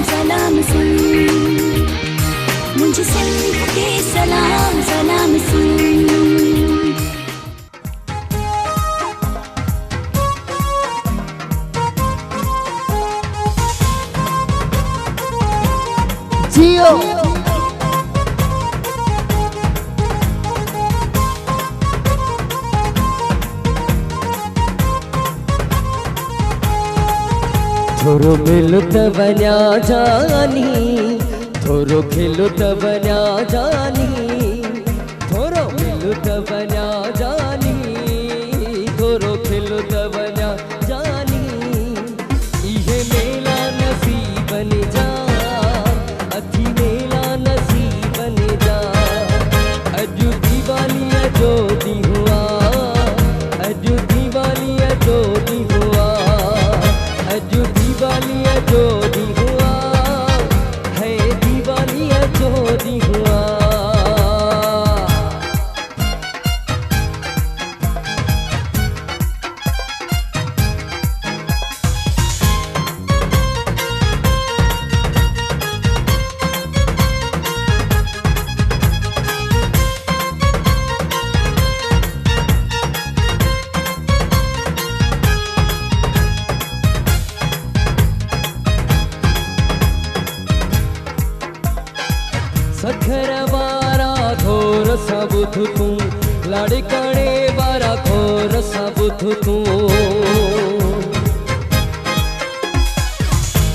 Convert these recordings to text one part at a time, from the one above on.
सलाम सुन, मुझे सुन के सलाम सलाम सुन। जियो थोरो मिलो त बन्या जानी, थोरो खिलो त बन्या जानी, थोरो मिलो त बन्या जानी, थोरो खिलो त बन्या जानी। इहे मेला नसीब ने जा, अथी मेला नसीब ने जा। अजू दीवानी जो दी हुआ, अजू दीवानी जो दी हुआ, अजू दीवानी जो दी हुआ है, दीवानी जो दी हुआ। सखर वारा घोर सबुथ तू, लाड़काने वारा घोर सबुथ तू।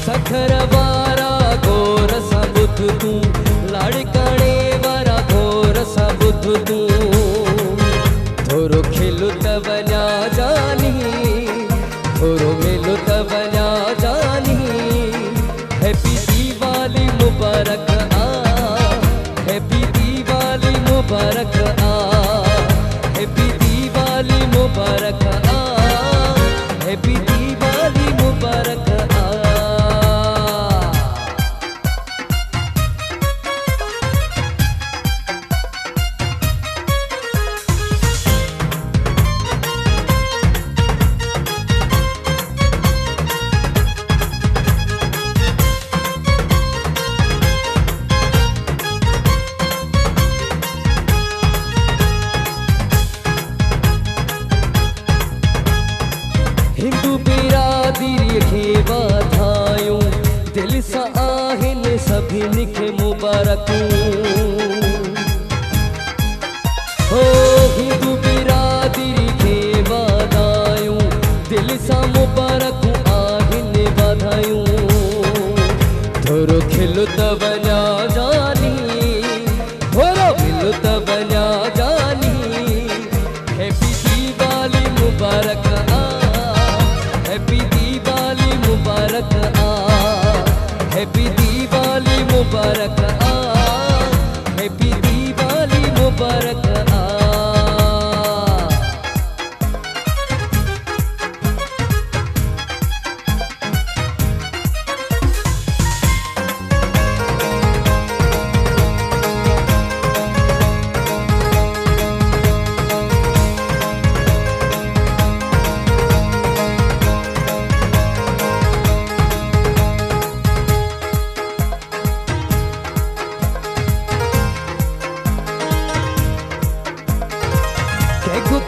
सखर वारा घोर सबुथ तू, लाड़काने वारा घोर सबुथ तू। थोरो खेलो त बन्या जानी, थोरो मेलो त बन्या जानी। हैप्पी दीवाली मुबारक आ, हैप्पी दीवाली मुबारक आ, हैप्पी दीवाली मुबारक आ, हैप्पी दीवाली मुबारक आ। हिंदू बिरादरी खे वाधायूं, दिल सां आहिनि सभिनी खे मुबारकूं। हो हिंदू बिरादरी खे वाधायूं, दिल सां मुबारकूं आहिनि वाधायूं। थोरो खिलो त बन्या जानी, थोरो मिलो त बन्या जानी। हैप्पी दीवाली मुबारक आ, हैप्पी दीवाली मुबारक आ, हैप्पी दीवाली मुबारक आ, हैप्पी दीवाली मुबारक आ।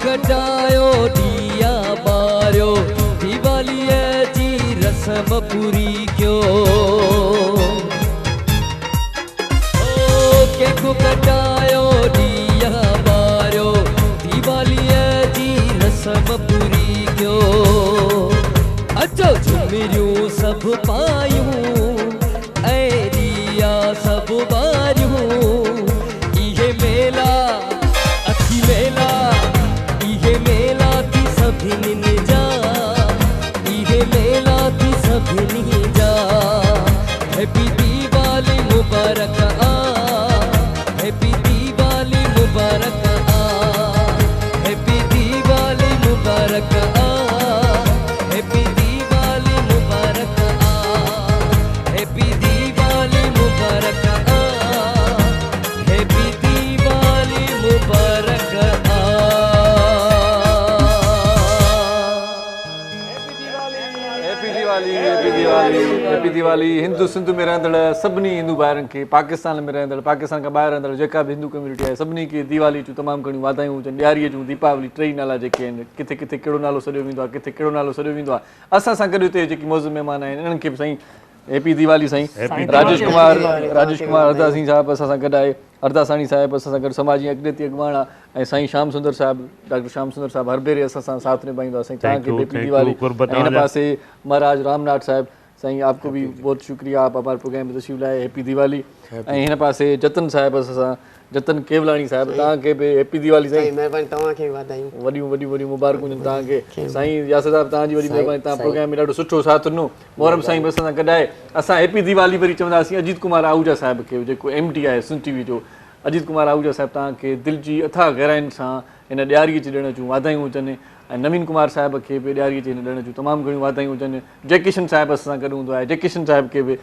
कटायो दिया बारियो, दीवाली जी रस्म पूरी क्यों। केको कटायो दिया बारियो, दीवाली जी रस्म पूरी क्यों। अचो झुमरियूं सब पायूं, ऐं दिया सब बारियूं। इहे मेला अथी मेला, इहे मेला थी सभिनी जा, इहे मेला थी सभिनी जा। हैप्पी दीवाली मुबारक आ, हैप्पी दीवाली मुबारक आ, हैप्पी दीवाली मुबारक आ, हैप्पी दीवाली मुबारक आ, हैप्पी दीवाली मुबारक आ। हैप्पी दिवाली हिंदू सिंध में रहंदड़ सभिनी हिंदू भाइरनि खे पाकिस्तान में रहंदड़ पाकिस्तान खां ॿाहिरि रहंदड़ जेका बि हिंदू कम्युनिटी आहे सभिनी खे दिवाली जूं तमामु घणियूं वाधायूं हुजनि ॾियारीअ जूं दीपावली टई नाला जेके आहिनि किथे किथे कहिड़ो नालो सॾियो वेंदो आहे किथे कहिड़ो नालो सॾियो वेंदो आहे असां सां गॾु हिते जेकी मौज़ महिमान आहिनि इन्हनि खे बि साईं हैप्पी दिवाली साईं राजेश कुमार अरदासी साहिबु असां सां गॾु आहे अरदासाणी साहिबु असां सां गॾु समाजी अॻिते अॻवान आहे ऐं साईं श्याम सुंदर साहिबु डॉक्टर श्याम सुंदर साहिबु हर भेरे असां सां साथ निभाईंदो आहे साईं तव्हांखे हैप्पी दिवाली हिन पासे महाराज रामनाथ साहिबु साईं आपको भी बहुत शुक्रिया आप हमारे प्रोग्राम में तशरीफ़ लाए हैप्पी दिवाली ऐं हिन पासे जतन साहिबु असां सां जतन केवलाणी साहिबु तव्हांखे बि हैप्पी दिवाली साईं महिरबानी तव्हांखे वाधायूं वॾियूं मुबारकूं हुजनि तव्हांखे साईं यासर साहिबु तव्हांजी वॾी महिरबानी तव्हां प्रोग्राम में ॾाढो सुठो साथ ॾिनो मोहरम साईं बि असां सां गॾु आहे असां हैप्पी दिवाली वरी चवंदासीं अजीत कुमार आहूजा साहिब खे जेको MD आहे सिंध TV जो अजीत कुमार आहूजा साहिबु तव्हांखे दिलि जी अथाह गहराइनि सां हिन ॾियारीअ जे ॾिण जूं वाधायूं हुजनि ऐं नवीन कुमार साहिब खे बि ॾियारीअ जे हिन ॾिण जूं तमामु घणियूं वाधायूं हुजनि जय किशन साहिबु असां सां गॾु हूंदो आहे जय किशन साहिब खे बि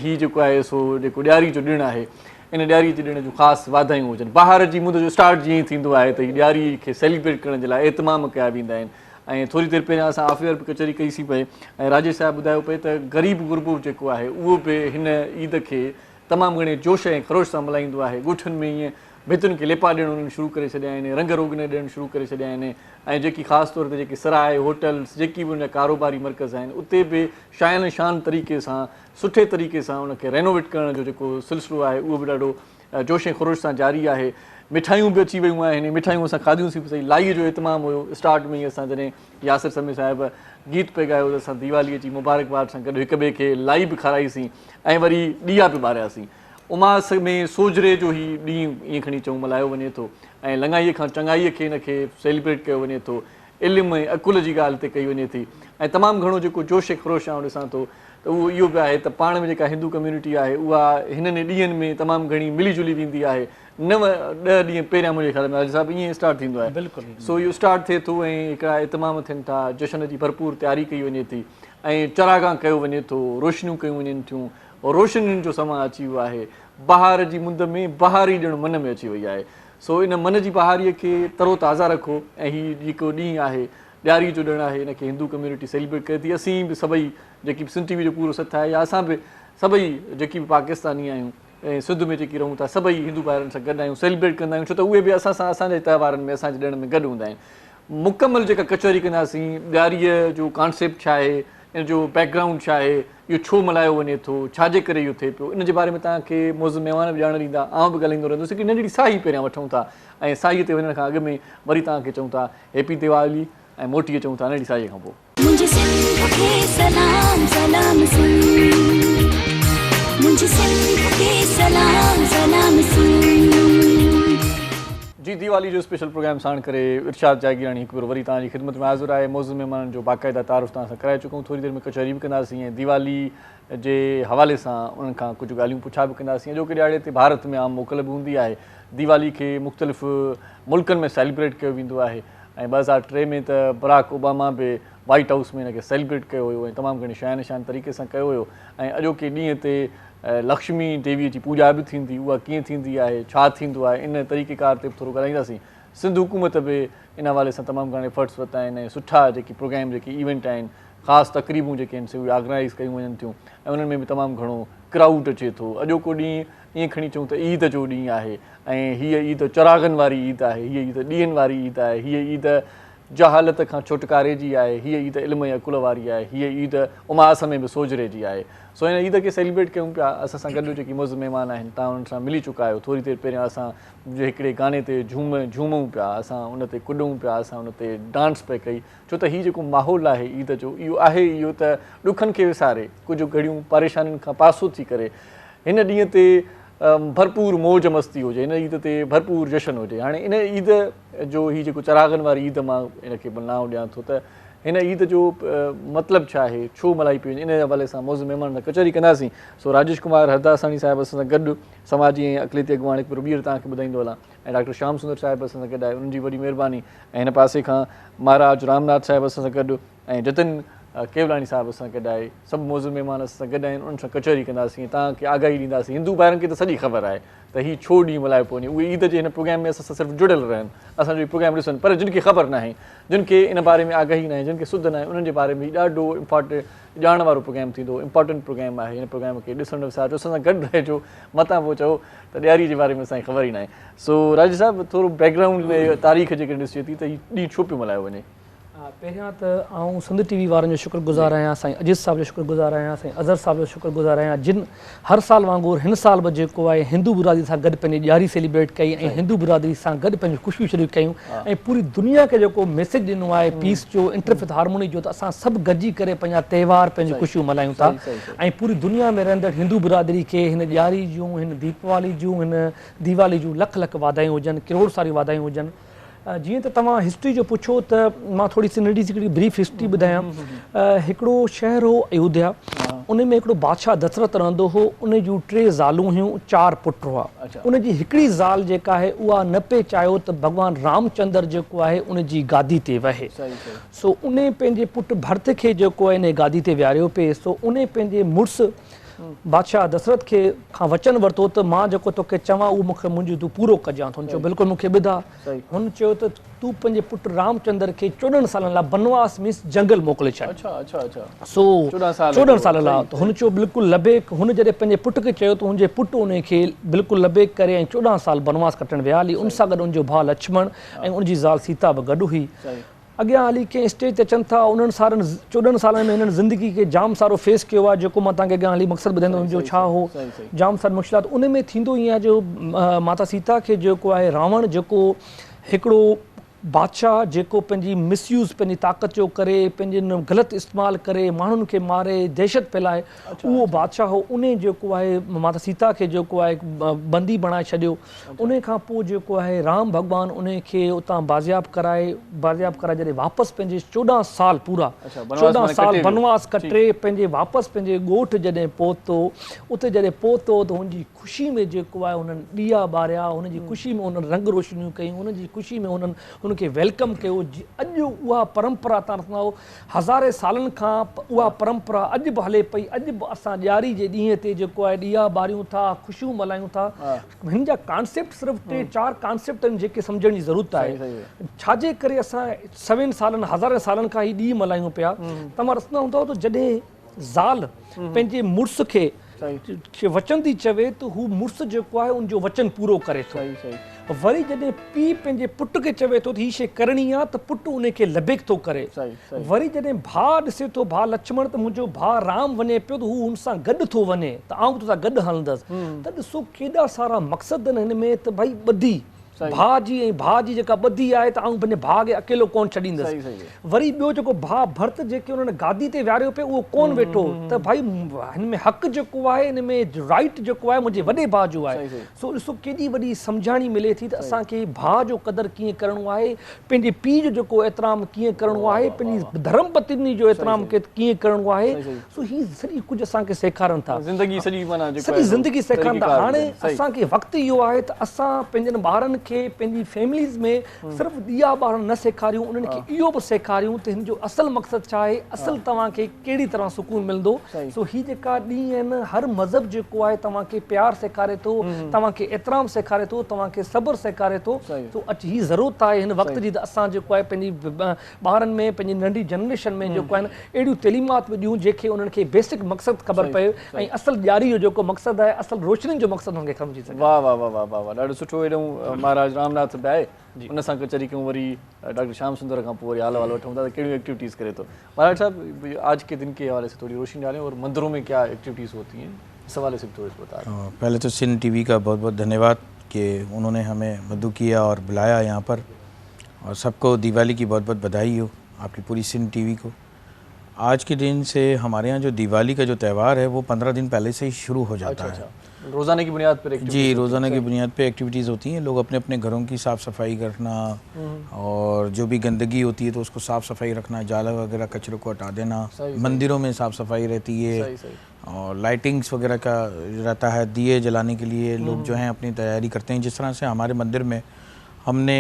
हीउ जेको आहे सो जेको ॾियारी जो ॾिणु आहे इन ॾियारीअ जे ॾिण जूं ख़ासि वाधायूं हुजनि बहार जी मुंद जो स्टार्ट जीअं थींदो आहे त हीअ ॾियारी खे सेलिब्रेट करण जे लाइ एतमाम कया वेंदा आहिनि ऐं थोरी देरि पहिरियां असां ऑफ एयर बि कचहरी कईसीं पए ऐं राजेश साहिबु ॿुधायो पिए त ग़रीब गुरबो जेको आहे उहो बि हिन ईद खे तमामु घणे जोश ऐं ख़रोश सां मल्हाईंदो आहे ॻोठनि में ईअं भितुनि खे लेपा ॾियण उन्हनि शुरू करे छॾिया आहिनि रंग रोगन ॾियणु शुरू करे छॾिया आहिनि ऐं जेकी ख़ासि तौर ते जेके सराय होटल्स जेकी बि उन कारोबारी मर्कज़ आहिनि उते बि शान शान तरीक़े सां सुठे तरीक़े सां उनखे रेनोवेट करण जो जेको सिलसिलो आहे उहो बि ॾाढो जोश ऐं ख़रोश सां जारी आहे मिठाइयूं बि अची वियूं आहिनि मिठाइयूं असां खाधियूंसीं बि सही लाईअ जो इतमामु हुयो स्टार्ट में ई असां जॾहिं यासिर समी साहिबु गीत पिए ॻायो त असां दिवालीअ जी मुबारकबाद सां गॾु हिक ॿिए खे लाई बि खाराईसीं ऐं वरी ॾीया बि ॿारियासीं उमास में सोजरे जो ई ॾींहुं ईअं खणी चऊं मल्हायो वञे थो ऐं लंगाईअ खां चङाईअ खे हिनखे सेलिब्रेट कयो वञे थो इल्मु ऐं अकुल जी ॻाल्हि ते कई वञे थी ऐं तमामु घणो जेको जोश ऐं ख़रोश आहे ॾिसां थो त उहो इहो बि आहे त पाण में जेका हिंदू कम्यूनिटी आहे उहा हिननि ॾींहंनि में तमामु घणी मिली जुली वेंदी आहे 9-10 ॾींहं पहिरियां मुंहिंजे ख़्याल में साहिबु ईअं स्टार्ट थींदो आहे बिल्कुलु सो इहो स्टार्ट थिए थो ऐं हिकिड़ा इतमाम थियनि था जशन जी भरपूर तयारी कई वञे थी ऐं चरागां कयो वञे थो रोशनियूं कयूं वञनि थियूं रोशनियुनि जो समां अची वियो आहे बहार जी मुंद में बहारी ॼण मन में अची वई आहे सो इन मन जी बहारीअ खे तरो ताज़ा रखो ऐं हीउ जेको ॾींहुं आहे ॾियारी जो ॾिणु आहे हिनखे हिंदू कम्यूनिटी सेलिब्रेट करे थी असीं बि सभई जेकी बि सिंध TV जो पूरो सथ आहे या असां बि सभई जेकी बि पाकिस्तानी आहियूं ऐं सिंध में जेकी रहूं था सभई हिंदू भाइरनि सां गॾु आहियूं सेलिब्रेट कंदा आहियूं छो त उहे बि असां सां असांजे त्योहारनि में असांजे ॾिण में गॾु हूंदा आहिनि मुकमल जेका कचहरी कंदासीं ॾियारीअ जो कॉन्सेप्ट छा आहे इन जो बैकग्राउंड छा आहे इहो छो मल्हायो वञे थो छाजे करे इहो थिए पियो इन जे बारे में तव्हांखे मौज़ महिमान बि ॼाण ॾींदा आउं बि ॻाल्हाईंदो रहंदुसि की नंढड़ी साही पहिरियां वठूं था ऐं साईअ ते वञण खां अॻु में वरी तव्हांखे चऊं था हैप्पी दिवाली ऐं मोटीअ चऊं था नंढड़ी साईअ खां पोइ मुंहिंजे सिंध खे सलाम सलाम मुंहिंजे सिंध खे सलाम सलाम जी दिवाली जो स्पेशल प्रोग्राम साण करे इरशाद जागीरानी हिकु भेरो वरी तव्हांजी ख़िदमत में हाज़िर आहे मौज़ महिमाननि जो बाक़ाइदा तारुफ़ तव्हां सां कराए चुकूं थोरी देरि में कचहरी बि कंदासीं ऐं दिवाली जे हवाले सां उन्हनि खां कुझु ॻाल्हियूं पुछा बि कंदासीं जो कि ॾियारे ते भारत में आम मोकल बि हूंदी आहे दिवाली खे मुख़्तलिफ़ मुल्कनि में सेलिब्रेट कयो वेंदो आहे ऐं 2003 में त बराक ओबामा बि वाइट हाउस में हिनखे सेलिब्रेट कयो हुयो ऐं तमामु घणी शान शान तरीक़े सां कयो हुयो ऐं अॼोके ॾींहं ते लक्ष्मी देवीअ जी पूॼा बि थींदी उहा कीअं थींदी आहे छा थींदो आहे इन तरीक़ेकार ते बि थोरो ॻाल्हाईंदासीं सिंध हुकूमत बि इन हवाले सां तमामु घणा एफर्ट्स वरिता आहिनि ऐं सुठा जेकी प्रोग्राम जेके इवेंट आहिनि ख़ासि तक़रीबूं जेके आहिनि से उहे ऑर्गनाइज़ कयूं वञनि थियूं ऐं उन्हनि में बि तमामु घणो क्राउड अचे थो अॼोको ॾींहुं ईअं खणी चऊं त ईद जो ॾींहुं आहे ऐं हीअ ईद चरागनि वारी ईद आहे हीअ ईद ॾींहंनि वारी ईद आहे हीअ ईद जहालत खां छुटकारे जी आहे हीअ ईद इल्म ऐं अकुल वारी आहे हीअ ईद उमास में बि सोजरे जी आहे सो हिन ईद खे सेलिब्रेट कयूं पिया असां सां गॾु जेकी मौज़ महिमान आहिनि तव्हां उन्हनि सां मिली चुका आहियो थोरी देरि पहिरियां असां हिकिड़े गाने ते झूमूं पिया असां उन ते कुॾूं पिया असां उन ते डांस पिया कई छो त हीउ जेको माहौल आहे ईद जो इहो आहे इहो त ॾुखनि खे विसारे कुझु घड़ियूं परेशानियुनि खां पासो थी करे हिन ॾींहं ते भरपूर मौज मस्ती हुजे हिन ईद ते भरपूर जशन हुजे हाणे इन ईद जो हीउ जेको चरागनि वारी ईद मां हिनखे नाव ॾियां थो त हिन ईद जो मतिलबु छा आहे छो मल्हाई पई वञे इन हवाले सां मौज़ महिमान सां कचहरी कंदासीं सो राजेश कुमार हरदासाणी साहिबु असां सां गॾु समाजी ऐं अक़लियती अॻवान हिकु ॿीहर तव्हांखे ॿुधाईंदो हलां ऐं डॉक्टर श्याम सुंदर साहिबु असां सां गॾु आहे उन्हनि जी वॾी महिरबानी ऐं हिन पासे खां महाराज रामनाथ साहिबु असां सां गॾु ऐं जतिन केवलानी साहिब असां गॾु आहे, सभु मौज़ूद महिमान असां गॾु आहिनि, उन्हनि सां कचहरी कंदासीं, तव्हांखे आगाही ॾींदासीं। हिंदू भाइरनि खे त सॼी ख़बर आहे त हीउ छो ॾींहुं मल्हाइबो वञे, उहे ईद जे हिन प्रोग्राम में असां सां सिर्फ़ु जुड़ियल रहनि, असांजो प्रोग्राम ॾिसनि, पर जिन खे ख़बर न आहे, जिन खे इन बारे में आगाही न आहे, जिन खे सुध न आहे, उन्हनि जे बारे में ॾाढो इम्पॉर्टेंट ॼाण वारो प्रोग्राम थींदो, इम्पॉर्टेंट प्रोग्राम आहे। हिन प्रोग्राम खे ॾिसण विसारिजो, असां सां गॾु रहिजो, मतां पोइ चओ त ॾियारी जे बारे में असांखे ख़बर ई न आहे। सो राजेश साहिबु थोरो बैकग्राउंड में तारीख़ जेकॾहिं ॾिसे थी त हीउ ॾींहुं छो पियो मल्हायो वञे? पहिरियां त आउं सिंध टीवी वारनि जो शुक्रगुज़ार आहियां, साईं अजीत साहिब जो शुक्रगुज़ार आहियां, साईं अज़हर साहिब जो शुक्रगुज़ार आहियां, जिन हर साल वांगुरु हिन साल बि जेको आहे हिंदू बिरादरी सां गॾु पंहिंजी ॾियारी सेलिब्रेट कई ऐं हिंदू बिरादरी सां गॾु पंहिंजूं ख़ुशियूं शुरू कयूं ऐं पूरी दुनिया खे जेको मैसेज ॾिनो आहे पीस जो, इंटरफेथ हार्मोनी जो, त असां सभु गॾिजी करे पंहिंजा त्योहार पंहिंजूं ख़ुशियूं मल्हायूं था ऐं पूरी दुनिया में रहंदड़ हिंदू बिरादरी खे हिन ॾियारी जूं, हिन दीपावली जूं, हिन दीवाली जूं लख लख वाधायूं हुजनि, करोड़ सारी वाधायूं हुजनि। जीअं त तव्हां हिस्ट्री जो पुछो त मां थोरी सी नंढी हिकिड़ी ब्रीफ हिस्ट्री ॿुधायां। हिकिड़ो शहर हो अयोध्या, उन में हिकिड़ो बादशाह दशरथ रहंदो हो, उन जूं 3 ज़ालूं हुयूं, 4 पुट हुआ। उन जी हिकिड़ी ज़ाल जेका आहे उहा न पे चाहियो त भॻवानु रामचंद्र जेको आहे उन जी गादी ते वहे, सो उन पंहिंजे पुटु भरत खे जेको आहे इन गादी ते विहारियो पिए। सो उन पंहिंजे मुड़ुसु बादशाह दशरथ खे खां वचन वरितो त मां जेको तोखे चवां उहो मूंखे मुंहिंजो तूं पूरो कजां। हुन चयो बिल्कुलु मूंखे ॿुधा। हुन चयो त तूं पंहिंजे पुटु रामचंद्र खे 14 सालनि लाइ बनवास मींस जंगल मोकिले छॾ। सो 14 साल लाइ त हुन चयो बिल्कुलु लबेक। हुन जॾहिं पंहिंजे पुट खे चयो त हुनजे पुटु उन खे बिल्कुलु लबेक करे ऐं 14 साल बनवास कटणु विया हली। उन सां गॾु उनजो भाउ लक्ष्मण ऐं उनजी ज़ाल सीता बि गॾु हुई। अॻियां हली कंहिं स्टेज ते अचनि था, उन्हनि सालनि 14 सालनि में हिननि ज़िंदगी खे जाम सारो फेस कयो आहे, जेको मां तव्हांखे अॻियां हली मक़सदु ॿुधाईंदो हुनजो छा हो। जाम सारी मुश्किलात उन में थींदो ईअं आहे जो माता सीता खे जेको आहे रावण जेको हिकिड़ो बादशाह जेको पंहिंजी मिसयूज़ पंहिंजी ताक़त जो करे, पंहिंजे ग़लति इस्तेमालु करे, माण्हुनि खे मारे, दहशत फैलाए, उहो बादशाह हो। उन जेको आहे माता सीता खे जेको आहे बंदी बणाए छॾियो। उन खां पोइ जेको आहे राम भॻवानु उन खे उतां बाज़ियाब कराए जॾहिं वापसि पंहिंजे 14 साल पूरा 14 साल बनवास कटे पंहिंजे वापसि पंहिंजे ॻोठु जॾहिं पहुतो, उते जॾहिं पहुतो त हुनजी ख़ुशी में जेको आहे हुननि ॾीआ ॿारिया, हुनजी ख़ुशी में हुननि रंग रोशनियूं कयूं, हुनजी ख़ुशी में हुननि खे वेलकम कयो। अॼु उहा परंपरा तव्हां ॾिसंदव हज़ारे सालनि खां उहा परंपरा अॼु बि हले पई। अॼु बि असां ॾियारी जे ॾींहं ते जेको आहे ॾीआ ॿारियूं था, ख़ुशियूं मल्हायूं था। हिन जा कॉन्सेप्ट सिर्फ़ु 3-4 कॉन्सेप्ट आहिनि जेके सम्झण जी ज़रूरत आहे। छाजे करे असां 100 सालनि हज़ारे सालनि खां ई ॾींहुं मल्हायूं पिया। तव्हां ॾिसंदा हूंदव त जॾहिं ज़ाल पंहिंजे मुड़ुस खे वचन थी चवे त हू मुड़ुसु जेको आहे उनजो वचन पूरो करे थो। वरी जॾहिं पीउ पंहिंजे पुट खे चवे थो त हीअ शइ करणी आहे त पुटु उन खे लबेक थो करे। वरी जॾहिं भाउ ॾिसे थो, भाउ लक्ष्मण त मुंहिंजो भाउ राम वञे पियो त हू हुन सां गॾु थो वञे त आउं तोसां गॾु हलंदसि। त ॾिसो केॾा सारा मक़सद आहिनि हिन में त भई ॿधी भाउ जी जेका ॿधी आहे त आउं पंहिंजे भाउ खे अकेलो कोन छॾींदुसि। वरी ॿियो जेको भाउ भरत जेके हुननि गादी ते विहारियो पियो उहो कोन वेठो त भाई हिन में हक़ जेको आहे हिन में राइट जेको आहे मुंहिंजे वॾे भाउ जो आहे। सो ॾिसो केॾी वॾी सम्झाणी मिले थी त असांखे भाउ जो क़दुरु कीअं करिणो आहे, पंहिंजे पीउ जो जेको एतिराम कीअं करिणो आहे, पंहिंजी धर्म पत्नी जो एतिराम कीअं करिणो आहे। सो हीअ सॼी कुझु असांखे सेखारनि था, सॼी ज़िंदगी सेखारनि था। हाणे असांखे वक़्तु इहो आहे त असां पंहिंजनि ॿारनि खे पंहिंजी फैमिलीज़ में सिर्फ़ु ॾीआ ॿारनि न सेखारियूं, उन्हनि खे इहो बि सेखारियूं त हिन जो असल मक़सदु छा आहे, असल तव्हांखे कहिड़ी तरह सुकून मिलंदो। सो हीअ जेका ॾींहं आहिनि, हर मज़हब जेको आहे तव्हांखे प्यारु सेखारे थो, तव्हांखे एतिराम सेखारे थो, तव्हांखे सब्र सेखारे थो। सो अॼु हीअ ज़रूरत आहे हिन वक़्त जी त असां जेको आहे पंहिंजी ॿारनि में, पंहिंजी नंढी जनरेशन में जेको आहिनि अहिड़ियूं तइलीमात बि ॾियूं जेके उन्हनि खे बेसिक मक़सदु ख़बर पए ऐं असल ॾियारी जो जेको मक़सदु आहे, असल रोशनी जो मक़सदु हुनखे सम्झी सघे। वाह वाह वाह वाह वाह, ॾाढो सुठो। हेॾो महाराज रामनाथ बि आहे, उन सां कचहरी कयूं, वरी डॉक्टर श्याम सुंदर खां पोइ वरी हाल वाल वठूं था त कहिड़ियूं एक्टिविटीज़ करे थो। महाराज साहब आज के दिन के हवाले से थोड़ी रोशनी डालें और मंदिरों में क्या एक्टिविटीज़ होती हैं, इस हवाले से थोड़ी बता दें। पहले तो सिंध टीवी का बहुत बहुत धन्यवाद कि उन्होंने हमें मदद किया और बुलाया यहाँ पर, और सबको दिवाली की बहुत बहुत बधाई हो, आपकी पूरी सिंध टीवी को। आज के दिन से हमारे यहाँ जो दिवाली का जो त्यौहार है वो 15 दिन पहले से ही शुरू हो जाता है। रोज़ाना की बुनियाद पर? जी, रोज़ाना की बुनियाद पे एक्टिविटीज़ होती हैं। लोग अपने अपने घरों की साफ़ सफाई करना और जो भी गंदगी होती है तो उसको साफ़ सफाई रखना, जाला वगैरह कचरे को हटा देना, मंदिरों में साफ़ सफाई रहती है और लाइटिंग्स वगैरह का रहता है, दिए जलाने के लिए लोग जो हैं अपनी तैयारी करते हैं। जिस तरह से हमारे मंदिर में हमने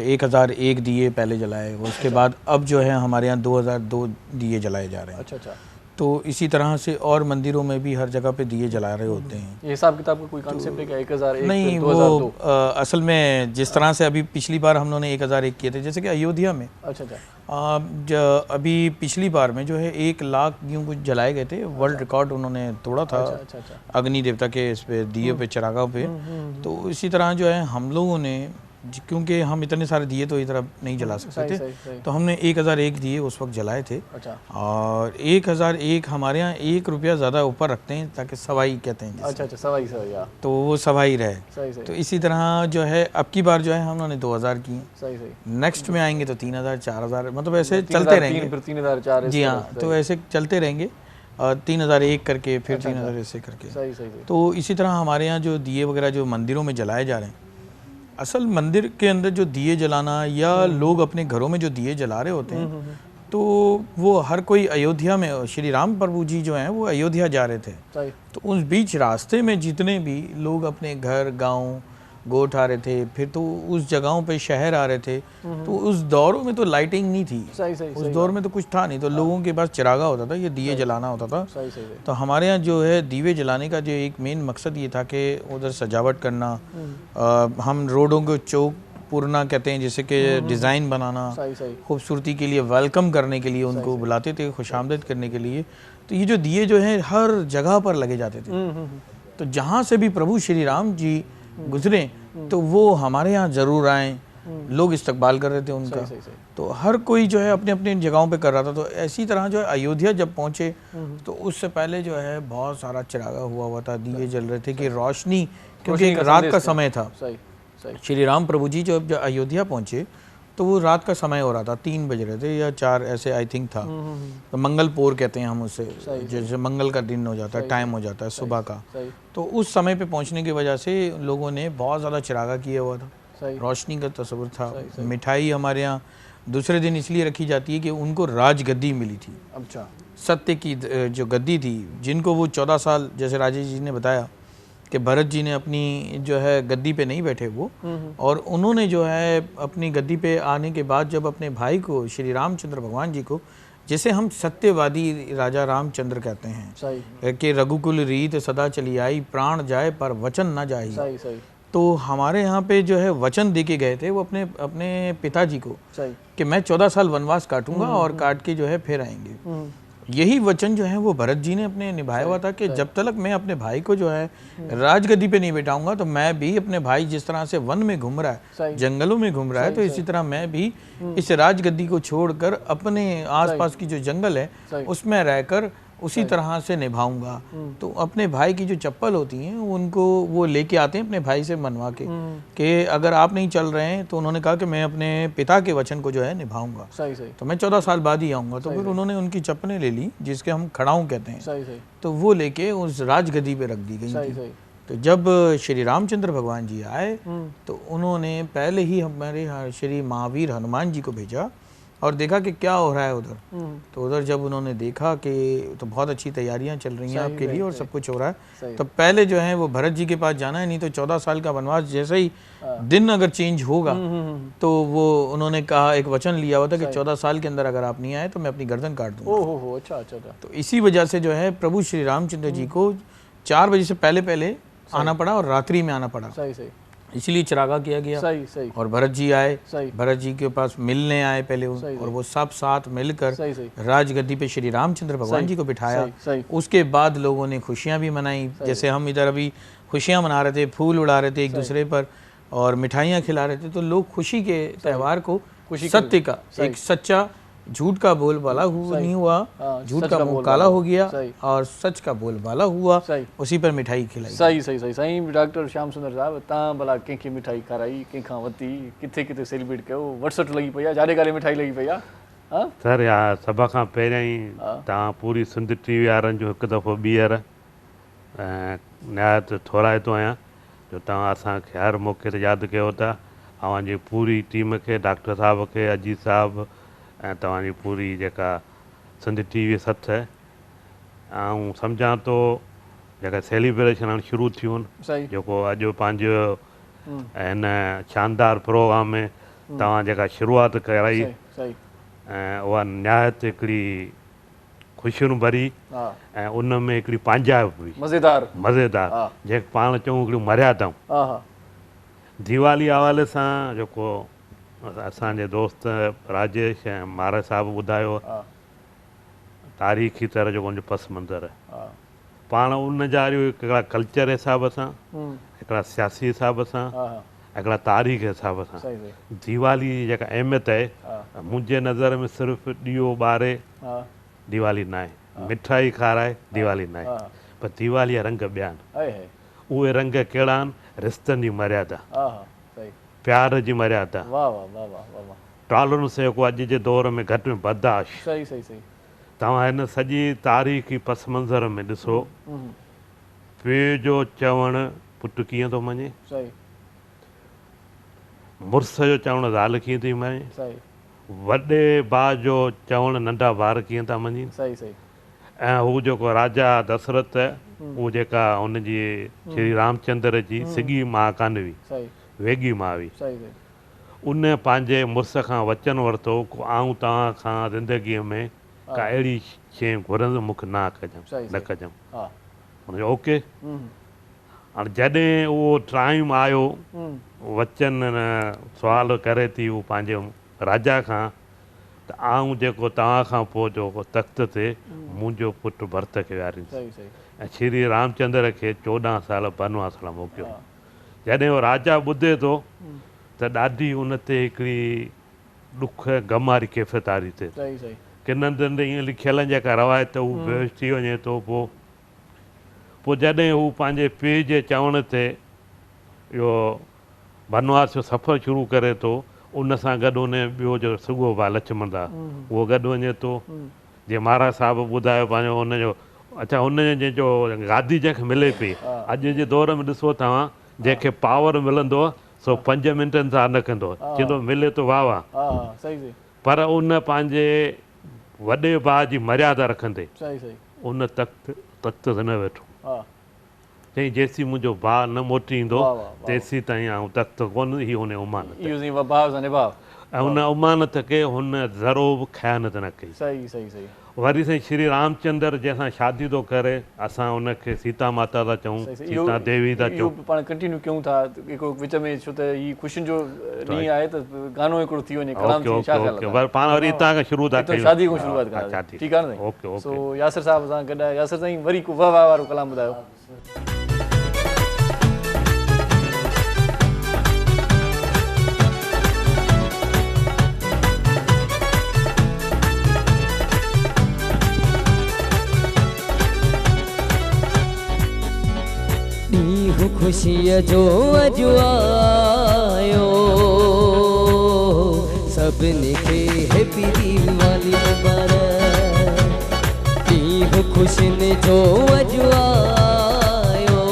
1001 दिए पहले जलाए, उसके बाद अब जो है हमारे यहाँ 2002 दिए जलाए जा रहे हैं। अच्छा अच्छा, तो इसी तरह से और मंदिरों में भी हर जगह पे दिए जला रहे होते हैं। ये हिसाब किताब का कोई कॉन्सेप्ट है क्या? 1001 नहीं, 2002? वो असल में जिस तरह से अभी पिछली बार हम लोगों ने 1001 किए थे, जैसे कि अयोध्या में अच्छा अच्छा, अभी पिछली बार में जो है 1 लाख यूँ कुछ जलाए गए थे, वर्ल्ड रिकॉर्ड उन्होंने तोड़ा था अच्छा अच्छा, अग्नि देवता के इस पे दिए पे चिरागाव पे। तो इसी तरह जो है हम लोगों ने क्योंकि हम इतने सारे दिए तो इस तरह नहीं जला सकते थे, तो हमने 1001 दिए उस वक्त जलाए थे। अच्छा, और 1001 हमारे यहाँ 1 रुपया ज़्यादा ऊपर रखते हैं ताकि सवाई कहते हैं जिसे। अच्छा अच्छा, सवाई या तो वो सवाई रहे। सही सही तो इसी तरह जो है अब की बार जो है हम लोगों ने 2000 किए, सही सही, नेक्स्ट में आएंगे तो 3000 4000, मतलब ऐसे चलते रहेंगे। फिर 3004, जी हाँ, तो ऐसे चलते रहेंगे, 3001 करके फिर 3000 ऐसे करके। सही सही सही, तो इसी तरह हमारे यहाँ जो दिए वगैरह जो मंदिरों में जलाए जा रहे हैं, असल मंदिर के अंदर जो दिए जलाना या लोग अपने घरों में जो दिए जला रहे होते हैं, तो वो हर कोई अयोध्या में, श्री राम प्रभु जी जो हैं वो अयोध्या जा रहे थे। सही, तो उस बीच रास्ते में जितने भी लोग अपने घर गांव गोठ आ रहे थे, फिर तो उस जगहों पे शहर आ रहे थे, तो उस दौरों में तो लाइटिंग नहीं थी। सही सही, उस दौर में तो कुछ था नहीं, तो लोगों के पास चिरागा होता था, ये दिए जलाना होता था। सही सही, तो हमारे यहाँ जो है दीवे जलाने का जो एक मेन मकसद ये था कि उधर सजावट करना, हम रोडों को चौक पूर्णा कहते हैं, जैसे कि डिज़ाइन बनाना, सही सही, खूबसूरती के लिए वेलकम करने के लिए उनको बुलाते थे, खुशामदीद करने के लिए। तो ये जो दिए जो हैं हर जगह पर लगे जाते थे, तो जहाँ से भी प्रभु श्री राम जी गुजरे तो वो हमारे यहाँ ज़रूर आएँ, लोग इस्तकबाल कर रहे थे उनका। सही सही, तो हर कोई जो है अपने अपने जगहों पे कर रहा था। तो ऐसी तरह जो है अयोध्या जब पहुँचे तो उससे पहले जो है बहुत सारा चिरागा हुआ था, दिए जल रहे थे कि रोशनी, क्योंकि रात का समय था। सही सही, श्री राम प्रभु जी जब अयोध्या पहुँचे तो वो रात का समय हो रहा था, 3 बज रहे थे या 4 ऐसे आई थिंक था। तो मंगल पोर कहते हैं हम उसे, जैसे मंगल का दिन हो जाता है, टाइम हो जाता है सुबह का। तो उस समय पे पहुंचने की वजह से लोगों ने बहुत ज़्यादा चिरागा किया हुआ था, रोशनी का तस्वुर था। मिठाई हमारे यहाँ दूसरे दिन इसलिए रखी जाती है कि उनको राजगद्दी मिली थी। अच्छा, सत्य की जो गद्दी थी, जिनको वो 14 साल, जैसे राजेश जी ने बताया कि भरत जी ने अपनी जो है गद्दी पे नहीं बैठे वो, और उन्होंने जो है अपनी गद्दी पे आने के बाद जब अपने भाई को, श्री रामचंद्र भगवान जी को, जिसे हम सत्यवादी राजा रामचंद्र कहते हैं कि रघुकुल रीत सदा चली आई, प्राण जाए पर वचन ना जाए। सही सही, तो हमारे यहाँ पे जो है वचन दे के गए थे वो अपने अपने पिताजी को कि मैं 14 साल वनवास काटूंगा और काट के जो है फिर आएंगे। यही वचन जो है वो भरत जी ने अपने निभाया हुआ था कि जब तक मैं अपने भाई को जो है राजगद्दी पे नहीं बैठाऊंगा तो मैं भी अपने भाई जिस तरह से वन में घूम रहा है, जंगलों में घूम रहा है, तो इसी तरह मैं भी इस राजगद्दी को छोड़कर अपने आसपास की जो जंगल है उसमें रहकर उसी तरह से निभाऊंगा। तो अपने भाई की जो चप्पल होती हैं उनको वो लेके आते हैं अपने भाई से मनवा के कि अगर आप नहीं चल रहे हैं, तो उन्होंने कहा कि मैं अपने पिता के वचन को जो है निभाऊंगा। सही सही, तो मैं 14 साल बाद ही आऊँगा। तो फिर उन्होंने उनकी चप्पलें ले ली, जिसके हम खड़ाऊँ कहते हैं। सही सही, तो वो लेके उस राजगद्दी पे रख दी गई थी। तो जब श्री रामचंद्र भगवान जी आए तो उन्होंने पहले ही हमारे श्री महावीर हनुमान जी को भेजा और देखा कि क्या हो रहा है उधर। तो उधर जब उन्होंने देखा कि तो बहुत अच्छी तैयारियां चल रही हैं आपके लिए और सब कुछ हो रहा है, तो पहले जो है वो भरत जी के पास जाना है, नहीं तो 14 साल का वनवास जैसे ही दिन अगर चेंज होगा तो वो उन्होंने कहा, एक वचन लिया हुआ था कि 14 साल के अंदर अगर आप नहीं आए तो मैं अपनी गर्दन काट दूंगा। अच्छा अच्छा, तो इसी वजह से जो है प्रभु श्री रामचंद्र जी को 4 बजे से पहले आना पड़ा और रात्रि में आना पड़ा। सही सही, इसलिए चिरागा किया गया। सही सही, और भरत जी आए, सही, भरत जी के पास मिलने आए पहले और वो सब साथ मिलकर सही सही, राजगद्दी पे श्री रामचंद्र भगवान जी को बिठाया। सही, उसके बाद लोगों ने खुशियां भी मनाई, जैसे हम इधर अभी खुशियां मना रहे थे, फूल उड़ा रहे थे एक दूसरे पर और मिठाइयाँ खिला रहे थे। तो लोग खुशी के त्यौहार को, सत्य का, एक सच्चा, झूठ का बोलबाला नहीं हुआ, झूठ का मुंह काला हो गया और सच का बोलबाला हुआ, उसी पर मिठाई खिलाई। सही सही सही, सही डॉक्टर श्याम सुंदर साहब, तव्हां भला कंहिंखे मिठाई खाराई, कंहिंखां वरिती, किथे किथे सेलिब्रेट कयो, वटसठ लगी पई आहे, जाॾे काॾे मिठाई लगी पई आहे? हाँ सर, यार सभ खां पहिरियों ई तव्हां पूरी सिंध टीवी वारनि जो हिकु दफ़ो ॿीहर निहायत थोराइतो आहियां जो तव्हां असांखे हर मौक़े ते यादि कयो था। तव्हांजी पूरी टीम खे, डॉक्टर साहब खे, अजीत साहब ऐं तव्हांजी पूरी जेका सिंध टीवी सथ ऐं सम्झां थो जेका सेलिब्रेशन हाणे शुरू थियूं आहिनि, जेको अॼु पंहिंजो ऐं हिन शानदार प्रोग्राम में तव्हां जेका शुरूआति कराई सही सही ऐं उहा निहायत हिकिड़ी ख़ुशियुनि भरी हा ऐं उन में हिकिड़ी पंहिंजाइप हुई मज़ेदार मज़ेदार हा। जेके पाण चऊं हिकिड़ियूं मर्यादाऊं हा हा दीवाली हवाले सां जेको असांजे दोस्त राजेश ऐं महाराज साहिबु ॿुधायो हा तारीख़ी तरह जेको उनजो पस मंज़र हा पाण उन जा हिकिड़ा कल्चर हिसाब सां हिकिड़ा सियासी हिसाब सां हा हा हिकिड़ा तारीख़ हिसाब सां सही सही दीवाली जी जेका अहमियत आहे हा मुंहिंजे नज़र में सिर्फ़ु ॾीओ ॿारे हा दीवाली न आहे मिठाई खाराए दीवाली न आहे हा पर दीवालीअ रंग ॿिया आहिनि आहे है उहे रंग कहिड़ा आहिनि रिश्तनि जी मर्यादा हा हा सही प्यार जी मर्यादा वाह वाह वाह वाह वाह वाह टॉलरेंस जेको अॼु जे दौर में घटि में बर्दाश्त सही सही सही तव्हां हिन सॼी तारीख़ी पस मंज़र में ॾिसो पीउ जो चवणु पुटु कीअं थो मञे सही मुड़ुस जो चवणु ज़ाल कीअं थी मञे सही वॾे भाउ जो चवणु नंढा ॿार कीअं था मञनि सही सही ऐं हू जेको राजा दशरथ उहो जेका हुनजी श्री रामचंद्र जी सिगी मां कान हुई सही वेगी मां हुई सही सही उन पंहिंजे मुड़ुस खां वचन वरितो आऊं तव्हां खां ज़िंदगीअ में का अहिड़ी शइ घुरंदुमि मूंखे न कजमि सही, न सही। कजमि हा हुनजो ओके हाणे जॾहिं उहो टाइम आयो वचन सुवाल करे थी उहो पंहिंजे राजा खां त आऊं जेको तव्हां खां पोइ जेको तख़्त ते मुंहिंजो पुटु भरत खे विहारींदुसि सही सही ऐं श्री रामचंद्र खे 14 साल बनवास लाइ मोकिलियो हा जॾहिं उहो राजा ॿुधे थो त ॾाढी उन ते हिकिड़ी ॾुख गम वारी कैफ़ियतारी थिए सही सही किननि हंधि ईअं लिखियल जेका रवायत हू बेहोश थी वञे थो पोइ जॾहिं हू पंहिंजे पीउ जे चवण ते इहो बनवास जो सफ़र शुरू करे थो उन सां गॾु उन ॿियो जो सुॻो भाउ लक्ष्मण दास उहो गॾु वञे थो जीअं महाराज साहिबु ॿुधायो पंहिंजो हुनजो अच्छा हुनजो जंहिंजो गादी जंहिंखे मिले पई अॼु जे दौर में ॾिसो तव्हां जंहिंखे पावर मिलंदो सो 5 मिंटनि सां न कंदो चवंदो मिले थो वाह वाह हा हा सही सही पर उन पंहिंजे वॾे भाउ जी मर्यादा रखंदे सही सही उन तख़्त ते न वेठो हा चई जेसीं मुंहिंजो भाउ न मोटी ईंदो वाह, वाह, वाह। तेसीं ताईं आऊं तख़्त कोन ही हुन उमानत यूज़िंग वभाव सां निभाव ऐं हुन उमानत खे हुन ज़रो बि ख़यानत न कई सही सही सही वरी साईं श्री रामचंद्र जंहिंसां शादी थो करे असां हुनखे सीता माता था चऊं सही सही सीता देवी था इहो चऊं पाण कंटिन्यू कयूं था हिकिड़ो विच में छो त ही ख़ुशियुनि जो ॾींहुं आहे त गानो हिकिड़ो थी वञे कलाम ओके थी वञे, छा ओके ख़्यालु ओके आहे? वरी पाण वरी हितां खां शुरू था हितां कयूं शादी खां शुरूआत हा, करा शादी। ठीकु आहे न ओके ओके सो यासिर साहिब सां गॾु आहे यासिर साईं वरी को वाह वाह वारो कलाम ॿुधायो ॾींहुं ख़ुशीअ जो अॼु आयो सभिनी खे हैप्पी दीवाली मुबारक ॾींहुं ख़ुशियुनि जो अॼु आयो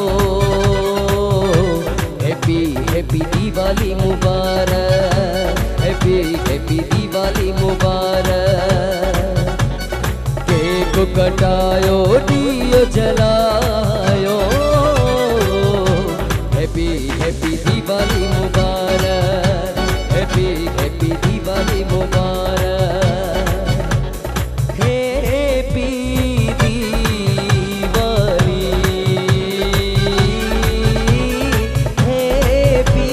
हैप्पी हैप्पी दीवाली मुबारक हैप्पी हैप्पी दीवाली मुबारक केक कटायो ॾीओ जलायो हैप्पी हैप्पी दीवाली मुबारक हैप्पी हैप्पी दीवाली मुबारक हैप्पी दीवाली हैप्पी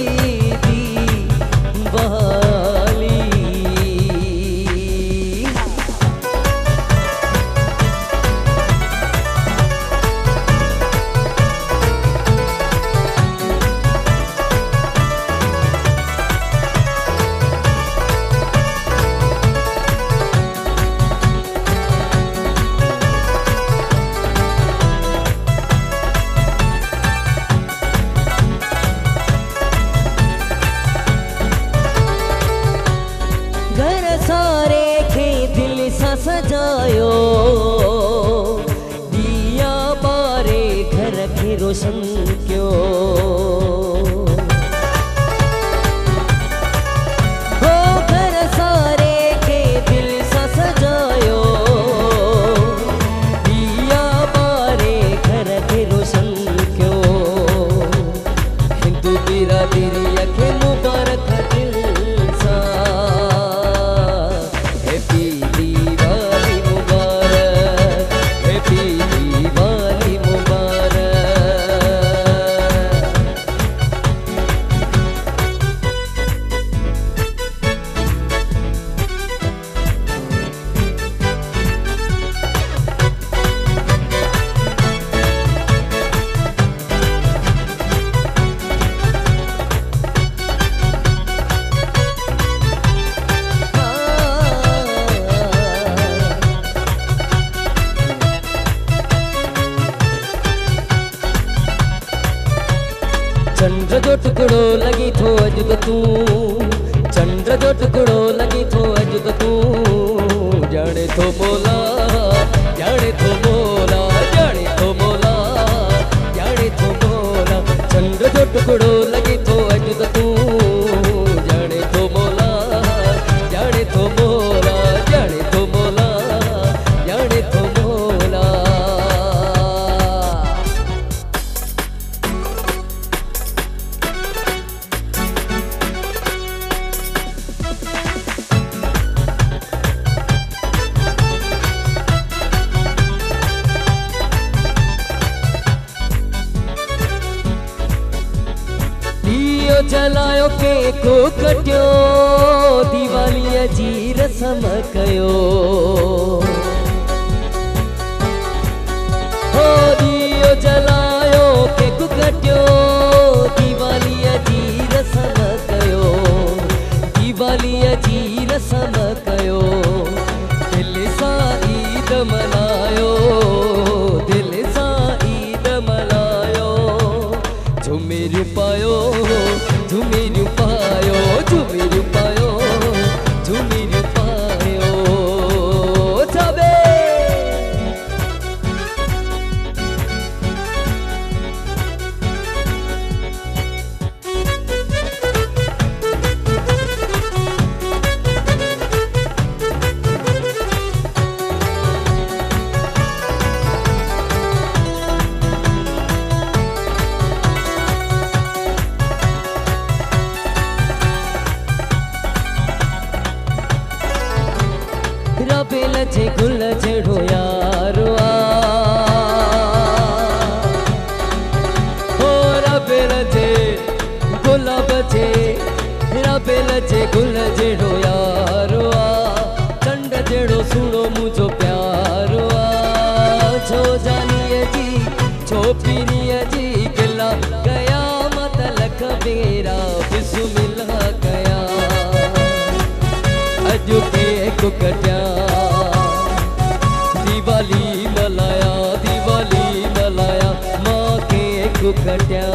दीवाली घर सारे खे दिल सां सजायो दिया ॿारे घर खे रोशन कयो हो घर सारे खे दिल सां सजायो दिया ॿारे घर खे रोशन कयो हिंदू बिरादरी चंड जो टुकड़ो लगी थो अज तो तू चंड जो टुकड़ो लगी थो अज तो तू जाने थो मोला जाने थो मोला जाने थो मोला जाने थो मोला चंड जो टुकड़ो लगी थो अज तो तू जाने थो मोला जाने थो मोला जाने थो मोला जाने थो मोला दियो जलायो केको कटियो दिवालीअ जी रसम कयो हो दियो जलायो केको कटियो दिवालीअ जी रसम कयो दिवालीअ जी रसम कयो दिल सां ईद मनायो दिल सां ईद मनायो झुमिर पायो झुमिर पायो झुमिर पायो झुमिर पायो छबे रबेल जे गुल जड़ो यारो हो रबेल जे गुलाब जे रबेल जे गुल जड़ो यारो चंड जड़ो सुनो मुझो प्यारो छो जानिए जी छो पीरिय जी गिला गया मत लख बेरा बिस्मिल्लाह कया अजो के कुकटिया दिवाली मलाया माँ के कुकटिया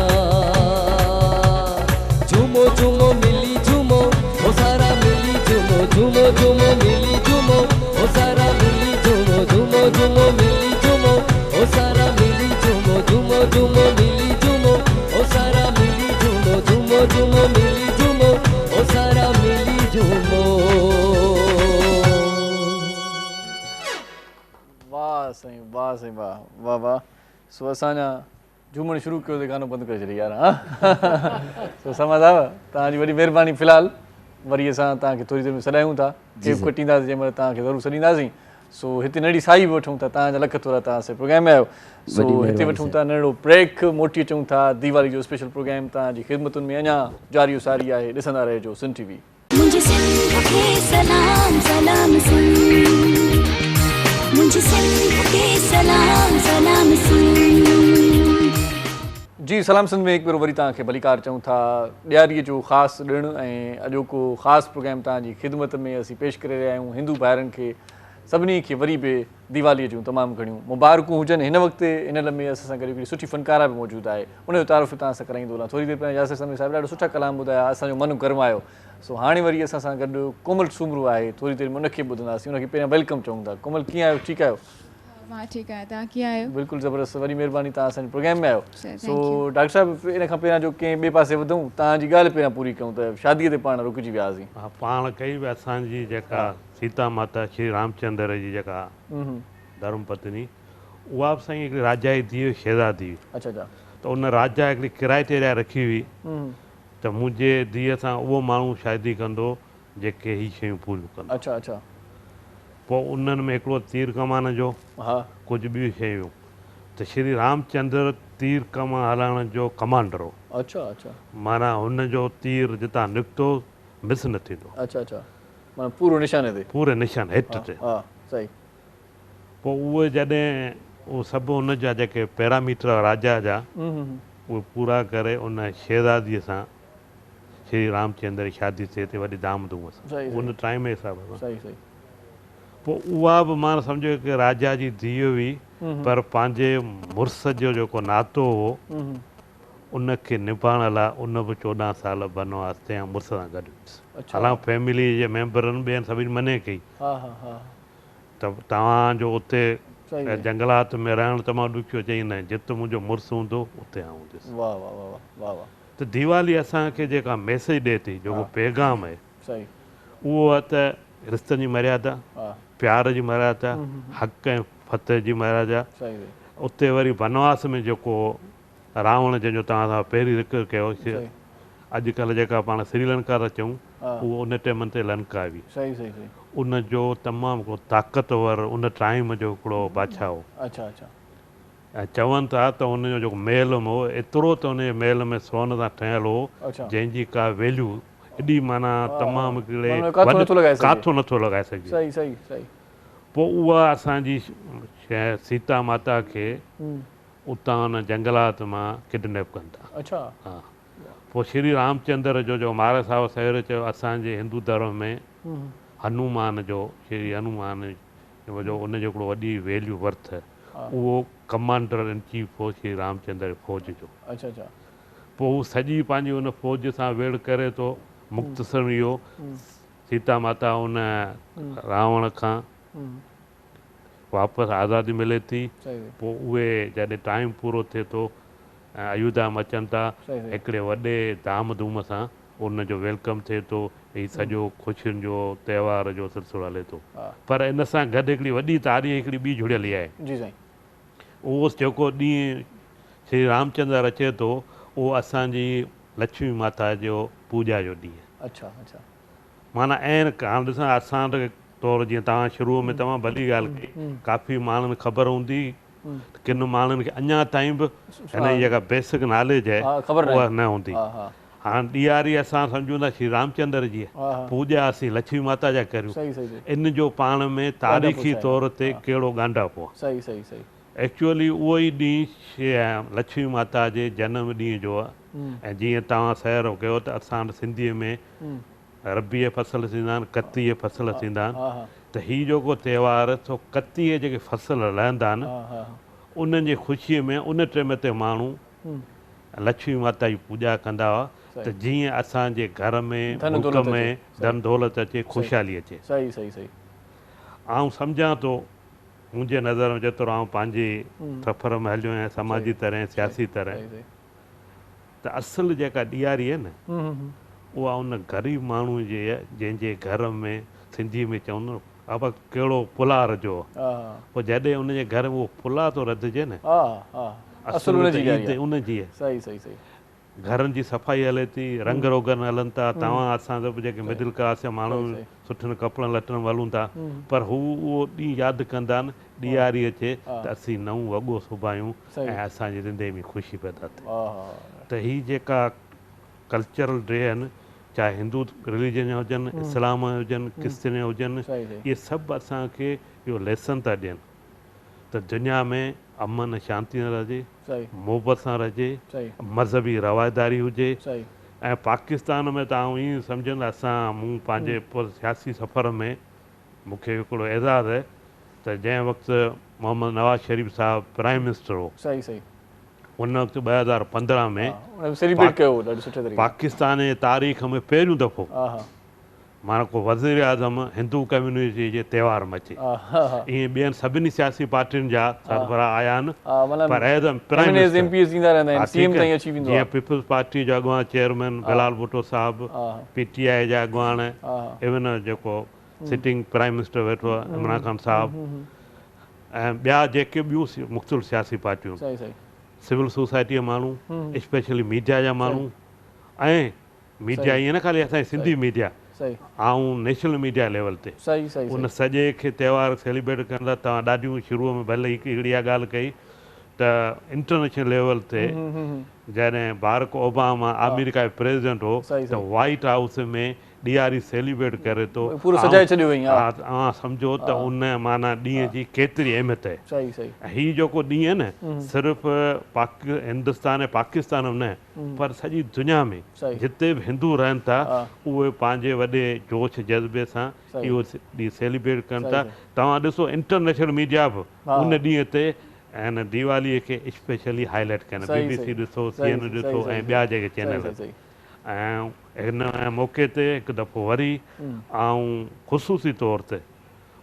झूमो झूमो मिली झूमो ओ सारा मिली झूमो झूमो झूमो मिली झूमो ओ सारा मिली झूमो झूमो झूमो मिली झूमो ओ सारा मिली झूमो झूमो झूमो मिली झूमो ओ सारा मिली झूमो झूमो झूमो मिली झूमो ओ सारा मिली झूमो वाह साईं वाह साईं वाह वाह वाह सो असांजा झूमण शुरू कयो त गानो बंदि करे छॾी यार हा सो समझ आव तव्हांजी वॾी महिरबानी फ़िलहाल वरी असां तव्हांखे थोरी देरि में सॾायूं था केक कटींदासीं जंहिं महिल तव्हांखे ज़रूरु सॾींदासीं सो हिते नंढी साई बि वठूं था तव्हांजा लख थोरा तव्हां असांजे प्रोग्राम में आहियो सो हिते वठूं था नंढिड़ो ब्रेक मोटी अचूं था दीवाली जो स्पेशल प्रोग्राम तव्हांजी ख़िदमतुनि में अञा जारी सारी आहे ॾिसंदा रहिजो सिंध टीवी मुझे सिंध के सलाम सलाम सिंध मुझे सिंध के सलाम सलाम सिंध जी सलाम सिंध में हिकु भेरो वरी तव्हांखे भलीकार चऊं था ॾियारीअ जो ख़ासि ॾिणु ऐं अॼोको ख़ासि प्रोग्राम तव्हांजी ख़िदमत में असीं पेश करे रहिया आहियूं हिंदू भाइरनि खे सभिनी खे वरी बि दीवालीअ जूं तमामु घणियूं मुबारकूं हुजनि हिन वक़्तु इन लम्हे असां सां गॾु हिकिड़ी सुठी फ़नकारा बि मौजूदु आहे उनजो तारीफ़ तव्हां सां कराईंदो हलां थोरी देरि पहिरियों यासिर समी साहिबु ॾाढो सुठा कलाम ॿुधाया असांजो मनु गरमायो सो हाणे वरी असां सां गॾु कोमल सूमरू आहे थोरी देरि में उनखे ॿुधंदासीं उनखे पहिरियां वेलकम चऊं था कोमल कीअं आहियो ठीकु आहियो मां ठीकु आहियां तव्हां कीअं आहियो बिल्कुलु ज़बरदस्त वॾी महिरबानी तव्हां असांजे प्रोग्राम में आहियो Thank सो डॉक्टर साहिबु इन खां पहिरियां जो कंहिं ॿिए पासे वधूं तव्हांजी ॻाल्हि पहिरियां पूरी कयूं त शादीअ ते पाण रुकिजी वियासीं हा पाण कई बि असांजी जेका सीता माता श्री रामचंद्र जी जेका धर्म पत्नी उहा बि साईं हिकिड़ी राजा जी धीउ शहज़ादी हुई अच्छा अच्छा त उन राजा हिकिड़ी किराए ते लाइ रखी हुई त मुंहिंजे धीअ सां उहो माण्हू शादी कंदो जेके ही शयूं पूरियूं कंदो अच्छा अच्छा पोइ उन्हनि में हिकिड़ो तीर कमान जो हा कुझु ॿियूं शयूं त श्री रामचंद्र तीर कमान हलाइण जो कमांडर हो अच्छा अच्छा माना हुनजो तीर जितां निकितो मिस न थींदो अच्छा अच्छा माना पूरो निशाने ते पूरे निशान हेठि ते हा सही पोइ उहे जॾहिं उहे सभु हुनजा जेके पैरामीटर राजा जा उहे पूरा करे उन शहज़ादीअ सां श्री रामचंद्र जी शादी थिए थी वॾी धामधूम सां सही, उन टाइम जे हिसाब सां सही सही पोइ उहा बि मां सम्झो कि राजा जी धीउ हुई पर पंहिंजे मुड़ुस जो जेको नातो हो उनखे निभाइण लाइ उन बि 14 साल बनवास ते मुड़ुस सां गॾु अच्छा हालांकि फैमिली जे मेंबरनि ॿियनि सभिनी मने कई हा हा हा त तव्हांजो उते सही आहे। जंगलात में रहणु तमामु ॾुखियो चईंदा आहिनि जिते मुंहिंजो मुड़ुसु हूंदो उते आउं हूंदुसि वाह वाह वाह वाह वाह वाह त दीवाली असांखे जेका मैसेज ॾिए थी जेको पैगाम आहे सही उहो आहे त रिश्तनि जी मर्यादा हा प्यार जी मर्यादा हक़ ऐं फतेह जी मर्यादा सही उते वरी बनवास में जेको रावण जंहिंजो तव्हां सां पहिरीं ज़िक्र कयो सही अॼुकल्ह जेका पाण श्रीलंका था चऊं हा उहो उन टाइम ते लंका हुई सही सही सही उनजो तमामु को ताक़तवर उन टाइम जो हिकिड़ो बादशाह हो अच्छा अच्छा ऐं चवनि था त उनजो जेको महल हो एतिरो त उन महल में सोन सां ठहियलु हो अच्छा जंहिंजी का वैल्यू एॾी माना तमामु हिकिड़े माना काथो नथो लॻाए सघे। काथो नथो लॻाए सघे सही सही सही पोइ उहा असांजी शइ सीता माता खे उतां उन जंगलात मां किडनैप कनि था अच्छा हा पोइ श्री रामचंद्र जो महाराज साहिब सवेरे चयो असांजे हिंदू धर्म में हनुमान जो श्री हनुमान जो उनजो हिकिड़ो वॾी वैल्यू वर्थ उहो कमांडर इन चीफ हो श्री रामचंद्र फौज जो अच्छा अच्छा पोइ हू सॼी पंहिंजी उन फौज सां वेड़ करे थो मुख़्तसर इहो सीता माता उन रावण खां वापसि आज़ादी मिले थी सही पोइ उहे जॾहिं टाइम पूरो थिए थो ऐं अयोध्या में अचनि था सही सही हिकिड़े वॾे धाम धूम सां उनजो वेलकम थिए थो हीउ सॼो ख़ुशियुनि जो त्योहार जो सिलसिलो हले थो हा पर इन सां गॾु हिकिड़ी वॾी तारीख़ हिकिड़ी ॿी जुड़ियल ई आहे जी साईं उहो जेको ॾींहुं श्री रामचंद्र अचे थो उहो असांजी लक्ष्मी माता जो पूॼा जो ॾींहुं आहे अच्छा अच्छा माना ऐं हाणे ॾिसां असां त तौरु जीअं तव्हां शुरूअ में तव्हां भली ॻाल्हि कई काफ़ी माण्हुनि खे ख़बर हूंदी किन माण्हुनि खे अञा ताईं बि हिन जी जेका बेसिक नॉलेज आहे हा, ख़बर उहा न हूंदी हा हा हाणे ॾियारी असां सम्झूं था श्री रामचंद्र जी हा हा पूॼा असीं लक्ष्मी माता जा करियूं सही सही सही इन जो पाण में तारीख़ी आहे। तौर ते कहिड़ो ॻांढापो आहे सही सही सही एक्चुअली उहो ई ॾींहुं लक्ष्मी माता जे जनम ॾींहं जो आहे ऐं जीअं तव्हां सैर कयो त असां वटि सिंधीअ में रबीअ फसल थींदा आहिनि कतीअ फसल थींदा आहिनि हा हा त हीउ जेको त्योहार सो कतीअ जेके फसल लहंदा आहिनि हा हा उन्हनि जी ख़ुशीअ में उन टाइम ते माण्हू लक्ष्मी माता जी पूॼा कंदा हुआ त जीअं असांजे घर में धन मुल्क दौलत में अचे। धन दौलत अचे ख़ुशहाली अचे सही सही सही आउं सम्झां थो मुंहिंजे नज़र में जेतिरो आउं पंहिंजे सफ़र में हलियो आहियां समाजी तरह सियासी तरह सही सही त असुलु जेका ॾियारी आहे न उहा उन ग़रीब माण्हू जे जंहिंजे घर में सिंधी में चवंदो बाबा कहिड़ो पुलाउ रधियो हा पोइ जॾहिं उनजे घर में उहो पुलाउ थो रधिजे न हा हा असुलु उनजी ॾियारी आहे। उनजी आहे सही सही सही घरनि जी सफ़ाई हले थी रंग रोगन हलनि था तव्हां असां सभु जेके मिडिल क्लास जा माण्हू सही। सुठनि कपिड़नि लटनि हलूं था पर हू उहो ॾींहुं यादि कंदा आहिनि ॾियारी अचे त असीं नओं वॻो सुबायूं सही। ऐं असांजी ज़िंदगी में ख़ुशी पैदा थिए हा हा त हीअ जेका कल्चरल डे आहिनि चाहे हिंदू रिलीजन जा हुजनि इस्लाम जा हुजनि क्रिश्चन जा हुजनि सही सही इहे सभु असांखे इहो लेसन था ॾियनि त दुनिया में अमन शांती न रहिजे सही मोहबत सां रहिजे सही मज़हबी रवायदारी हुजे सही ऐं पाकिस्तान में तव्हां ईअं सम्झंदा असां मूं पंहिंजे सियासी सफ़र में मूंखे हिकिड़ो एज़ाज़ु आहे त जंहिं वक़्तु मोहम्मद नवाज़ शरीफ़ साहिबु प्राइम मिनिस्टर हो सही सही उन वक़्तु 2015 में सेलिब्रेट कयो ॾाढे सुठे तरीक़े पाकिस्तान जे तारीख़ में पहिरियों दफ़ो हा हा माना को वज़ीर आज़म हिंदू कम्यूनिटी जे त्योहार में अचे हा हा हा ईअं ॿियनि सभिनी सियासी पार्टियुनि जा सरबराह आया आहिनि हा मतलब पर as prime MNAs, minister MPs ईंदा रहंदा हा, आहिनि सीएम ठीकु ताईं आहे। अची वेंदो जीअं आहे पीपल्स पार्टी जो अॻुवाण चेयरमैन बिलाल भुट्टो साहिबु हा PTI जा अॻुवाण हा हा इवन जेको सिटिंग प्राइम मिनिस्टर वेठो आहे इमरान ख़ान साहिबु ऐं ॿिया जेके ॿियूं मुख़्तलिफ़ सियासी पार्टियूं सही सही सिविल सोसाइटी जा माण्हू स्पेशली मीडिया जा माण्हू ऐं मीडिया ईअं न ख़ाली असांजी सिंधी मीडिया सही ऐं नेशनल मीडिया लेवल ते सही सही उन सॼे खे त्योहार सेलिब्रेट करण लाइ तव्हां ॾाढियूं शुरूअ में भले हिकिड़ी इहा ॻाल्हि कई त इंटरनेशनल लेवल ते जॾहिं बारक ओबामा अमेरिका जो प्रेसिडेंट हो सही, त सही। वाइट हाउस में ॾियारी सेलिब्रेट करे थो पूरो सजाए छॾियो हुअईं, हा। हा तव्हां सम्झो त उन माना ॾींहं जी केतिरी अहमियत आहे सही सही ऐं हीउ जेको ॾींहुं आहे न सिर्फ़ु हिंदुस्तान ऐं पाकिस्तान में न पर सॼी दुनिया में सही। जिते बि हिंदू रहनि था हा। उहे पंहिंजे वॾे जोश जज़्बे सां सही। इहो ॾींहुं सेलिब्रेट कनि सही, था सही। तव्हां ॾिसो इंटरनेशनल मीडिया बि हा। उन ॾींहं ते ऐं हिन दीवालीअ खे स्पेशली हाईलाइट कनि सही, BBC सही, ॾिसो सही, CNN सही, ॾिसो सही, ऐं सही, ॿिया जेके सही, चैनल सही, सही। ऐं हिन मौक़े ते हिकु दफ़ो वरी ऐं ख़ुशूसी तौर ते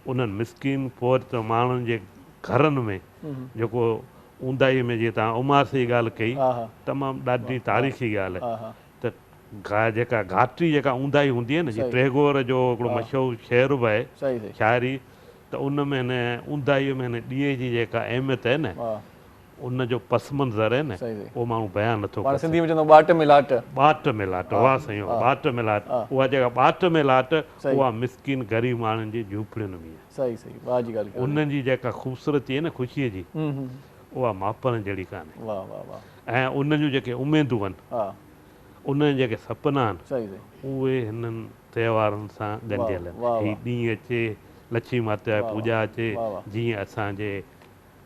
उन्हनि मिसकिन पोइ त माण्हुनि जे घरनि में जेको ऊंदाईअ में जीअं तव्हां उमास जी ॻाल्हि कई हा, हा। तमामु ॾाढी तारीख़ी ॻाल्हि हा, आहे हा। त जेका घाटी जेका ऊंदाई हूंदी आहे न जीअं सही। टैगोर जो हिकिड़ो मशहूरु शेर बि आहे सही, सही। शाइरी त उन में हिन ऊंदाईअ में हिन ॾींहं जी जेका अहमियत आहे न हा, उन जो पस मंज़र आहे न सही, सही। उहो माण्हू बयानु नथो पाण करे सिंधी में चवंदा आहियूं ॿाट में लाट। ॿाट में लाट वाह साईं ॿाट में लाट उहा जेका ॿाट में लाट सही। उहा मिसकिन ग़रीब माण्हुनि जी झूपड़ियुनि में आहे सही, सही, वाह जी ॻाल्हि कयो। उन्हनि जी जेका ख़ूबसूरती आहे न ख़ुशीअ जी उहा मापण जहिड़ी कान्हे वाह, वाह, वाह। ऐं उन जूं जेके उमेदूं आहिनि हा, उन्हनि जेके सपना आहिनि सही, सही। उहे हिननि त्योहारनि सां ॻंढियल वाह, आहिनि हीउ ॾींहुं अचे लक्ष्मी माता जी पूॼा अचे वाह, वाह। जीअं असांजे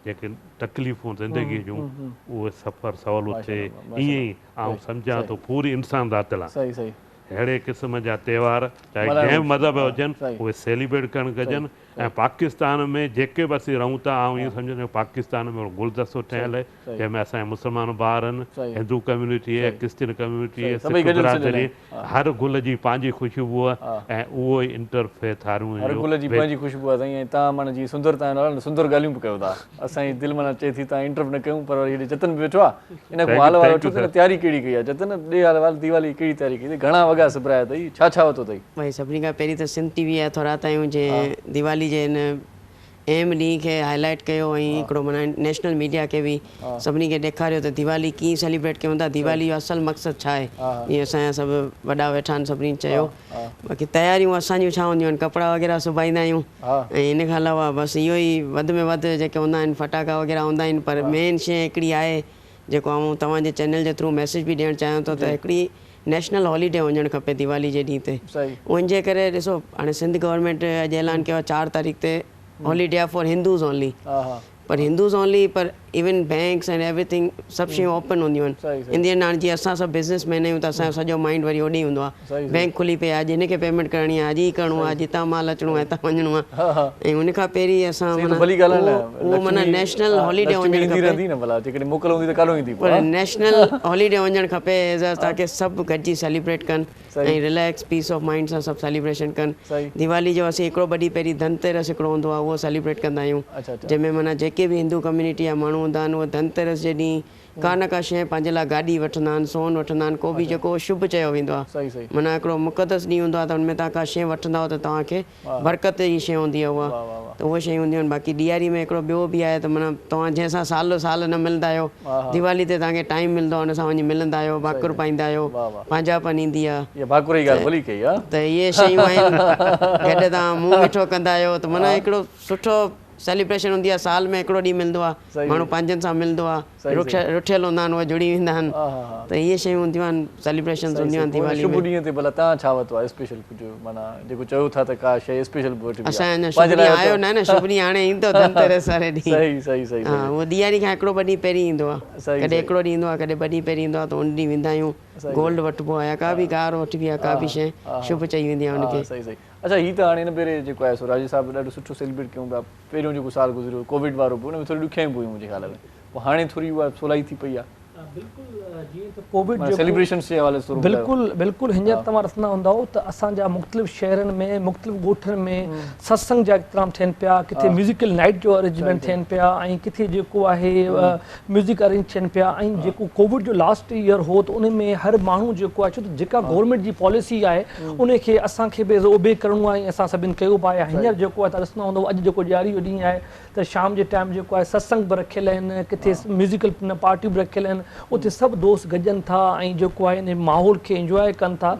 जेके तकलीफ़ूं ज़िंदगीअ जूं उहे सफ़र सवलो थिए ईअं ई आउं सम्झां थो पूरी इंसान ज़ात लाइ सही, सही। अहिड़े क़िस्म जा त्योहार चाहे मल्हाइणु कंहिं मज़हब हा, हुजनि सही। उहे सेलिब्रेट करणु घुरिजनि ऐं पाकिस्तान में जेके बि असीं रहूं था आउं ईअं सम्झंदो आहियां पाकिस्तान में हिकिड़ो गुलदस्तो ठहियलु आहे सही। जंहिंमें असांजा मुस्लमान ॿार आहिनि सही। हिंदू कम्यूनिटी आहे सही। क्रिश्चियन कम्यूनिटी आहे सभई सिख गॾियल बिरादरी सिलियल आहिनि। हर गुल जी पंहिंजी ख़ुशबू आहे हा। ऐं उहो ई इंटरफेथ हर गुल जी पंहिंजी ख़ुशबू आहे साईं। ऐं तव्हां माना जीअं सुंदरता नाला सुंदर ॻाल्हियूं बि कयो था। असांजी दिलि माना चए थी तव्हां इंटरव्यू न कयूं पर वरी हेॾे जतन बि वेठो आहे इन खां हाल वाल वठो त तयारी कहिड़ी कई आहे जतन ॾे हाल वाल दीवाली कहिड़ी तयारी कई अथई घणा वॻा सिबराया अथई छा वरितो अथई? भाई सभिनी खां पहिरीं त सिंध टीवी जा थोरा आहियूं जंहिं दीवाली जे हिन अहम ॾींहं खे हाईलाइट कयो ऐं हिकिड़ो माना नेशनल मीडिया खे बि सभिनी खे ॾेखारियो त दीवाली कीअं सेलिब्रेट कयूं था दीवाली जो असल मक़सदु छा आहे जीअं असांजा सभु वॾा वेठा आहिनि सभिनी चयो बाक़ी तयारियूं असांजियूं छा हूंदियूं आहिनि कपिड़ा वग़ैरह सुबाईंदा आहियूं ऐं इन खां अलावा बसि इहो ई वधि में वधि जेके हूंदा आहिनि फटाका वग़ैरह हूंदा आहिनि पर मेन शइ हिकिड़ी आहे जेको आऊं तव्हांजे चैनल जे थ्रू मैसेज बि ॾियणु चाहियां थो त हिकिड़ी नेशनल हॉलीडे हुजणु खपे दीवाली जे ॾींहं ते उनजे करे ॾिसो हाणे सिंध गवर्नमेंट अॼु ऐलान कयो आहे 4 तारीख़ ते हॉलीडे आहे फॉर हिंदूज़ ओनली पर हिंदूज़ ओनली पर इवन बैंक्स एंड एवरीथिंग सभु शयूं ओपन हूंदियूं आहिनि इंडियन हाणे जीअं असां सभु बिज़नेसमैन आहियूं त असांजो सॼो माइंड वरी होॾे ई हूंदो आहे बैंक खुली पई आहे अॼु हिनखे पेमेंट करणी आहे अॼु ई करिणो आहे अॼु हितां माल अचिणो आहे हितां वञिणो आहे ऐं उन खां पहिरीं असां उहो माना नेशनल हॉलीडे हुजणु खपे पर नेशनल हॉलीडे हुजणु खपे ताकी सभु गॾिजी सेलिब्रेट कनि ऐं रिलैक्स पीस ऑफ माइंड सां सभु सेलिब्रेशन कनि दीवाली जो असीं हिकिड़ो ॾींहुं पहिरीं धनतेरस हिकिड़ो हूंदो आहे उहो सेलिब्रेट कंदा आहियूं जंहिंमें माना जेके बि हिंदू कम्यूनिटी जा माण्हू हूंदा आहिनि उहे धनतेरस जे ॾींहुं का न का शइ पंहिंजे लाइ गाॾी वठंदा आहिनि सोन वठंदा आहिनि को बि जेको शुभ चयो वेंदो आहे माना हिकिड़ो मुक़दस ॾींहुं हूंदो आहे त हुनमें तव्हां का शइ वठंदा त तव्हांखे बरकत जी शइ हूंदी आहे उहा त उहे शयूं हूंदियूं आहिनि बाक़ी ॾियारी में हिकिड़ो ॿियो बि आहे त माना तव्हां जंहिंसां साल न मिलंदा आहियो दीवाली ते तव्हांखे टाइम मिलंदो आहे हुन सां वञी मिलंदा आहियो भाकुर पाईंदा आहियो पंहिंजापन ईंदी आहे त इहे शयूं आहिनि गॾु तव्हां मुंहुं मिठो कंदा आहियो त माना हिकिड़ो सुठो सेलिब्रेशन हूंदी आहे साल में हिकिड़ो ॾींहुं मिलंदो आहे माण्हू पंहिंजनि सां मिलंदो आहे रुठियल हूंदा आहिनि उहे जुड़ी वेंदा आहिनि त इहे शयूं हूंदियूं आहिनि सेलिब्रेशन हूंदियूं आहिनि दीवाली शुभ ॾींहं ते भला तव्हां छा वरितो आहे स्पेशल कुझु माना जेको चयो था त का शइ स्पेशल असांजो अञा शुभ ॾींहुं आयो न शुभ ॾींहुं हाणे ईंदो धनतेरस वारे ॾींहुं हा उहो ॾियारी खां हिकिड़ो ॿ ॾींहुं पहिरीं ईंदो आहे कॾहिं हिकिड़ो ॾींहुं ईंदो आहे कॾहिं ॿ ॾींहुं पहिरीं ईंदो आहे त उन ॾींहुं वेंदा आहियूं गोल्ड वठिबो आहे या का बि कार वठिबी आहे का बि शइ शुभ चई वेंदी आहे हुनखे अच्छा हीअ त हाणे हिन भेरे जेको आहे सो राजेश साहिबु ॾाढो सुठो सेलिब्रेट कयूं पिया पहिरियों जेको साल गुज़रियो कोविड वारो बि हुन में थोरी ॾुखियाई पियूं मुंहिंजे ख़्याल में पोइ हाणे थोरी उहा सवलाई थी पई आहे बिल्कुलु हींअर तव्हां ॾिसंदा हूंदव त असांजा मुख़्तलिफ़ शहरनि में मुख़्तलिफ़ ॻोठनि में सत्संग जा इंतज़ाम थियनि पिया किथे म्यूज़िकल नाइट जो अरेंजमेंट थियनि पिया ऐं किथे जेको आहे म्यूज़िक अरेंज थियनि पिया ऐं जेको कोविड जो लास्ट ईयर हो त उन में हर माण्हू जेको आहे छो त जेका गवर्नमेंट जी पॉलिसी आहे उनखे असांखे बि ओबे करिणो आहे ऐं असां सभिनि कयो बि आहे हींअर जेको आहे तव्हां ॾिसंदा हूंदव अॼु जेको ॾियारी जो ॾींहुं आहे त शाम जे टाइम जेको आहे सत्संग बि रखियल आहिनि किथे म्यूज़िकल पार्टियूं बि रखियल आहिनि उते सभु दोस्त गॾजनि था ऐं जेको आहे इन माहौल खे इंजॉय कनि था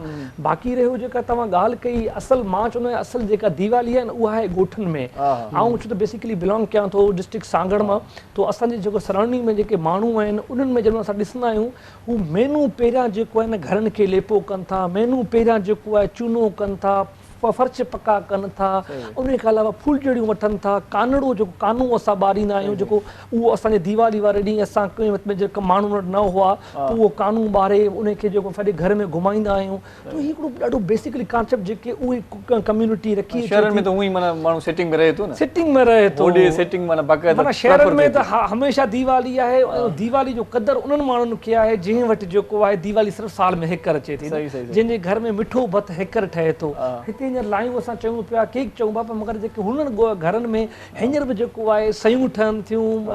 बाक़ी रहियो जेका तव्हां ॻाल्हि कई असल मां चवंदो आहियां असल जेका दीवाली आहे न उहा आहे ॻोठनि में ऐं छो त बेसिकली बिलोंग कयां थो डिस्ट्रिक्ट सांगड़ मां तो असांजे जेको सराउंडिंग में जेके माण्हू आहिनि उन्हनि में जॾहिं असां ॾिसंदा आहियूं हू मेनू पहिरियां जेको आहे न घरनि खे लेपो कनि था मेनू पहिरियां जेको आहे चूनो कनि था फर्श पका कनि था, उन खां अलावा फुलझड़ियूं वठनि था, कानड़ो जेको कानू असां ॿारींदा आहियूं, जेको उहो असांजे दीवाली वारे ॾींहुं असां में जेका माण्हू वटि न हुआ त उहो कानू ॿारे उनखे जेको सॼे घर में घुमाईंदा आहियूं। त हिकिड़ो ॾाढो बेसिकली कॉन्सेप्ट जेके उहे कम्युनिटी रखी शहरनि में त उहो ई माना माण्हू सेटिंग में रहे थो न, सिटिंग में रहे थो, होॾे सेटिंग माना बाक़ाइदा माना शहरनि में त हमेशह दीवाली आहे। दीवाली जो क़दुरु उन्हनि माण्हुनि खे आहे जंहिं वटि जेको आहे दीवाली सिर्फ़ु साल में हिकु अचे थी, जंहिंजे घर में मिठो भत हिकु ठहे थो। हिते हींअर लाइयूं असां चयूं पिया केक चऊं पिया, मगर जेके हुननि घरनि में हींअर बि जेको आहे सयूं ठहनि थियूं,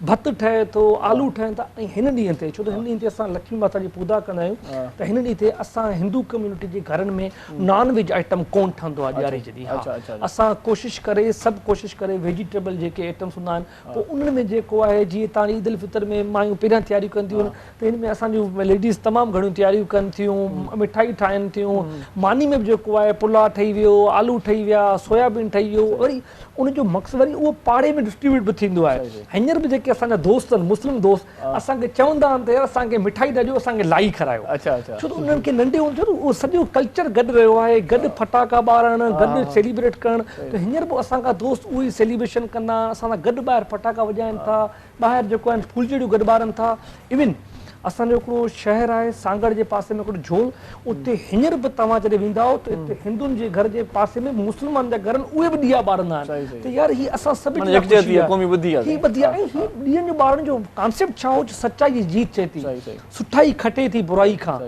भत ठहे थो, आलू ठहनि था। ऐं हिन ॾींहं ते छो त हिन ॾींहं ते असां लक्ष्मी माता जी पूजा कंदा आहियूं, त हिन ॾींहं ते असां हिंदू कम्युनिटी जे घरनि में नॉन वेज आइटम कोन ठहंदो आहे ॾियारी जे ॾींहुं। असां कोशिशि करे सभु कोशिशि करे वेजिटेबल जेके आइटम्स हूंदा आहिनि, पोइ उन्हनि में जेको आहे जीअं तव्हां ईद उल फितर में मायूं पहिरियां तयारियूं कनि थियूं, त हिन में असांजूं लेडीज़ तमामु घणियूं तयारियूं कनि थियूं, मिठाई ठाहिनि थियूं। मानी में बि जेको आहे पुलाउ ठही वियो, आलू ठही विया, सोयाबीन ठही वियो, वरी उनजो मक़सदु वरी उहो पाड़े में डिस्ट्रीब्यूट बि थींदो आहे। हींअर बि जेके असांजा दोस्त आहिनि मुस्लिम दोस्त असांखे चवंदा आहिनि त यार असांखे मिठाई ॾिजो, असांखे लाई खारायो। छो त उन्हनि खे नंढे हूंदे उहो सॼो कल्चर गॾु रहियो आहे, गॾु फटाका ॿारणु, गॾु सेलिब्रेट करणु। त हींअर बि असांखा दोस्त उहो ई सेलिब्रेशन कंदा, असां सां गॾु ॿाहिरि फटाका वॼाइनि था, ॿाहिरि जेको आहिनि फुलझड़ियूं गॾु ॿारनि था। इवन असांजो हिकिड़ो शहर आहे सांगड़ जे पासे में हिकिड़ो झोल, उते हींअर बि तव्हां जॾहिं वेंदा हो त हिते हिंदुनि जे घर जे पासे में मुस्लमान जा घर आहिनि, उहे बि ॾीआ ॿारंदा आहिनि। त यार हीअ असां सभिनी हीअ ॾींहंनि जो ॿारनि जो कॉन्सेप्ट छा हो, सचाई जी जीत थिए थी, सुठाई खटे थी बुराई खां,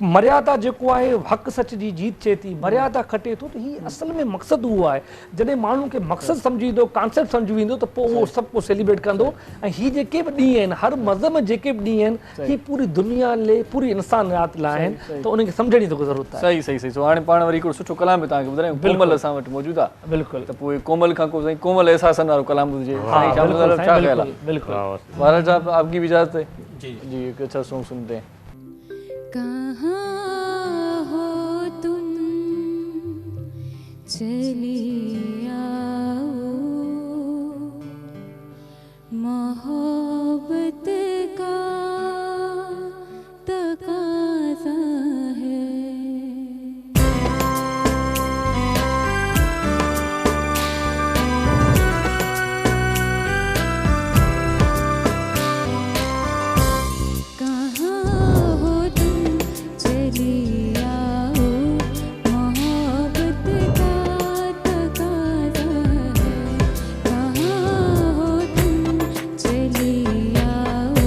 मर्यादा जेको आहे हक़ सच जी जीत थिए थी, मर्यादा खटे थो। त हीअ असल में मक़सदु उहो आहे, जॾहिं माण्हुनि खे मक़सदु सम्झी ईंदो, कॉन्सेप्ट सम्झी वेंदो, त पोइ उहो सभु को सेलिब्रेट कंदो। ऐं हीअ जेके बि ॾींहं आहिनि, हर मज़हब में जेके बि ॾींहं आहिनि, पूरी दुनिया लाइ, पूरी इंसानियत लाइ आहिनि, त उनखे सम्झण जी ज़रूरत आहे। सही सो हाणे पाण वरी हिकिड़ो सुठो कलाम बि तव्हांखे ॿुधायूं, कोमल असां वटि मौजूदु आहे। बिल्कुलु। त पोइ कोमल खां को साईं कोमल एहसासन वारो कलाम ॿुधिजे। छा ख़्याल आहे? बिल्कुल महाराज साहब आपकी भी इजाज़त है? जी एक अच्छा सॉन्ग सुनते हैं। कहाँ हो तुम चली आओ, मोहब्बत का तकाज़ा है। चली आओ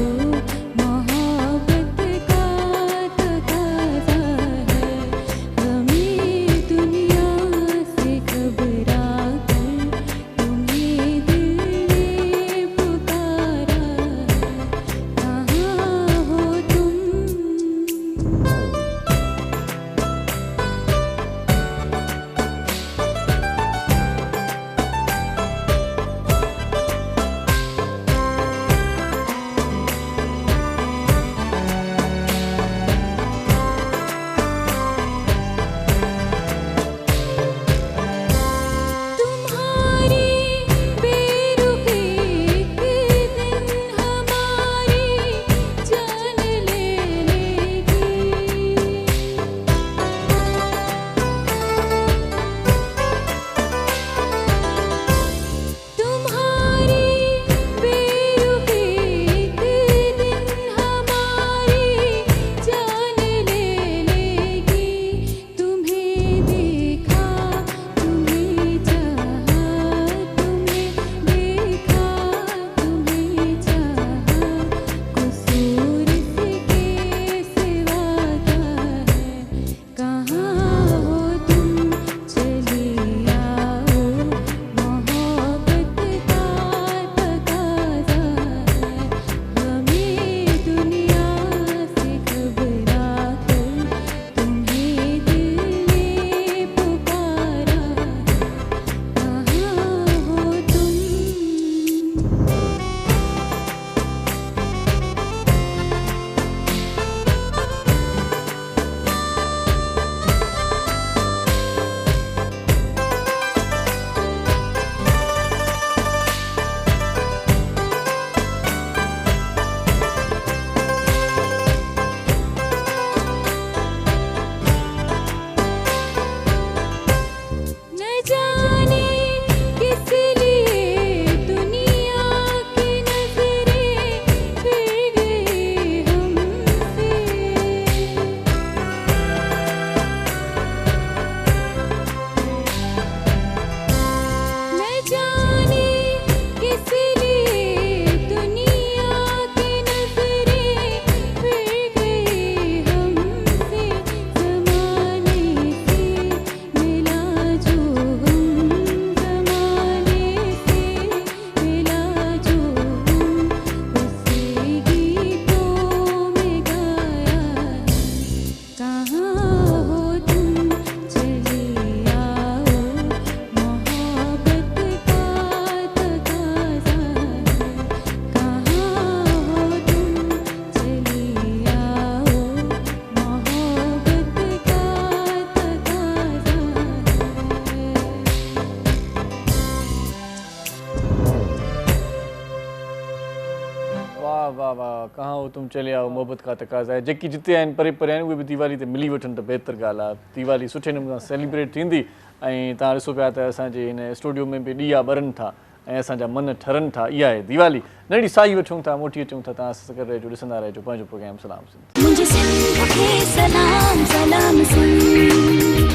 हो तुम चले आओ मोहब्बत का तकाज़ा है, जेकी जिते आहिनि परे परे आहिनि उहे बि दीवाली ते मिली वठनि त बहितर ॻाल्हि आहे। दीवाली सुठे नमूने सां सेलिब्रेट थींदी ऐं तव्हां ॾिसो पिया त असांजे हिन स्टूडियो में बि ॾीआ ॿरनि था ऐं असांजा मन ठरनि था। इहा आहे दीवाली। नंढड़ी साई वठूं था, मोटी अचूं था। तव्हां सां गॾु रहिजो, ॾिसंदा रहिजो पंहिंजो प्रोग्राम सलाम सिंध। मुझे सिंध के सलाम सलाम सिंध,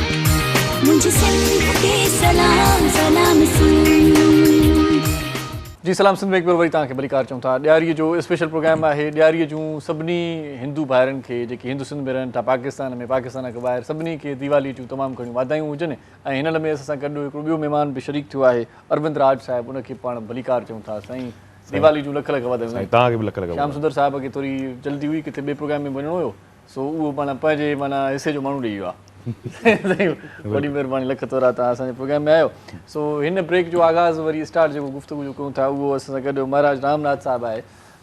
मुझे सिंध के सलाम सलाम सिंध। जी सलाम सिंध में हिकु बार वरी तव्हांखे भलीकार चऊं था। ॾियारीअ जो स्पेशल प्रोग्राम आहे। ॾियारीअ जूं सभिनी हिंदू भाइरनि खे जेके हिंदू सिंध में रहनि था, पाकिस्तान में, पाकिस्तान खां ॿाहिरि, सभिनी खे दीवाली जूं तमामु घणियूं वाधायूं हुजनि। ऐं हिन में असां सां गॾु हिकिड़ो ॿियो महिमान बि शरीक थियो आहे, अरविंद राज साहिबु। उनखे पाण भलीकार चऊं था। साईं दीवाली जूं लख लख वाधायूं। तव्हांखे बि लख लख। श्याम सुंदर साहिब खे थोरी जल्दी हुई, किथे ॿिए प्रोग्राम में वञिणो हुयो, सो उहो पाण पंहिंजे माना हिसे जो माण्हू ॾेई वियो आहे। वॾी महिरबानी, लख तोरा तव्हां असांजे प्रोग्राम में आयो। सो हिन ब्रेक जो आगाज़ वरी स्टार्ट जेको गुफ़्तगू जो कयूं था उहो असां सां गॾु महाराज रामनाथ साहब आहे।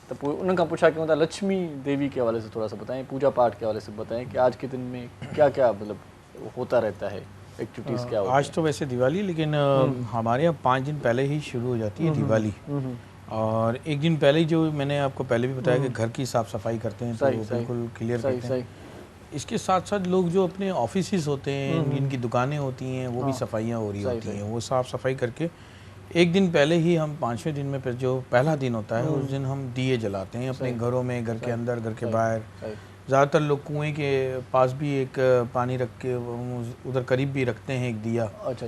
तो उन का पूछा क्यों था लक्ष्मी देवी के हवाले से थोड़ा सा बताएं, पूजा पाठ के हवाले से बताएं कि आज के दिन में क्या क्या मतलब होता रहता है, एक्टिविटीज़ क्या होती है? आज तो वैसे दिवाली, लेकिन हमारे यहाँ 5 दिन पहले ही शुरू हो जाती है दिवाली। और एक दिन पहले ही जो मैंने आपको पहले भी बताया कि घर की साफ़ सफाई करते हैं, तो वो बिल्कुल क्लियर करते हैं। इसके साथ साथ लोग जो अपने ऑफिसेज होते हैं, जिनकी दुकानें होती हैं, वो भी सफाइयाँ हो रही होती हैं। वो साफ़ सफाई करके एक दिन पहले ही हम 5वें दिन में फिर जो पहला दिन होता है उस दिन हम दिए जलाते हैं अपने घरों में, घर के अंदर, घर के बाहर। ज़्यादातर लोग कुएं के पास भी एक पानी रख के उधर करीब भी रखते हैं एक दिया। अच्छा।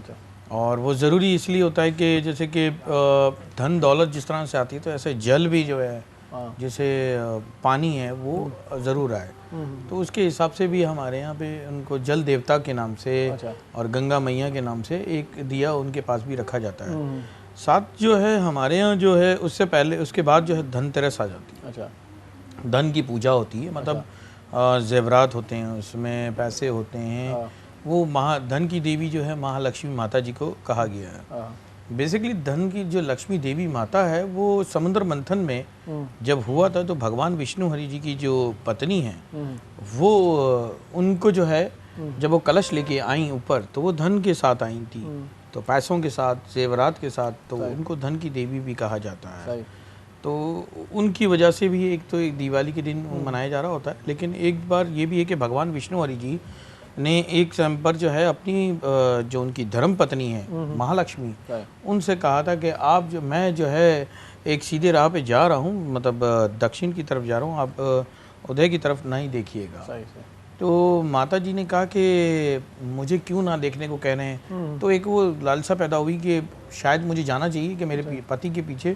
और वो ज़रूरी इसलिए होता है कि जैसे कि धन दौलत जिस तरह से आती है, तो ऐसे जल भी जो है, जैसे पानी है वो ज़रूर आए। तो उसके हिसाब से भी हमारे यहाँ पे उनको जल देवता के नाम से और गंगा मैया के नाम से एक दिया उनके पास भी रखा जाता है। साथ जो है हमारे यहाँ जो है उससे पहले, उसके बाद जो है धनतेरस आ जाती है। अच्छा। धन की पूजा होती है, मतलब जेवरात होते हैं, उसमें पैसे होते हैं। वो धन की देवी जो है महालक्ष्मी माता जी को कहा गया है। बेसिकली धन की जो लक्ष्मी देवी माता है वो समुद्र मंथन में जब हुआ था, तो भगवान विष्णु हरि जी की जो पत्नी है वो उनको जो है जब वो कलश लेके आई ऊपर, तो वो धन के साथ आई थी, तो पैसों के साथ, जेवरात के साथ, तो उनको धन की देवी भी कहा जाता है। तो उनकी वजह से भी एक तो एक दिवाली के दिन मनाया जा रहा होता है। लेकिन एक बार ये भी है कि भगवान विष्णु हरि जी ने एक समय पर जो है अपनी जो उनकी धर्म पत्नी है महालक्ष्मी, उनसे कहा था कि आप जो, मैं जो है एक सीधे राह पे जा रहा हूँ, मतलब दक्षिण की तरफ जा रहा हूँ, आप उदय की तरफ नहीं देखिएगा। तो माता जी ने कहा कि मुझे क्यों ना देखने को कह रहे हैं। तो एक वो लालसा पैदा हुई कि शायद मुझे जाना चाहिए कि मेरे पति के पीछे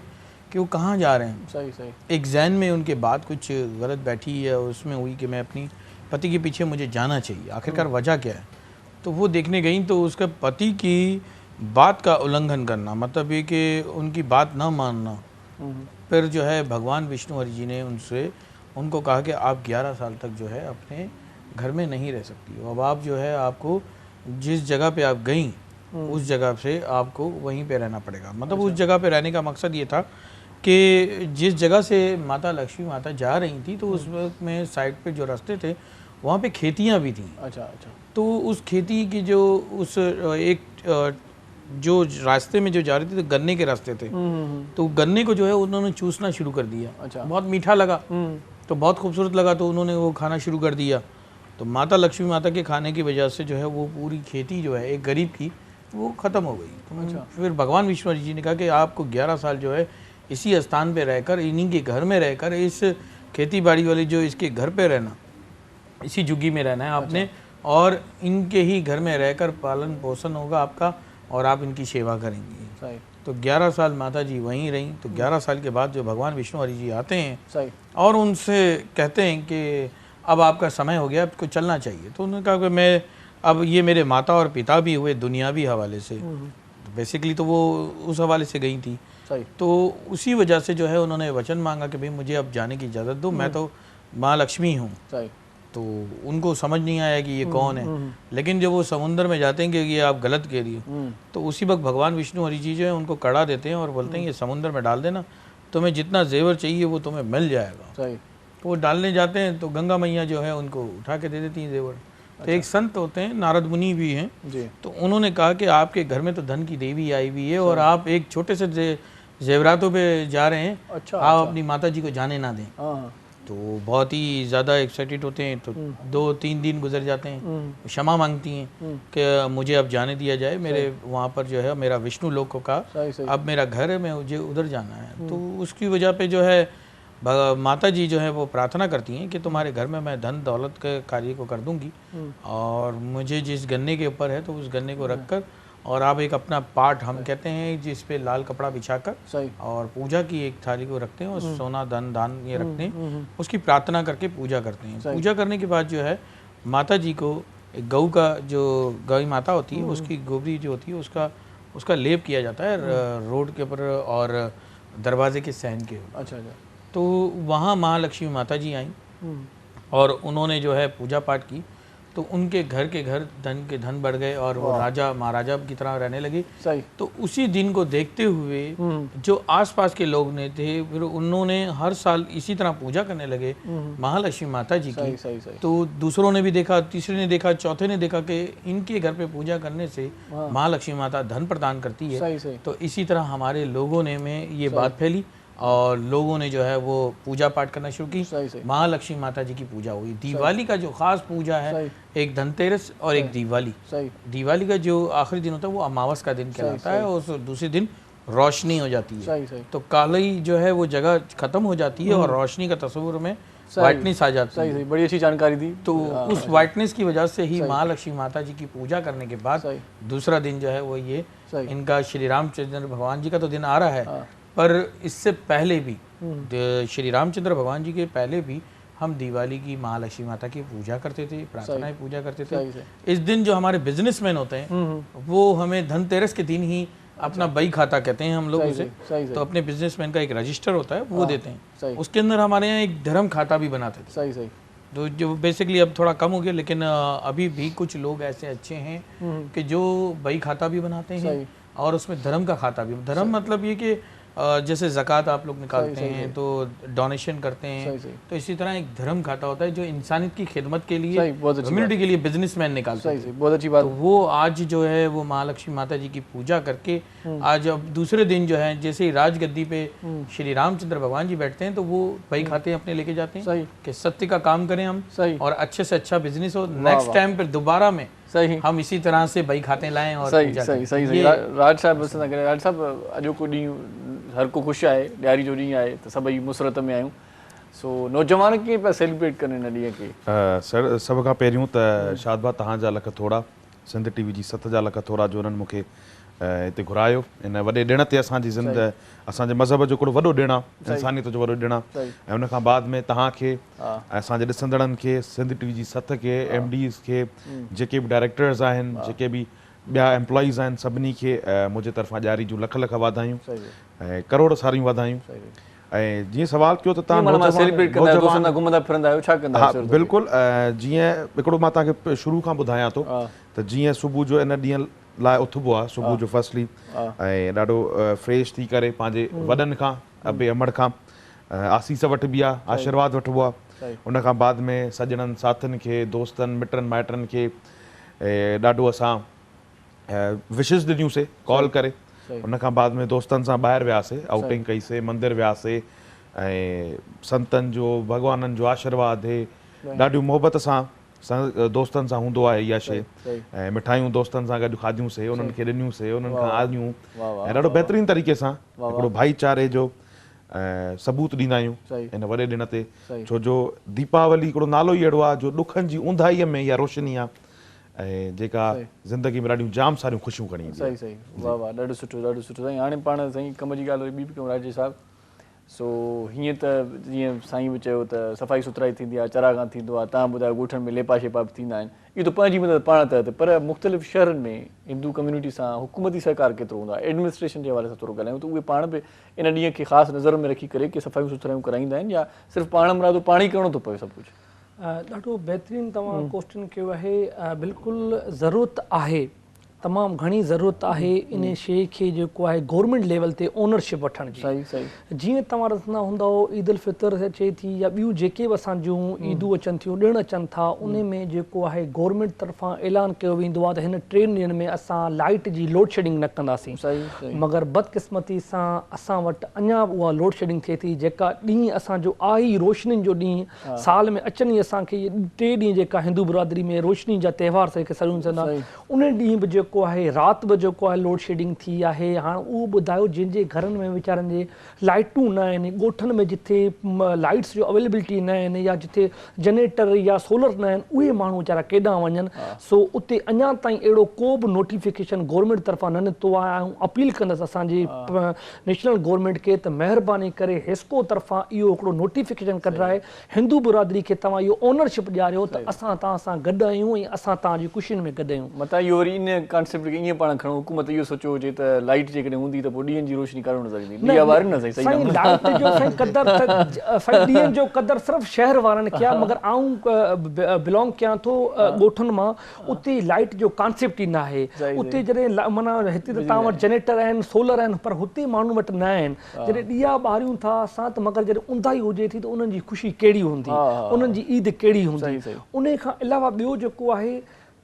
कि वो कहाँ जा रहे हैं। एक जहन में उनके बात कुछ गलत बैठी है, उसमें हुई कि मैं अपनी पति के पीछे मुझे जाना चाहिए, आखिरकार वजह क्या है। तो वो देखने गई, तो उसके पति की बात का उल्लंघन करना, मतलब ये कि उनकी बात ना मानना। फिर जो है भगवान विष्णु हरि जी ने उनको कहा कि आप 11 साल तक जो है अपने घर में नहीं रह सकती हो। अब आप जो है, आपको जिस जगह पे आप गई उस जगह से आपको वहीं पे रहना पड़ेगा। मतलब उस जगह पे रहने का मकसद ये था कि जिस जगह से माता लक्ष्मी माता जा रही थी, तो उस वक्त में साइड पे जो रास्ते थे वहाँ पे खेतियाँ भी थीं। अच्छा। तो उस खेती की जो उस एक जो रास्ते में जो जा रही थी, तो गन्ने के रास्ते थे, तो गन्ने को जो है उन्होंने चूसना शुरू कर दिया। अच्छा। बहुत मीठा लगा, तो बहुत खूबसूरत लगा, तो उन्होंने वो खाना शुरू कर दिया। तो माता लक्ष्मी माता के खाने की वजह से जो है वो पूरी खेती जो है एक गरीब की वो ख़त्म हो गई। तो फिर भगवान विष्णु जी ने कहा कि आपको 11 साल जो है इसी स्थान पे रहकर, इन्हीं के घर में रहकर, इस खेती बाड़ी वाली जो इसके घर पे रहना, इसी झुग्गी में रहना है आपने, और इनके ही घर में रहकर पालन पोषण होगा आपका और आप इनकी सेवा करेंगी। तो 11 साल माता जी वहीं रहीं। तो 11 साल के बाद जो भगवान विष्णु हरि जी आते हैं और उनसे कहते हैं कि अब आपका समय हो गया, आपको चलना चाहिए। तो उन्होंने कहा कि मैं, अब ये मेरे माता और पिता भी हुए दुनियावी हवाले से, तो बेसिकली तो वो उस हवाले से गई थी। तो उसी वजह से जो है उन्होंने वचन मांगा कि भाई मुझे अब जाने की इजाज़त दो, मैं तो माँ लक्ष्मी हूँ। तो उनको समझ नहीं आया कि ये कौन है। लेकिन जब वो समुद्र में जाते हैं कि ये आप गलत कह रही हो, तो उसी वक्त भगवान विष्णु हरि जी जो है उनको कड़ा देते हैं और बोलते हैं ये समुद्र में डाल देना, तुम्हें जितना जेवर चाहिए वो तुम्हें मिल जाएगा। तो वो डालने जाते हैं, तो गंगा मैया जो है उनको उठा के दे देती हैं जेवर। तो एक संत होते हैं, नारद मुनि भी हैं, तो उन्होंने कहा कि आपके घर में तो धन की देवी आई हुई है और आप एक छोटे से जेवरातों पे जा रहे हैं, आप अपनी माता जी को जाने ना दें। तो बहुत ही ज़्यादा एक्साइटेड होते हैं। तो 2-3 दिन गुजर जाते हैं, क्षमा मांगती हैं कि मुझे अब जाने दिया जाए, मेरे वहाँ पर जो है मेरा विष्णु लोक का अब मेरा घर है, मैं मुझे उधर जाना है। तो उसकी वजह पे जो है माता जी जो है वो प्रार्थना करती हैं कि तुम्हारे घर में मैं धन दौलत के कार्य को कर दूंगी, और मुझे जिस गन्ने के ऊपर है तो उस गन्ने को रखकर, और आप एक अपना पाठ हम कहते हैं जिस पे लाल कपड़ा बिछाकर और पूजा की एक थाली को रखते हैं और सोना धन दान ये रखते हैं, उसकी प्रार्थना करके पूजा करते हैं। पूजा करने के बाद जो है माता जी को एक गऊ का जो गौ माता होती है उसकी गोबरी जो होती है उसका लेप किया जाता है रोड के ऊपर और दरवाजे के सहन के ऊपर। अच्छा। तो वहाँ महालक्ष्मी माता जी आई और उन्होंने जो है पूजा पाठ की, तो उनके घर के घर धन बढ़ गए और वो राजा महाराजा की तरह रहने लगे। सही। तो उसी दिन को देखते हुए जो आसपास के लोग ने थे फिर उन्होंने हर साल इसी तरह पूजा करने लगे महालक्ष्मी माता जी की। सही। तो दूसरों ने भी देखा, तीसरे ने देखा, चौथे ने देखा कि इनके घर पे पूजा करने से महालक्ष्मी माता धन प्रदान करती है। सही। तो इसी तरह हमारे लोगों ने में ये बात फैली और लोगों ने जो है वो पूजा पाठ करना शुरू की। महालक्ष्मी माता जी की पूजा हुई। दिवाली का जो खास पूजा है, एक धनतेरस और एक दिवाली। दिवाली का जो आखिरी दिन होता है वो अमावस का दिन कहलाता है और दूसरे दिन रोशनी हो जाती है। तो काली जो है वो जगह खत्म हो जाती है और रोशनी का तस्वीर में वाइटनेस आ जाती है। बड़ी अच्छी जानकारी दी। तो उस वाइटनेस की वजह से ही महालक्ष्मी माता जी की पूजा करने के बाद दूसरा दिन जो है वो ये इनका श्री रामचंद्र भगवान जी का तो दिन आ रहा है, पर इससे पहले भी श्री रामचंद्र भगवान जी के पहले भी हम दिवाली की महालक्ष्मी माता की पूजा करते थे, प्रार्थनाएं पूजा करते थे। इस दिन जो हमारे बिजनेसमैन होते हैं वो हमें धनतेरस के दिन ही अपना बही खाता कहते हैं हम लोग उसे, तो अपने बिजनेसमैन का एक रजिस्टर होता है वो देते हैं, उसके अंदर हमारे यहाँ एक धर्म खाता भी बनाते थे। तो जो बेसिकली अब थोड़ा कम हो गया, लेकिन अभी भी कुछ लोग ऐसे अच्छे हैं कि जो बही खाता भी बनाते हैं और उसमें धर्म का खाता भी। धर्म मतलब ये कि जैसे ज़कात आप लोग निकालते हैं तो डोनेशन करते हैं, तो इसी तरह एक धर्म खाता होता है जो इंसानियत की खिदमत के लिए, कम्युनिटी के लिए बिजनेसमैन निकालते हैं। बहुत अच्छी बात। तो वो आज जो है वो महालक्ष्मी माता जी की पूजा करके आज अब दूसरे दिन जो है जैसे ही राजगद्दी पे श्री रामचंद्र भगवान जी बैठते हैं तो वो बही खाते अपने लेके जाते हैं कि सत्य का काम करें हम और अच्छे से अच्छा बिजनेस हो, नेक्स्ट टाइम फिर दोबारा में हम इसी तरह से बही खाते लाएं। और सही। राज साहब राज साहब अॼु को ॾींहुं हर को ख़ुशि आहे, ॾियारी जो ॾींहुं आहे त सभई मुसरत में आहियूं। सो नौजवान कीअं पिया सेलिब्रेट कनि हिन ॾींहं खे? सर सभ खां पहिरियों त शादबा तव्हांजा लख थोड़ा, सिंध टीवी जी 7 जा लख थोड़ा जो उन्हनि मूंखे हिते घुरायो इन वॾे ॾिण ते। असांजी असांजे मज़हब जो हिकिड़ो वॾो ॾिणु आहे, इंसानियत जो वॾो ॾिणु आहे। ऐं उन खां बाद में तव्हांखे असांजे ॾिसंदड़नि खे, सिंध टीवी जी 7 खे, MDs खे, जेके बि डायरेक्टर्स आहिनि, जेके बि ॿिया एम्प्लॉइज़ आहिनि, सभिनी खे मुंहिंजे तरफ़ां ॾियारी जूं लख लख वाधायूं ऐं करोड़ सारियूं वाधायूं। ऐं जीअं सवाल कयो त तव्हां घुमंदा फिरंदा आहियो, छा कंदा आहियो? बिल्कुलु, जीअं हिकिड़ो मां तव्हांखे शुरू खां ॿुधायां थो त जीअं सुबुह जो इन ॾींहं लाइ उथिबो आहे, सुबुह जो फर्स्टली ऐं ॾाढो फ्रेश थी करे पंहिंजे वॾनि खां, अबे अमड़ खां आसीस वठिबी आहे, आशीर्वाद वठिबो आहे। उन खां बाद में सॼणनि साथियुनि खे, दोस्तनि मिटनि माइटनि खे ॾाढो असां विशिस ॾिनियूंसीं कॉल करे। उन खां बाद में दोस्तनि सां ॿाहिरि वियासीं, आउटिंग कईसीं, मंदरु वियासीं ऐं संतनि जो, भॻवाननि जो आशीर्वाद हे ॾाढियूं मोहबत सां दोस्तनि सां हूंदो आहे इहा शइ। ऐं मिठाइयूं दोस्तनि सां गॾु खाधियूंसीं, उन्हनि खे ॾिनियूंसीं, उन्हनि खां आहियूं ऐं ॾाढो बहितरीनु तरीक़े सां हिकिड़ो भाईचारे जो सबूत ॾींदा आहियूं हिन वॾे ॾिण ते। छो जो दीपावली हिकिड़ो नालो ई अहिड़ो आहे जो ॾुखनि जी ऊंधाईअ में इहा रोशनी आहे ऐं जेका ज़िंदगी में ॾाढियूं जाम सारियूं ख़ुशियूं खणी ईंदी आहे। सही। वाह, ॾाढो सुठो साईं। हाणे पाण साईं कम जी ॻाल्हि ॿी बि कयूं राजेश साहिबु। सो हीअं त जीअं साईं बि चयो त सफ़ाई सुथराई थींदी आहे, चरागां थींदो आहे, तव्हां ॿुधायो ॻोठनि में लेपा शेपा बि थींदा आहिनि, इहो त पंहिंजी मदद पाण त, पर मुख़्तलिफ़ शहरनि में हिंदू कम्युनिटी सां हुकूमती सहकार केतिरो हूंदो आहे, एडमिनिस्ट्रेशन जे हवाले सां थोरो ॻाल्हायूं त उहे पाण बि इन ॾींहं खे ख़ासि नज़र में रखी करे कि सफ़ाइयूं सुथरायूं कराईंदा आहिनि या सिर्फ़ु पाण मुरादो पाण ई करिणो थो पए सभु कुझु? ॾाढो बहितरीनु तव्हां क्वेश्चन कयो आहे। बिल्कुलु ज़रूरत आहे तमामु घणी ज़रूरत आहे इन शइ खे जेको आहे गवर्नमेंट लेवल ते ओनरशिप वठण जी। सही सही जीअं तव्हां ॾिसंदा हूंदव ईद उल फितर अचे थी या ॿियूं जेके बि असांजूं ईदूं अचनि थियूं ॾिण अचनि था उन में जेको आहे गवर्नमेंट तरफ़ां ऐलान कयो वेंदो आहे त हिन 3 ॾींहंनि में असां लाइट जी लोड शेडिंग न कंदासीं। मगर बदकिस्मती सां असां वटि अञा उहा लोड शेडिंग थिए थी जेका ॾींहुं असांजो आहे ई रोशनियुनि जो ॾींहुं साल में अचनि ई असांखे 3 ॾींहं जेका हिंदू बिरादरी में रोशनी जा त्योहार जेके सॾूं था उन ॾींहुं बि जेको आहे राति बि जेको आहे लोड शेडिंग थी आहे। हाणे उहो ॿुधायो जंहिंजे घरनि में वीचारनि जे लाइटूं न आहिनि, ॻोठनि में जिथे लाइट्स जो अवेलेबिलिटी न आहिनि या जिथे जनरेटर या सोलर न आहिनि उहे माण्हू वीचारा केॾांहुं वञनि। सो उते अञा ताईं अहिड़ो को बि नोटिफिकेशन गवर्नमेंट तरफ़ां न निकितो आहे। ऐं अपील कंदसि असांजी नेशनल गवर्नमेंट खे त महिरबानी करे हेस्को तरफ़ां इहो हिकिड़ो नोटिफिकेशन कढाए हिंदू बिरादरी खे तव्हां इहो ओनरशिप ॾियारियो त असां तव्हां सां गॾु आहियूं ऐं असां तव्हांजी ख़ुशियुनि में गॾु आहियूं। मतिलबु इहो वरी इन कॉन्सेप्ट खे ईअं पाण खणो हुकूमत इहो सोचियो हुजे त लाइट जेकॾहिं हूंदी त पोइ ॾींहंनि जी रोशनी कान नज़र ईंदी। लाइट जो ॾींहंनि जो क़दुरु सिर्फ़ु शहर वारनि खे आहे मगर आऊं बिलोंग कयां थो ॻोठनि मां उते लाइट जो कॉन्सेप्ट ई न आहे। उते जॾहिं माना हिते त तव्हां वटि जनरेटर आहिनि सोलर आहिनि पर हुते माण्हू वटि न आहिनि। जॾहिं ॾीआ ॿारियूं था असां त मगर जॾहिं ऊंदाही हुजे थी त उन्हनि जी ख़ुशी कहिड़ी हूंदी, उन्हनि जी ईद कहिड़ी हूंदी। उन खां अलावा ॿियो जेको आहे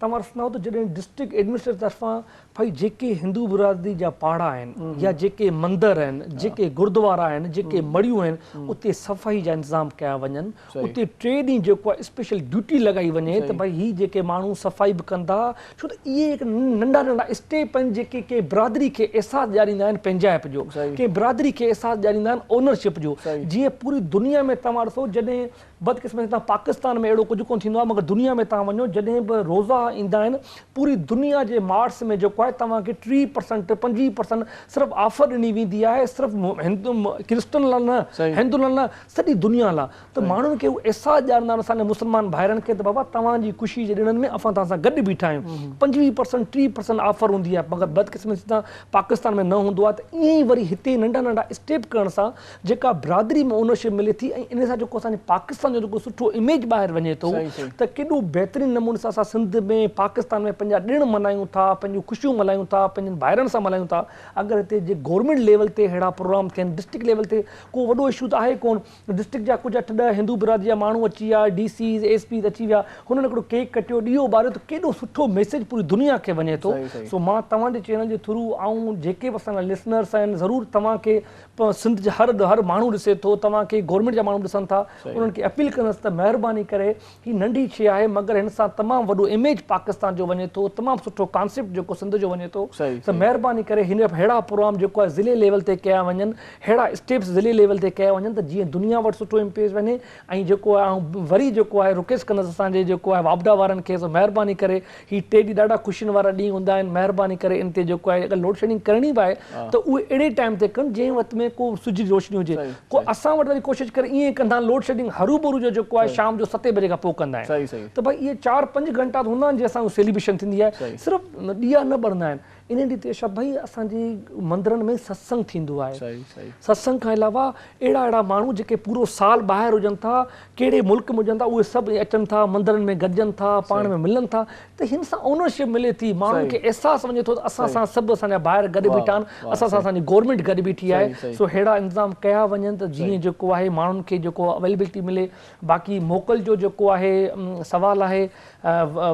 तव्हां ॾिसंदा त जॾहिं डिस्ट्रिक्ट एडमिनिस्ट्रेशन तरफ़ां भाई जेके हिंदू बिरादरी जा पाड़ा आहिनि या जेके मंदर आहिनि जेके गुरुद्वारा आहिनि जेके मड़ियूं आहिनि उते सफ़ाई जा इंतज़ाम कया वञनि। उते 3 ॾींहं जेको आहे स्पेशल ड्यूटी लॻाई वञे त भाई हीअ जेके माण्हू सफ़ाई बि कंदा छो त इहे हिकु नंढा नंढा स्टेप आहिनि जेके कंहिं बिरादरी खे अहसासु ॾियारींदा आहिनि पंहिंजाइप जो, कंहिं बिरादरी खे अहसासु ॾियारींदा आहिनि ओनरशिप जो। जीअं पूरी दुनिया में तव्हां ॾिसो जॾहिं बदकिस्मती तव्हां पाकिस्तान में अहिड़ो कुझु कोन थींदो आहे मगर दुनिया में तव्हां वञो जॾहिं बि रोज़ा ईंदा आहिनि पूरी दुनिया जे मार्ट्स में जेको आहे तव्हांखे 3% 25% सिर्फ़ु ऑफर ॾिनी वेंदी आहे सिर्फ़ु हिंदू क्रिश्चन लाइ न हिंदू लाइ न सॼी दुनिया लाइ। त माण्हुनि खे अहसासु ॾियारींदा आहिनि असांजे मुस्लमान भाइरनि खे त बाबा तव्हांजी ख़ुशी जे ॾिणनि में असां तव्हां सां गॾु बीठा आहियूं। 25% 3% ऑफर हूंदी आहे मगर बदकिस्मती सां पाकिस्तान में न हूंदो आहे। त ईअं ई वरी हिते नंढा नंढा स्टेप करण सां जेका बिरादरी में ओनरशिप मिले थी ऐं इन सां जेको असांजे पाकिस्तान जो जेको सुठो इमेज ॿाहिरि वञे थो त केॾो बहितरीनु नमूने सां असां सिंध में पाकिस्तान में पंहिंजा ॾिण मल्हायूं था, पंहिंजूं ख़ुशियूं मल्हायूं था, पंहिंजनि भाइरनि सां मल्हायूं था। अगरि हिते जे गवर्नमेंट लेवल ते अहिड़ा प्रोग्राम थियनि डिस्ट्रिक्ट लेवल ते को वॾो इशू त आहे कोन। डिस्ट्रिक्ट जा कुझु 8-10 हिंदू बिरादरी जा माण्हू अची विया DCs SP अची विया हुननि हिकिड़ो केक कटियो ॾीओ ॿारियो त केॾो सुठो मैसेज पूरी दुनिया खे वञे थो। सो मां तव्हांजे चैनल जे थ्रू ऐं जेके बि असांजा लिसनर्स आहिनि ज़रूरु तव्हांखे सिंध जा हर माण्हू ॾिसे थो तव्हांखे गवर्नमेंट जा माण्हू ॾिसनि था उन्हनि खे अपील कंदसि त महिरबानी करे हीअ नंढी शइ आहे मगर हिन सां तमामु वॾो इमेज पाकिस्तान जो वञे थो, तमामु सुठो कॉन्सेप्ट जेको सिंध जो वञे थो। त महिरबानी करे हिन अहिड़ा प्रोग्राम जेको आहे ज़िले लेवल ते कया वञनि, अहिड़ा स्टेप्स ज़िले लेवल ते कया वञनि त जीअं दुनिया वटि सुठो इम्पेज वञे। ऐं जेको आहे वरी जेको आहे रिक्वेस्ट कंदसि असांजे जेको आहे वापडा वारनि खे महिरबानी करे हीअ 3 ॾींहं ॾाढा ख़ुशियुनि वारा ॾींहं हूंदा आहिनि। महिरबानी करे इन ते जेको आहे अगरि लोड शेडिंग करणी बि आहे त उहे अहिड़े टाइम ते कनि जंहिं वक़्त में को सिज जी रोशनी हुजे। को असां वटि वरी कोशिशि करे ईअं कंदा लोड शेडिंग हरू भरू जो जेको आहे शाम जो 7 बजे खां पोइ कंदा आहिनि। त भाई इहे 4-5 घंटा त हूंदा आहिनि जे असां सेलिब्रेशन थींदी आहे सिर्फ़ु ॾीआ न ॿरंदा आहिनि। इन ॾींहं ते छा भाई असांजे मंदरनि में सत्संग थींदो आहे। सत्संग खां अलावा अहिड़ा माण्हू जेके पूरो साल ॿाहिरि हुजनि था कहिड़े मुल्क में हुजनि था उहे सभु अचनि था मंदरनि में गॾजनि था पाण में मिलनि था त हिन सां ओनरशिप मिले थी। माण्हुनि खे अहसासु वञे थो त असां सां सभु असांजा ॿाहिरि गॾु बीठा आहिनि, असां सां असांजी गवर्नमेंट गॾु बीठी आहे। सो अहिड़ा इंतज़ाम कया वञनि त जीअं जेको आहे माण्हुनि खे जेको अवेलेबिलिटी मिले। बाक़ी मोकल जो जेको आहे सवाल आहे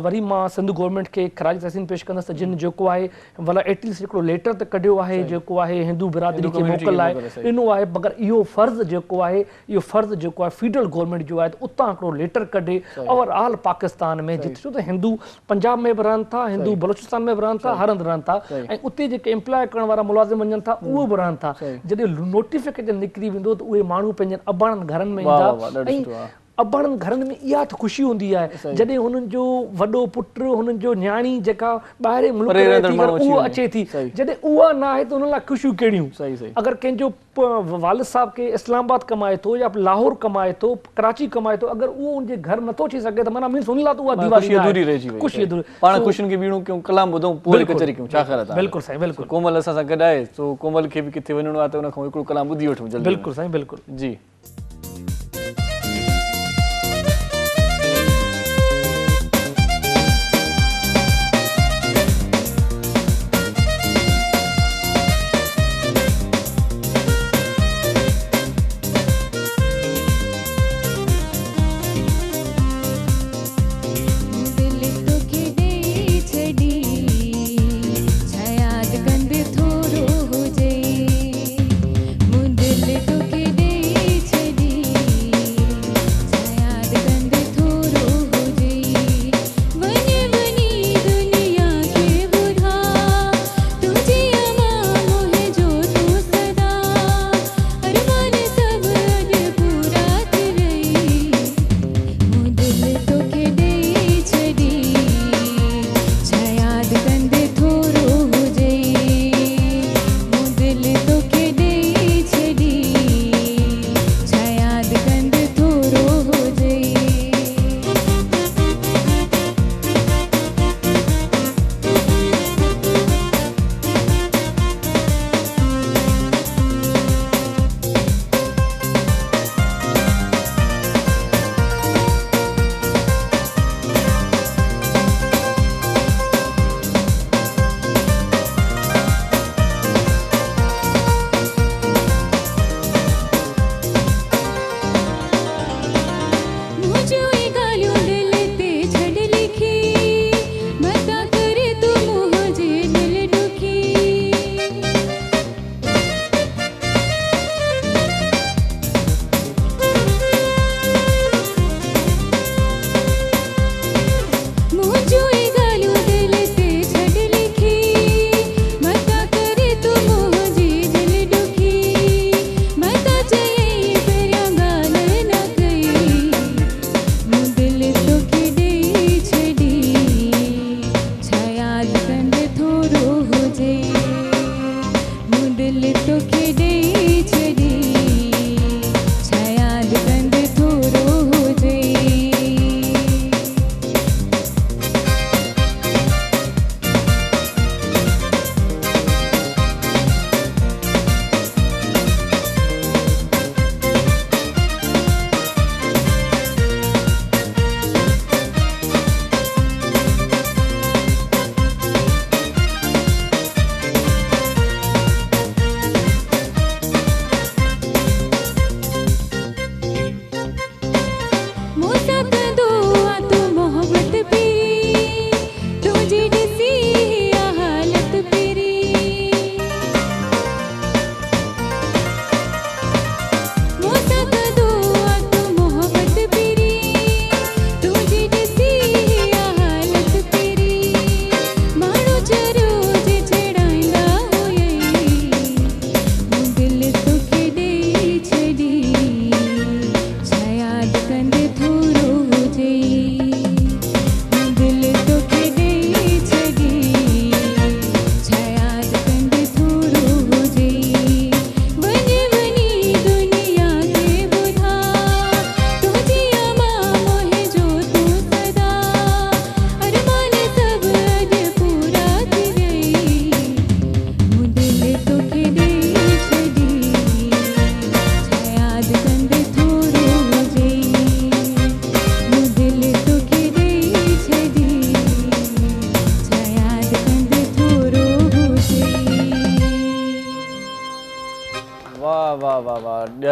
वरी मां सिंध गवर्नमेंट खे ख़राज तहसीन पेश कंदसि त जिन जेको आहे भला एटलीस्ट हिकिड़ो लेटर त कढियो आहे जेको आहे हिंदू बिरादरी खे मोकल आहे ॾिनो आहे मगर इहो फ़र्ज़ु जेको आहे इहो फ़र्ज़ु जेको आहे फेडरल गवर्नमेंट जो आहे त उतां हिकिड़ो लेटर कढे ओवरऑल पाकिस्तान में जिथे छो त हिंदू पंजाब में बि रहनि था, हिंदू बलोचिस्तान में बि रहनि था, हर हंधि रहनि था ऐं उते जेके एम्प्लॉय करण वारा मुलाज़िम वञनि था उहे बि रहनि था। जॾहिं नोटिफिकेशन निकिरी वेंदो त उहे माण्हू पंहिंजनि अबाणनि घरनि में ईंदा ऐं अबाणनि घरनि में इहा त ख़ुशी हूंदी आहे जॾहिं हुननि जो वॾो पुटु हुननि जो न्याणी जेका ॿाहिरि मुल्क उहा अचे थी जॾहिं उहा न आहे त हुन लाइ ख़ुशियूं कहिड़ियूं। अगरि कंहिंजो वालिद साहिब खे इस्लामाबाद कमाए थो या लाहौर कमाए थो, कराची कमाए थो, अगरि उहो उनजे घर नथो थी सघे त माना मीन्स हुन लाइ त उहा दीवाली अधूरी रहिजी वई। ख़ुशी अधूरी पाण ख़ुशियुनि खे बीणूं कयूं कलाम ॿुधूं पोइ कचहरी कयूं छा ख़ैर आहे। बिल्कुलु साईं बिल्कुलु। कोमल असां सां गॾु आहे सो कोमल खे बि किथे वञिणो आहे त हुन खां हिकिड़ो कलाम ॿुधी वठूं जल्दी। बिल्कुलु साईं बिल्कुलु जी।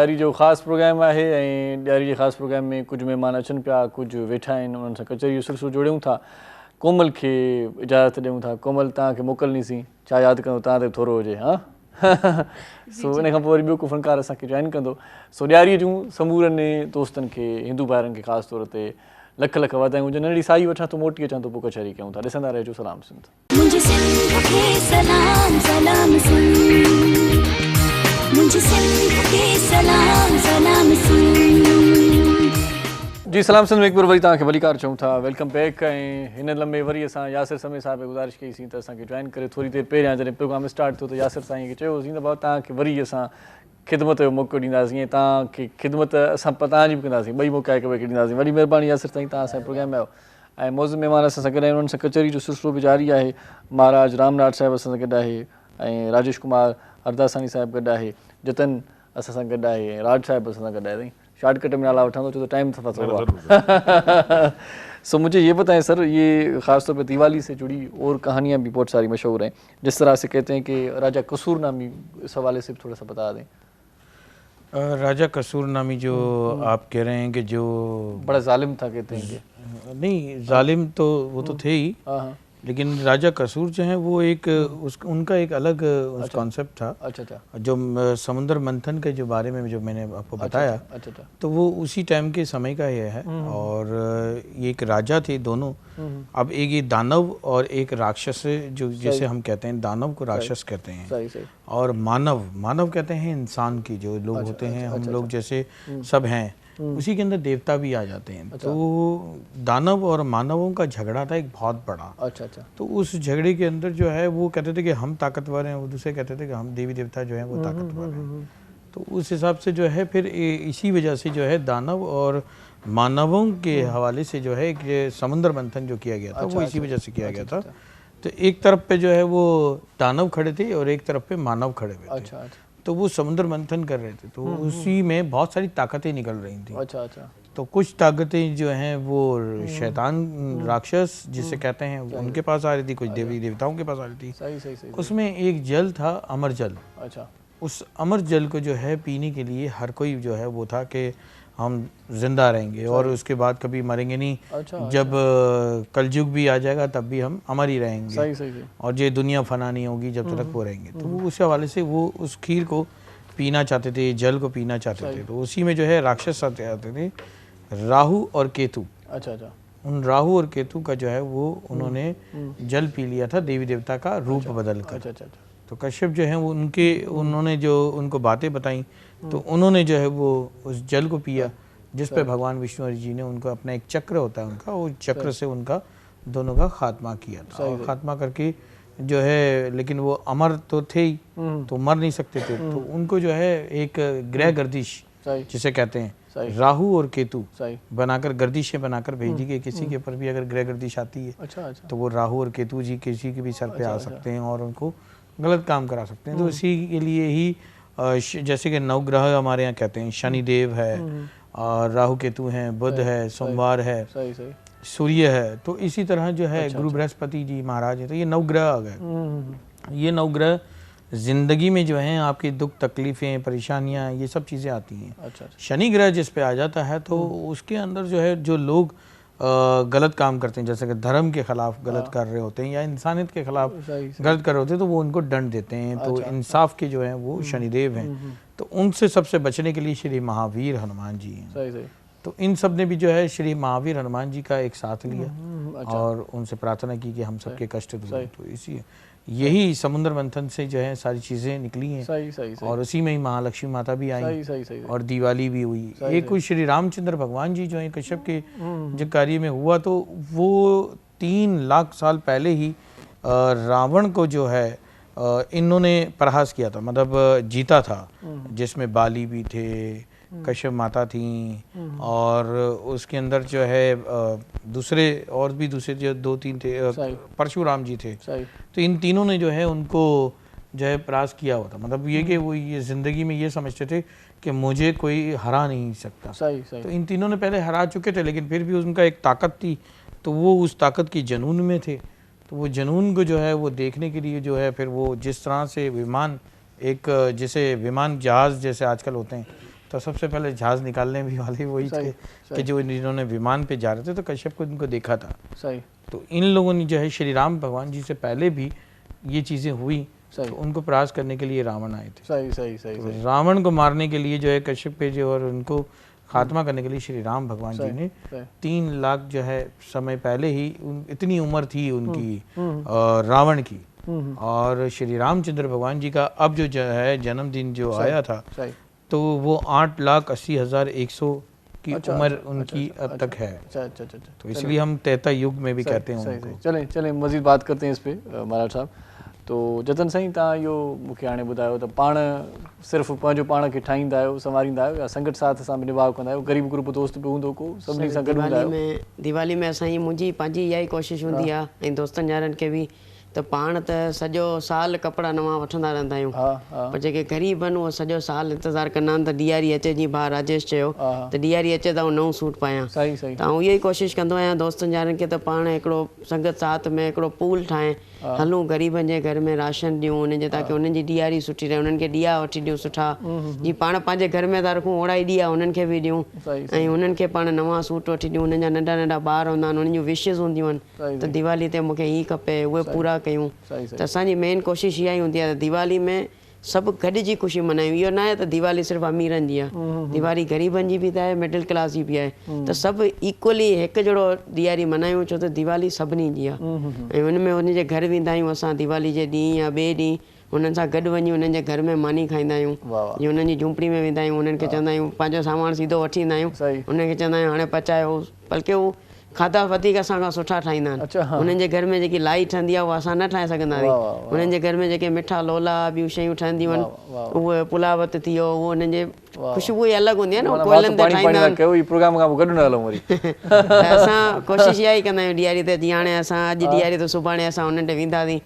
ॾियारी जो ख़ासि प्रोग्राम आहे ऐं ॾियारी जे ख़ासि प्रोग्राम में कुझु महिमान अचनि पिया, कुझु वेठा आहिनि, उन्हनि सां कचहरी जो सिलसिलो जोड़ियूं था। कोमल खे इजाज़त ॾियूं था। कोमल तव्हांखे मोकिलनीसीं, छा यादि कंदो तव्हां ते थोरो हुजे? हा सो इन खां पोइ वरी ॿियो को फ़नकार असांखे जॉइन कंदो। सो ॾियारीअ जूं समूरनि दोस्तनि खे, हिंदू भाइरनि खे ख़ासि तौर ते लख लख वाधायूं हुजनि। नंढड़ी साई वठां थो, मोटी अचां थो, पोइ कचहरी कयूं था। ॾिसंदा रहिजो सलाम सिंध। मुझे सिंध के सलाम सलाम सिंध, मुझे सिंध के सलाम सलाम सिंध। जी सलाम सिंध में हिकु बार वरी तव्हांखे भलीकार चऊं था, वेलकम बैक। ऐं हिन लम्हे वरी असां यासिर समय साहिब खे गुज़ारिश कईसीं त असांखे जॉइन करे। थोरी देरि पहिरियां जॾहिं प्रोग्राम स्टार्ट थियो त यासिर साईं खे चयोसीं त भाउ तव्हांखे वरी असां ख़िदमत जो मौक़ो ॾींदासीं ऐं तव्हांखे ख़िदमत असां तव्हांजी बि कंदासीं, ॿई मौक़ा हिक ॿिए खे ॾींदासीं। वॾी महिरबानी यासिर साईं, तव्हां असांजे प्रोग्राम में आयो ऐं मौज़ महिमान असां सां गॾु आहिनि। उन्हनि सां कचहरी जो सिलसिलो बि जारी आहे। महाराज रामनाथ साहिब असां सां गॾु आहे ऐं राजेश कुमार हरदासानी साहिब गॾु आहे, जतन असां सां गॾु आहे ऐं राज साहिब असां सां गॾु आहे। शॉर्टकट में नाला वठंदो छो तो टाइम सफ़ा थोड़ा सो मुझे ये बताएं सर, ये ख़ासतौर पे दिवाली से जुड़ी और कहानियाँ भी बहुत सारी मशहूर हैं, जिस तरह से कहते हैं कि राजा कसूर नामी, इस हवाले से थोड़ा सा बता दें। राजा कसूर नामी जो आप कह रहे हैं कि जो बड़ा जालिम था कहते हैं कि नहीं, जालिम तो वो तो थे ही, लेकिन राजा कसूर जो है वो एक उनका एक अलग कॉन्सेप्ट था। अच्छा अच्छा। जो समुद्र मंथन के जो बारे में जो मैंने आपको बताया, अच्छा, तो वो उसी टाइम के समय का ये है। और ये एक राजा थे दोनों। अब एक ये दानव और एक राक्षस, जो जैसे हम कहते हैं दानव को राक्षस कहते हैं, सही सही, और मानव कहते हैं इंसान की जो लोग होते हैं, हम लोग जैसे सब हैं, उसी के अंदर देवता भी आ जाते हैं। तो दानव और मानवों का झगड़ा था एक बहुत बड़ा। अच्छा अच्छा। तो उस झगड़े के अंदर जो है वो कहते थे कि हम ताकतवर हैं, वो दूसरे कहते थे कि हम देवी देवता जो हैं वो ताकतवर हैं। तो उस हिसाब से जो है फिर इसी वजह से जो है दानव और मानवों के हवाले से जो है एक समुद्र मंथन जो किया गया था, वो इसी वजह से किया गया था। तो एक तरफ पे जो है वो दानव खड़े थे और एक तरफ पे मानव खड़े हुए थे। अच्छा अच्छा। तो वो समुद्र मंथन कर रहे थे, तो उसी में बहुत सारी ताकतें निकल रही थी। अच्छा अच्छा। तो कुछ ताकतें जो हैं वो शैतान राक्षस जिसे कहते हैं उनके पास आ रही थी, कुछ देवी देवताओं के पास आ रही थी। सही सही सही। उसमें एक जल था, अमर जल। अच्छा। उस अमर जल को जो है पीने के लिए हर कोई जो है वो था कि हम जिंदा रहेंगे और उसके बाद कभी मरेंगे नहीं। अच्छा, जब कलयुग भी आ जाएगा तब भी हम अमर ही रहेंगे। सही सही सही। और ये दुनिया फना नहीं होगी जब तक वो रहेंगे। तो वो उस हवाले से वो उस खीर को पीना चाहते थे, जल को पीना चाहते थे। तो उसी में जो है राक्षस आते थे, राहु और केतु। अच्छा अच्छा। उन राहु और केतु का जो है वो उन्होंने जल पी लिया था देवी देवता का रूप बदल कर। अच्छा अच्छा। तो कश्यप जो है वो उन्होंने जो उनको बातें बताई, तो उन्होंने जो है वो उस जल को पिया, जिस पे भगवान विष्णु जी ने उनको अपना एक चक्र होता है उनका, वो चक्र से उनका दोनों का खात्मा किया था। और खात्मा करके जो है, लेकिन वो अमर तो थे ही, तो मर नहीं सकते थे। तो उनको जो है एक ग्रह गर्दिश जिसे कहते हैं, राहु और केतु बनाकर गर्दिशें बनाकर भेज दी गई। किसी के ऊपर भी अगर ग्रह गर्दिश आती है, अच्छा, तो वो राहु और केतु जी किसी के भी सर पे आ सकते हैं और उनको गलत काम करा सकते हैं। तो इसी के लिए ही जैसे कि नवग्रह हमारे यहाँ कहते हैं, शनिदेव है, और राहु केतु हैं, बुध है, सोमवार है, सूर्य है। तो इसी तरह जो है गुरु बृहस्पति जी महाराज है। तो ये नवग्रह आ गए। ये नवग्रह जिंदगी में जो है आपकी दुख तकलीफें परेशानियां ये सब चीज़ें आती हैं। अच्छा। शनि ग्रह जिस पे आ जाता है तो उसके अंदर जो है जो लोग गलत काम करते हैं, जैसे कि धर्म के खिलाफ गलत कर रहे होते हैं या इंसानियत के खिलाफ गलत कर रहे होते हैं, तो वो उनको दंड देते हैं। तो इंसाफ के जो हैं वो शनिदेव हैं। तो उनसे सबसे बचने के लिए श्री महावीर हनुमान जी हैं। तो इन सब ने भी जो है श्री महावीर हनुमान जी का एक साथ लिया और उनसे प्रार्थना की कि हम सबके कष्ट दूर। तो इसी यही समुद्र मंथन से जो है सारी चीज़ें निकली हैं। और उसी में ही महालक्ष्मी माता भी आई और दिवाली भी हुई। एक कुछ श्री रामचंद्र भगवान जी जो है कश्यप के जो कार्य में हुआ, तो वो 3 लाख साल पहले ही रावण को जो है इन्होंने प्रहास किया था, मतलब जीता था, जिसमें बाली भी थे, कश्यप माता थी, और उसके अंदर जो है दूसरे और भी दूसरे जो 2-3 थे, परशुराम जी थे। तो इन तीनों ने जो है उनको जो है परास्त किया हुआ था। मतलब ये कि वो ये ज़िंदगी में ये समझते थे कि मुझे कोई हरा नहीं सकता। तो इन तीनों ने पहले हरा चुके थे, लेकिन फिर भी उनका एक ताकत थी, तो वो उस ताकत की जनून में थे। तो वो जनून को जो है वो देखने के लिए जो है फिर वो जिस तरह से विमान, एक जैसे विमान जहाज़ जैसे आजकल होते हैं, तो सबसे पहले जहाज़ निकालने भी वाले वही थे कि जो जिन्होंने विमान पे जा रहे थे, तो कश्यप को इनको देखा था। सही। तो इन लोगों ने जो है श्री राम भगवान जी से पहले भी ये चीज़ें हुई, तो उनको परास्त करने के लिए रावण आए थे। सही सही सही, तो रावण को मारने के लिए जो है कश्यप पे जो, और उनको खात्मा करने के लिए श्री राम भगवान जी ने 3 लाख जो है समय पहले ही, इतनी उम्र थी उनकी रावण की, और श्री रामचंद्र भगवान जी का अब जो है जन्मदिन जो आया था, तो वो 8,80,100 की उम्र उनकी अब तक है। तो इसलिए हम त्रेता युग में भी कहते हैं उनको। चलें चलें मज़ीद बात करते हैं इस पे महाराज साहब। तो जतन साईं, तव्हां इहो मूंखे हाणे ॿुधायो त पाण सिर्फ़ु पंहिंजो पाण खे ठाहींदा आहियो, संवारींदा आहियो, या संगत साथ सां बि निभाउ कंदा आहियो? ग़रीब ग्रुप दोस्त बि हूंदो को, सभिनी सां गॾु हूंदा आहियो? दिवाली में असांजी मुंहिंजी पंहिंजी इहा ई कोशिशि हूंदी आहे, ऐं दोस्तनि यारनि खे बि, त पाण त सॼो साल कपिड़ा नवां वठंदा रहंदा आहियूं, पर जेके ग़रीब आहिनि उहो सॼो साल इंतज़ारु कंदा आहिनि त ॾियारी अचे। जीअं भाउ राजेश चयो त ॾियारी अचे त नओं सूट पायां। त आउं इहो ई कोशिशि कंदो आहियां दोस्तनि यारनि खे त पाण हिकिड़ो संगत साथ में हिकिड़ो पूल ठाहे हलूं, ग़रीबनि जे घर में राशन ॾियूं, उन्हनि ताकी उन्हनि जी ॾियारी सुठी रहे, उन्हनि खे ॾिया वठी ॾियूं सुठा। जीअं पाण पंहिंजे घर में था रखूं ओड़ा ई ॾिया उन्हनि खे बि ॾियूं, ऐं उन्हनि खे पाण नवां सूट वठी ॾियूं। उन्हनि जा नंढा नंढा ॿार हूंदा आहिनि, उन्हनि जूं विशिस हूंदियूं आहिनि त दिवाली ते मूंखे हीअ खपे, उहे पूरा कयूं। त असांजी मेन कोशिशि इहा ई हूंदी आहे त दिवाली में सभु गॾिजी ख़ुशी मल्हायूं। इहो न आहे त दिवाली सिर्फ़ु अमीरनि जी आहे, दिवाली ग़रीबनि जी बि त आहे, मिडिल क्लास जी बि आहे, त सभु इक्वली हिकु जहिड़ो ॾियारी मल्हायूं, छो त दिवाली सभिनी जी आहे। ऐं हुन में उनजे घर वेंदा आहियूं असां दिवाली जे ॾींहुं या ॿिए ॾींहुं, हुननि सां गॾु वञी उन्हनि जे घर में मानी खाईंदा आहियूं। जीअं उन्हनि जी झूंपड़ी में वेंदा आहियूं, उन्हनि खे चवंदा आहियूं पंहिंजो सामान सीधो वठी ईंदा आहियूं, उन्हनि खे चवंदा आहियूं हाणे पचायो, बल्कि हू खाधा वधीक असां खां सुठा ठाहींदा आहिनि। उन्हनि जे घर में जेकी लाई ठहंदी आहे उहा असां न ठाहे सघंदासीं। उन्हनि जे घर में जेके मिठा लोला ॿियूं शयूं ठहंदियूं आहिनि, उहे पुलावत थी वियो, उहो उन्हनि जे ख़ुशबू ई अलॻि हूंदी आहे न, कोयलनि ते ठाहींदा आहिनि। असां कोशिशि इहा ई कंदा आहियूं ॾियारी ते, जीअं हाणे असां अॼु ॾियारी त सुभाणे असां उन्हनि टे वेंदासीं,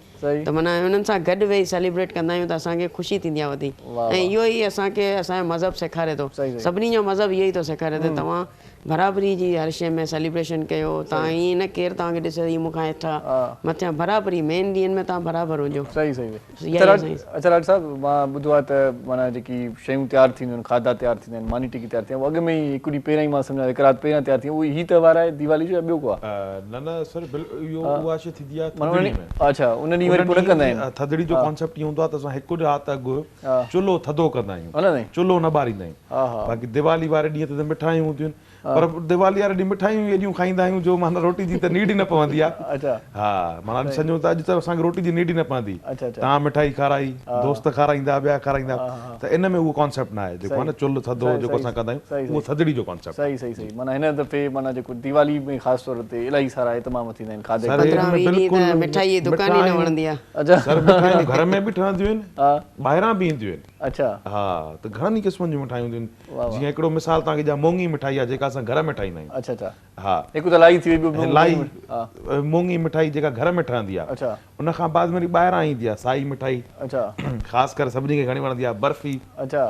त माना उन्हनि सां गॾु वेही सेलिब्रेट कंदा आहियूं त असांखे ख़ुशी थींदी आहे वधीक। ऐं इहो ई असांखे असांजो मज़हब सेखारे थो, सभिनी जो मज़हब इहो ई थो सेखारे त तव्हां बराबरी जी हर शइ में सेलिब्रेशन कयो। तव्हां ईअं न केरु तव्हांखे ॾिसे हीअ मूंखां हेठां मथियां, बराबरी मेन ॾींहंनि में तव्हां बराबरि हुजो। सही सही। अच्छा राज साहब, मां ॿुधो आहे त माना जेकी शयूं तयारु थींदियूं आहिनि, खाधा तयारु थींदा आहिनि, मानी टिकी तयारु थी, अॻु में ई हिकु ॾींहुं पहिरियों ई मां सम्झां हिकु राति पहिरियां तयारु थी, उहा ही त्योहार आहे दिवाली जो या ॿियो को आहे? न सर, इहो उहा शइ थींदी आहे। अच्छा, उन ॾींहुं वरी पोइ न कंदा आहिनि? थधिड़ी जो कॉन्सेप्ट इहो हूंदो आहे त असां हिकु राति अॻु चुल्हो थधो कंदा आहियूं, चुल्हो न ॿारींदा आहियूं। बाक़ी दिवाली वारे ॾींहं ते मिठाइयूं हूंदियूं आहिनि, पर दिवाली वारे ॾींहुं मिठाइयूं एॾियूं खाईंदा आहियूं जो माना रोटी जी त नीड ई न पवंदी आहे। हा, माना सम्झो त अॼु त असांखे रोटी जी नीड ई न पवंदी, तव्हां मिठाई खाराई, दोस्त खाराईंदा, ॿिया खाराईंदा, त इन में उहो कॉन्सेप्ट न आहे जेको आहे न चुल्हो थधो जेको असां कंदा आहियूं, उहो थधिड़ी जो कॉन्सेप्ट। सही सही सही। माना हिन दफ़े माना जेको दिवाली में ख़ासि तौर ते इलाही सारा इतमाम थींदा आहिनि खाधे। मिठाई जी दुकान ई न वणंदी आहे। अच्छा, सर मिठाइयूं घर में बि ठहंदियूं आहिनि, ॿाहिरां बि ईंदियूं आहिनि। अच्छा, हा, त घणनि ई क़िस्मनि जूं मिठाइयूं हूंदियूं आहिनि। जीअं हिकिड़ो मिसाल तव्हांखे ॾियां, मोंगी मिठाई आहे जेका असां घर में ठाहींदा आहियूं। अच्छा अच्छा। हा, हिकु त लाई थी वई, लाई मूंगी मिठाई जेका घर में ठहंदी आहे। अच्छा, उन खां बाद वरी ॿाहिरां ईंदी आहे साई मिठाई। अच्छा, ख़ासि करे सभिनी खे घणी वणंदी आहे बर्फ़ी। अच्छा,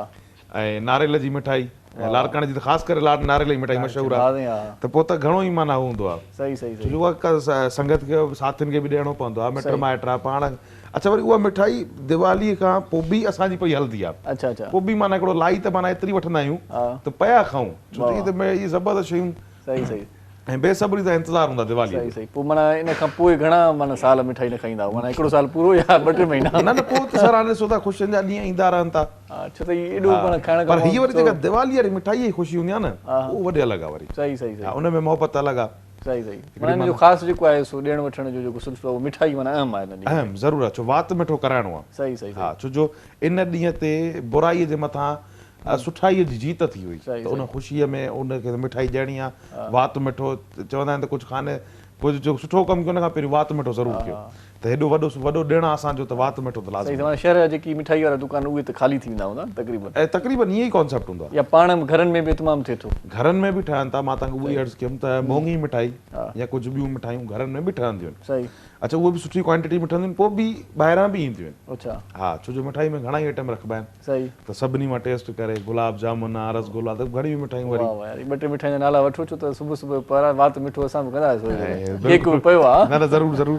ऐं नारेल जी मिठाई, लारकाणे जी त ख़ासि करे नारेल जी मिठाई मशहूरु आहे, त पोइ त घणो ई माना हूंदो आहे। सही सही। उहा संगत खे साथियुनि खे बि ॾियणो पवंदो आहे, मिट माइट आहे पाण। अच्छा, वरी उहा मिठाई दिवाली खां पोइ बि असांजी पई हलंदी आहे। अच्छा अच्छा। पोइ बि माना हिकिड़ो लाई त माना एतिरी वठंदा आहियूं त पया खाऊं, छो त इहे ज़बरदस्त शयूं। सही सही। ऐं बेसब्री सां इंतज़ारु हूंदा दिवाली। सही सही। पोइ माना इन खां पोइ घणा माना साल मिठाई न खाईंदा, माना हिकिड़ो साल पूरो या 2-3 महीना? न न, पोइ त सर हाणे ॾिसो था ख़ुशियुनि जा ॾींहं ईंदा रहनि था। अच्छा, त एॾो माना खाइण खां, पर हीअ वरी जेका दिवाली वारी मिठाई जी ख़ुशी हूंदी आहे न, उहो वॾी अलॻि आहे वरी। सही सही सही। उन में मोहबत अलॻि आहे। सही सही। माना इन जो ख़ासि जेको आहे सो ॾियण वठण जो जेको सिलसिलो आहे, मिठाई माना अहम आहे। अहम ज़रूरु आहे, छो वात मिठो कराइणो आहे। सही सही। हा, छो जो इन ॾींहं ते बुराईअ जे मथां सुठाईअ जी जीत थी हुई, त उन ख़ुशीअ में उनखे मिठाई ॾियणी आहे। वात मिठो चवंदा आहिनि त कुझु खाने, कुझु जो सुठो कमु कयो उन खां पहिरीं वात मिठो ज़रूरु कयो, त हेॾो वॾो ॾिणु आहे असांजो, त वात मिठो त लाज़मी। शहर जा जेकी मिठाई वारा दुकान उहे त ख़ाली थी वेंदा हूंदा तक़रीबन? ऐं तक़रीबन ईअं ई कॉन्सेप्ट हूंदो आहे, या पाण घरनि में बि तमामु थिए थो? घरनि में बि ठहनि था। मां तव्हांखे उहो ई अर्ज़ु कयुमि त मोंगी मिठाई या कुझु ॿियूं मिठाइयूं घरनि में बि ठहंदियूं आहिनि। सही। अच्छा, उहे बि सुठी क्वांटिटी में ठहंदियूं आहिनि, पोइ बि ॿाहिरां बि ईंदियूं आहिनि। अच्छा। हा, छो जो मिठाई में घणा ई आइटम रखिबा आहिनि। सही। त सभिनी मां टेस्ट करे, गुलाब जामुन आहे, रसगुल्ला, त घणी मिठाइयूं वरी। 2-3 मिठाइनि जा नाला वठो, छो त सुबुह सुबुह पर वात मिठो असां बि कंदासीं। केक पियो आहे? न न, ज़रूरु ज़रूरु।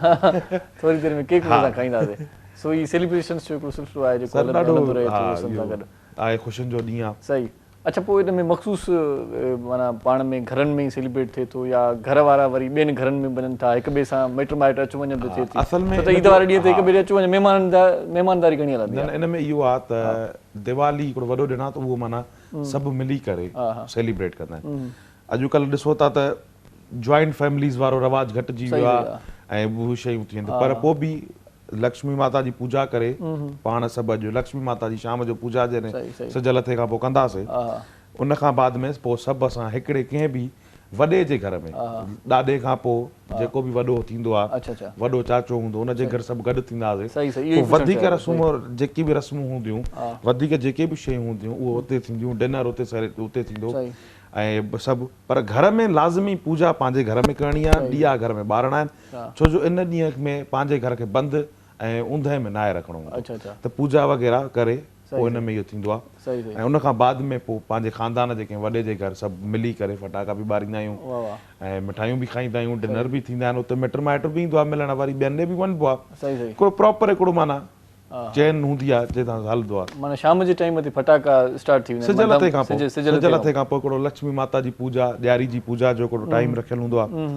थोरी देरि में केक असां खाईंदासीं। सो ही सेलिब्रेशन्स जो हिकिड़ो सिलसिलो आहे जेको आहे ख़ुशियुनि जो ॾींहुं आहे। सही। अच्छा पोइ इन में मख़सूस माना पाण में घरनि में ई सेलिब्रेट थिए थो या घर वारा वरी ॿियनि घरनि में वञनि था हिक ॿिए सां मिट माइट अचु वञ बि थिए थी असल में त ईद वारे ॾींहं ते हिक ॿिए ॾे अचु वञ महिमानदारी घणी हलंदी आहे इन में इहो आहे त दिवाली हिकिड़ो वॾो ॾिणु आहे त उहो माना सभु मिली करे सेलिब्रेट कंदा आहिनि अॼुकल्ह ॾिसो था त जॉइंट फैमिलीज़ वारो रवाज घटिजी वियो आहे ऐं उहे शयूं थियनि थियूं पर पोइ बि लक्ष्मी माता जी पूजा करे पाण सभु अॼु लक्ष्मी माता जी शाम जो पूजा जॾहिं सिजल थिए खां पोइ कंदासीं उन खां बाद में पोइ सभु असां हिकिड़े कंहिं बि वॾे जे घर में ॾाॾे खां पोइ जेको बि वॾो थींदो आहे वॾो चाचो हूंदो उनजे घर सभु गॾु थींदासीं वधीक रस्मूं जेकी बि रस्मूं हूंदियूं वधीक जेके बि शयूं हूंदियूं उहो उते थींदियूं डिनर उते थींदो ऐं सभु पर घर में लाज़मी पूजा पंहिंजे घर में करणी आहे ॾीआ घर में ॿारणा आहिनि छो जो इन ॾींहं में पंहिंजे घर खे बंदि ऐं ऊंदहि में नाहे रखिणो हूंदो त पूजा वग़ैरह करे पोइ इन में इहो थींदो आहे ऐं उन खां बाद में पोइ पंहिंजे ख़ानदान जे कंहिं वॾे जे घर सभु मिली करे फटाका बि ॿारींदा आहियूं ऐं मिठाइयूं बि खाईंदा आहियूं डिनर बि थींदा आहिनि उते मिट माइट बि ईंदो आहे मिलण वरी ॿियनि ॾे बि वञिबो आहे हिकिड़ो प्रॉपर हिकिड़ो माना चैन हूंदी आहे जितां हलंदो आहे माना शाम जे टाइम ते फटाका स्टार्ट थी वेंदा सिजल थिए खां पोइ सिजल थिए खां पोइ हिकिड़ो लक्ष्मी माता जी पूजा ॾियारी जी पूजा जो हिकिड़ो टाइम रखियलु हूंदो आहे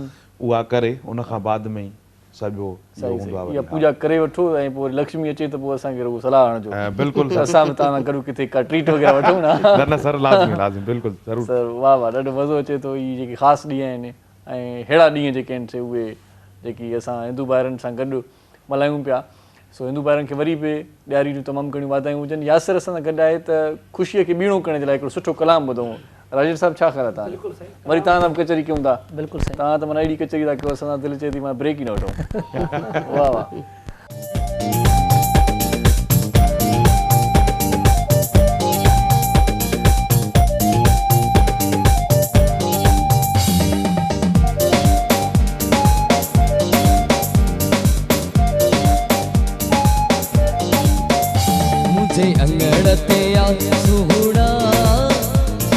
उहा करे उन खां बाद में ई सॼो हूंदो आहे पूजा करे वठो ऐं पोइ लक्ष्मी अचे त पोइ असांखे रुॻो सलाह हणिजो बिल्कुलु असां बि तव्हां करूं किथे का ट्रीट वग़ैरह वठूं न सर लाज़मी बिल्कुलु ज़रूरु सर वाह वाह ॾाढो मज़ो अचे थो इहे जेके ख़ासि ॾींहं आहिनि ऐं अहिड़ा ॾींहं जेके आहिनि से उहे जेकी असां हिंदू भाइरनि सां गॾु मल्हायूं पिया सो हिंदू भाइरनि खे वरी बि ॾियारी जूं तमामु घणियूं वाधायूं हुजनि यासिर असां सां गॾु आहे त ख़ुशीअ खे ॿीणो करण जे लाइ हिकिड़ो सुठो कलाम ॿुधूं राजेश साहब छा ख़्यालु आहे तव्हां वरी तव्हां सां कचहरी कयूं था बिल्कुलु सही तव्हां त माना अहिड़ी कचहरी था कयो असां दिलि चए थी मां ब्रेक ई न वठूं वाह वाह मुझे अंगड़ ते आ सुहुड़ा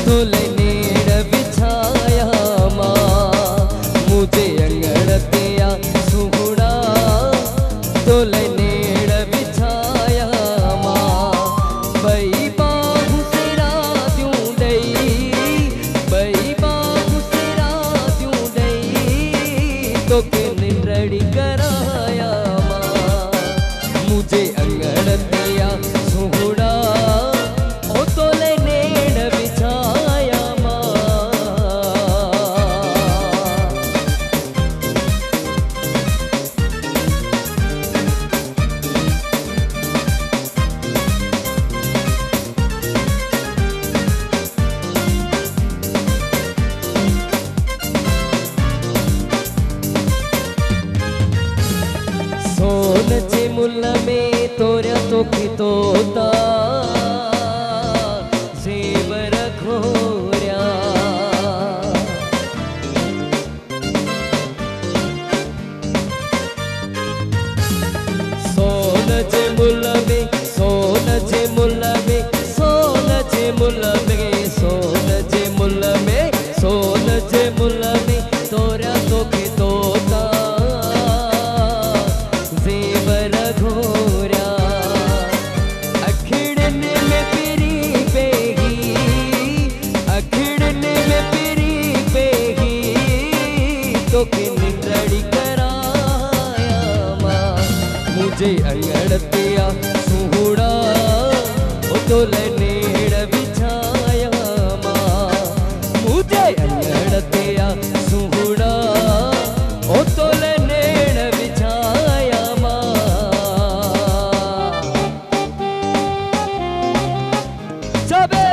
तोले नेड़ बिछाया मां मुझे अंगड़ ते आ सुहुड़ा तोले नेड़ बिछाया मां बई बाहु सिरा दियूं ॾेई बई बाहु सिरा दियूं ॾेई तोखे निंडड़ी कराया मां मुझे अंगड़ ते आ सुहुड़ा ओ तोले नेड़ बिछाया मां सोन जे मुल में तोरिया तोखे तोता ज़ेवर घोरिया सोन जे मुल में सोन जे मुल में सोन जे मुल में सोन जे मुल में सोन जे मुल में तोरिया तोखे तोता ज़ेवर घोरिया अखिड़न में पिरी पेगी अखिड़न में पिरी पेगी तोखे निंडड़ी कराया मां मुझे अंगड़ ते आ सुहुड़ा ओ तोले नेड़ बिछाया मां मुझे अंगड़ ते आ सुहुड़ा ओ तोले नेड़ बिछाया मां सबे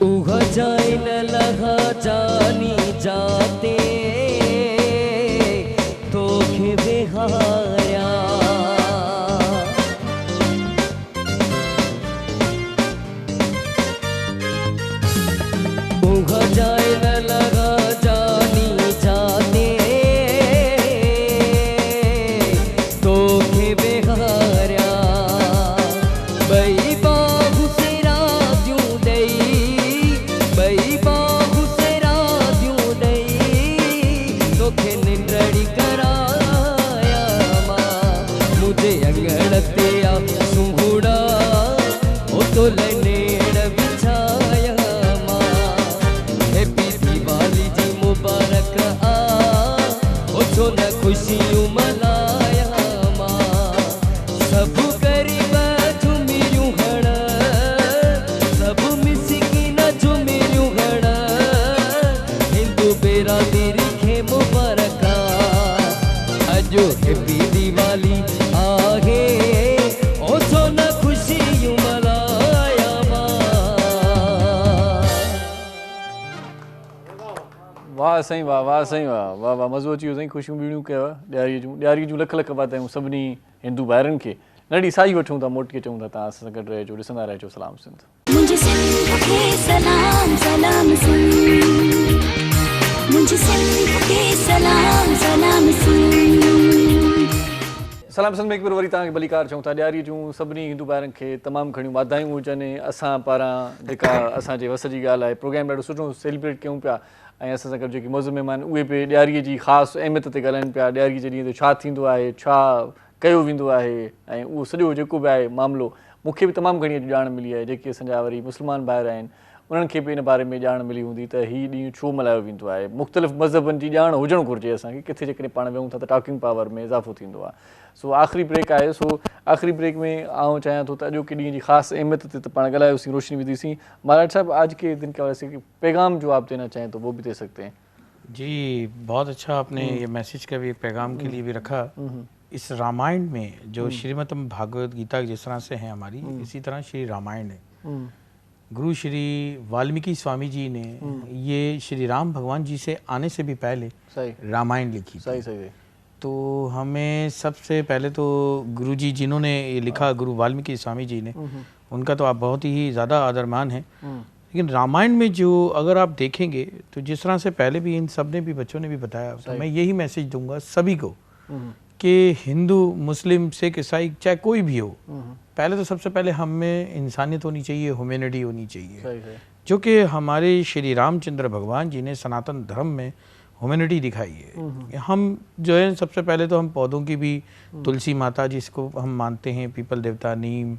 उह जाए न लगा जानी जाते तोखे बिहारिया उह जाए न लगा तुझे अंगण ते आ सुंघुड़ा ओ तो लनेड़ बिछाया मां हैप्पी दिवाली जी मुबारक आ ओ छो न खुशियूं मनाया मां सब गरीब झुमियूं हण सब मिसकीन झुमियूं हण हिंदू बिरादरी खे मुबारक अजो हैप्पी दिवाली आहे ओ छो न खुशियूं मनाया वाह साईं वाह, वाह साईं वाह, वाह वाह, मज़ो अची वियो साईं, ख़ुशियूं ॿीड़ियूं कयव ॾियारी जूं लख लख वाधायूं सभिनी हिंदू भाइरनि खे। नंढी साई वठूं था, मोटी अचूं था, तव्हां सां गॾु रहिजो, ॾिसंदा रहिजो सलाम सिंध। मुझे सिंध के सलाम सलाम सिंध, मुझे सिंध के सलाम सलाम सिंध। सलाम सिंध में हिकु बार वरी तव्हांखे भलीकार चऊं था। ॾियारी जूं सभिनी हिंदू भाइरनि खे तमामु घणियूं वाधायूं हुजनि। असां पारां जेका असांजे वस जी ॻाल्हि आहे, प्रोग्राम ॾाढो सुठो सेलिब्रेट कयूं पिया ऐं असां सां गॾु जेके मौज़ महिमान उहे बि ॾियारीअ जी ख़ासि अहमियत ते ॻाल्हाइनि पिया। ॾियारी जे ॾींहं ते छा थींदो आहे, छा कयो वेंदो आहे ऐं उहो सॼो जेको बि आहे मामिलो मूंखे बि तमामु घणी ॼाण मिली आहे। जेके असांजा वरी मुस्लमान भाइर आहिनि उन्हनि खे बि इन बारे में ॼाण मिली हूंदी त हीउ ॾींहुं छो मल्हायो वेंदो आहे। मुख़्तलिफ़ मज़हबनि जी ॼाण हुजणु घुरिजे असांखे, किथे जेकॾहिं पाण विहूं था त टॉकिंग पावर में इज़ाफ़ो थींदो आहे। सो आख़िरी ब्रेक आहे, सो आख़िरी ब्रेक में आउं चाहियां थो त अॼोके ॾींहं जी ख़ासि अहमियत ते त पाण ॻाल्हायोसीं, रोशनी विधीसीं। महाराज साहब, आज के दिन के हवाले से पैगाम जो आप देना चाहें तो वो भी दे सकते हैं। जी, बहुत अच्छा आपने ये मैसेज का भी एक पैगाम के लिए भी रखा। इस रामायण में जो श्रीमद् भागवत गीता जिस तरह से है हमारी, इसी तरह श्री रामायण है। गुरु श्री वाल्मीकि स्वामी जी ने ये श्री राम भगवान जी से आने से भी पहले रामायण लिखी। सही सही। तो हमें सबसे पहले तो गुरु जी जिन्होंने ये लिखा, गुरु वाल्मीकि स्वामी जी ने, उनका तो आप बहुत ही ज़्यादा आदरमान हैं। लेकिन रामायण में जो अगर आप देखेंगे तो जिस तरह से पहले भी इन सब ने भी, बच्चों ने भी बताया, तो मैं यही मैसेज दूंगा सभी को कि हिंदू, मुस्लिम, सिख, ईसाई, चाहे कोई भी हो, पहले तो सबसे पहले हम में इंसानियत होनी चाहिए, ह्यूमैनिटी होनी चाहिए, जो कि हमारे श्री रामचंद्र भगवान जी ने सनातन धर्म में ह्यूमैनिटी दिखाई है। हम जो है सबसे पहले तो हम पौधों की भी, तुलसी माता जिसको हम मानते हैं, पीपल देवता, नीम,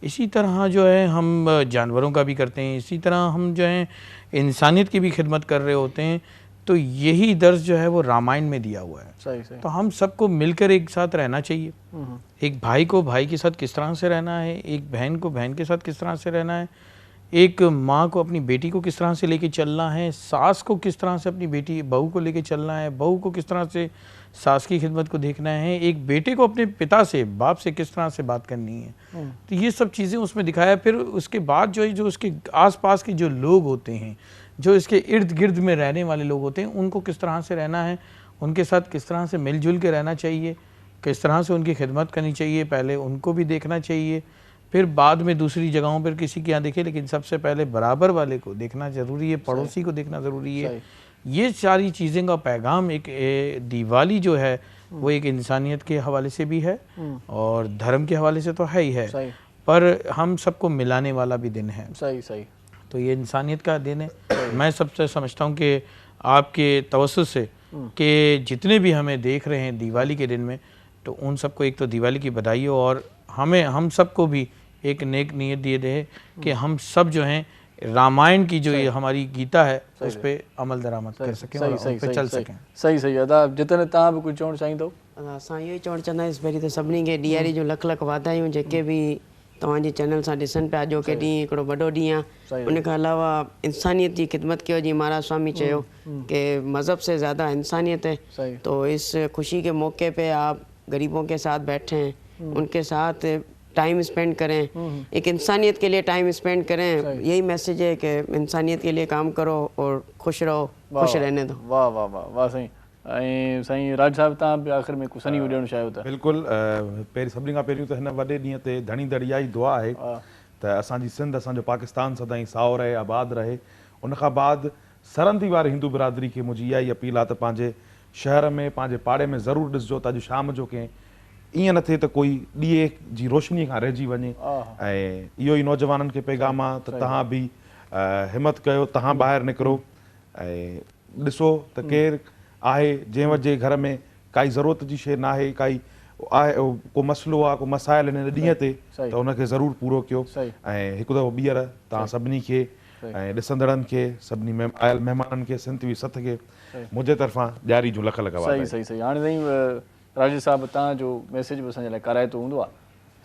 इसी तरह जो है हम जानवरों का भी करते हैं, इसी तरह हम जो है इंसानियत की भी खिदमत कर रहे होते हैं। तो यही दर्ज जो है वो रामायण में दिया हुआ है। सही सही। तो हम सबको मिलकर एक साथ रहना चाहिए। एक भाई को भाई के साथ किस तरह से रहना है, एक बहन को बहन के साथ किस तरह से रहना है, एक माँ को अपनी बेटी को किस तरह से लेके चलना है, सास को किस तरह से अपनी बेटी बहू को लेके चलना है, बहू को किस तरह से सास की खिदमत को देखना है, एक बेटे को अपने पिता से, बाप से किस तरह से बात करनी है। तो ये सब चीज़ें उसमें दिखाया। फिर उसके बाद जो है, जो उसके आसपास के जो लोग होते हैं, जो इसके इर्द गिर्द में रहने वाले लोग होते हैं, उनको किस तरह से रहना है, उनके साथ किस तरह से मिलजुल के रहना चाहिए, किस तरह से उनकी खिदमत करनी चाहिए, पहले उनको भी देखना चाहिए, फिर बाद में दूसरी जगहों पर किसी के यहाँ देखे, लेकिन सबसे पहले बराबर वाले को देखना ज़रूरी है, पड़ोसी को देखना ज़रूरी है। ये सारी चीज़ें का पैगाम एक दिवाली जो है वो एक इंसानियत के हवाले से भी है और धर्म के हवाले से तो है ही है, पर हम सबको मिलाने वाला भी दिन है। सही सही। तो ये इंसानियत का दिन है। मैं सबसे समझता हूँ कि आपके तवज्जुह से कि जितने भी हमें देख रहे हैं दिवाली के दिन में, तो उन सबको एक तो दिवाली की बधाई हो और हम सबको भी एक नेक नीयत दिए दे कि हम सब जो हैं रामायण की जो ये हमारी गीता है उस पर अमल दरामद कर सकें और उस पर चल सकें। सही सही। अदा जितने तव्हां बि कुझु चवणु चाहींदो? असां इहो ई चवणु चाहींदासीं पहिरीं त सभिनी खे ॾियारी जूं लख लख वाधायूं, जेके बि तव्हांजे चैनल सां ॾिसनि पिया। जो के ॾींहुं हिकिड़ो वॾो ॾींहुं आहे। उन खां अलावा इंसानियत की खिदमत कयो, जीअं महाराज स्वामी चयो कि मज़हब से ज़्यादा इंसानियत है। तो इस खुशी के मौके पे आप गरीबों के साथ बैठें, उनके साथ टाइम स्पेंड करें, एक इंसानियत के लिए टाइम स्पेंड करें। यही मैसेज है कि इंसानियत के लिए काम करो और खुश रहो, खुश रहने दो। वाह वाह वाह वाह साईं। ऐं साईं राज साहिबु, तव्हां बि आख़िर में कुझु सनी ॾियणु चाहियो था? बिल्कुलु। पहिरीं सभिनी खां पहिरियों त हिन वॾे ॾींहं ते धणी दरिया ई दुआ आहे त असांजी सिंध, असांजो पाकिस्तान सदाईं साओ रहे, आबाद रहे। उन खां बाद सरहदी वारे हिंदू बिरादरी खे मुंहिंजी इहा ई अपील आहे त पंहिंजे शहर में, पंहिंजे पाड़े में ज़रूरु ॾिसजो त अॼु शाम जो कंहिं ईअं न थिए त कोई ॾीए जी रोशनी खां रहिजी वञे। ऐं इहो ई नौजवाननि खे पैगाम आहे त तव्हां बि हिमत कयो, तव्हां ॿाहिरि निकिरो ऐं ॾिसो त केरु आहे जंहिं वजे घर में काई ज़रूरत जी शइ न आहे, काई आहे को मसइलो आहे को मसाइल हिन ॾींहं ते सही। त उनखे ज़रूरु पूरो कयो सही। ऐं हिकु दफ़ो ॿीहर तव्हां सभिनी खे ऐं ॾिसंदड़नि खे सभिनी आयल महिमाननि खे सिंध टीवी 7 खे मुंहिंजे तरफ़ां ॾियारी जूं लख लख सही वाधायूं। सही सही हाणे ताईं राजेश साहिबु तव्हांजो मैसेज बि असांजे लाइ कराइतो हूंदो आहे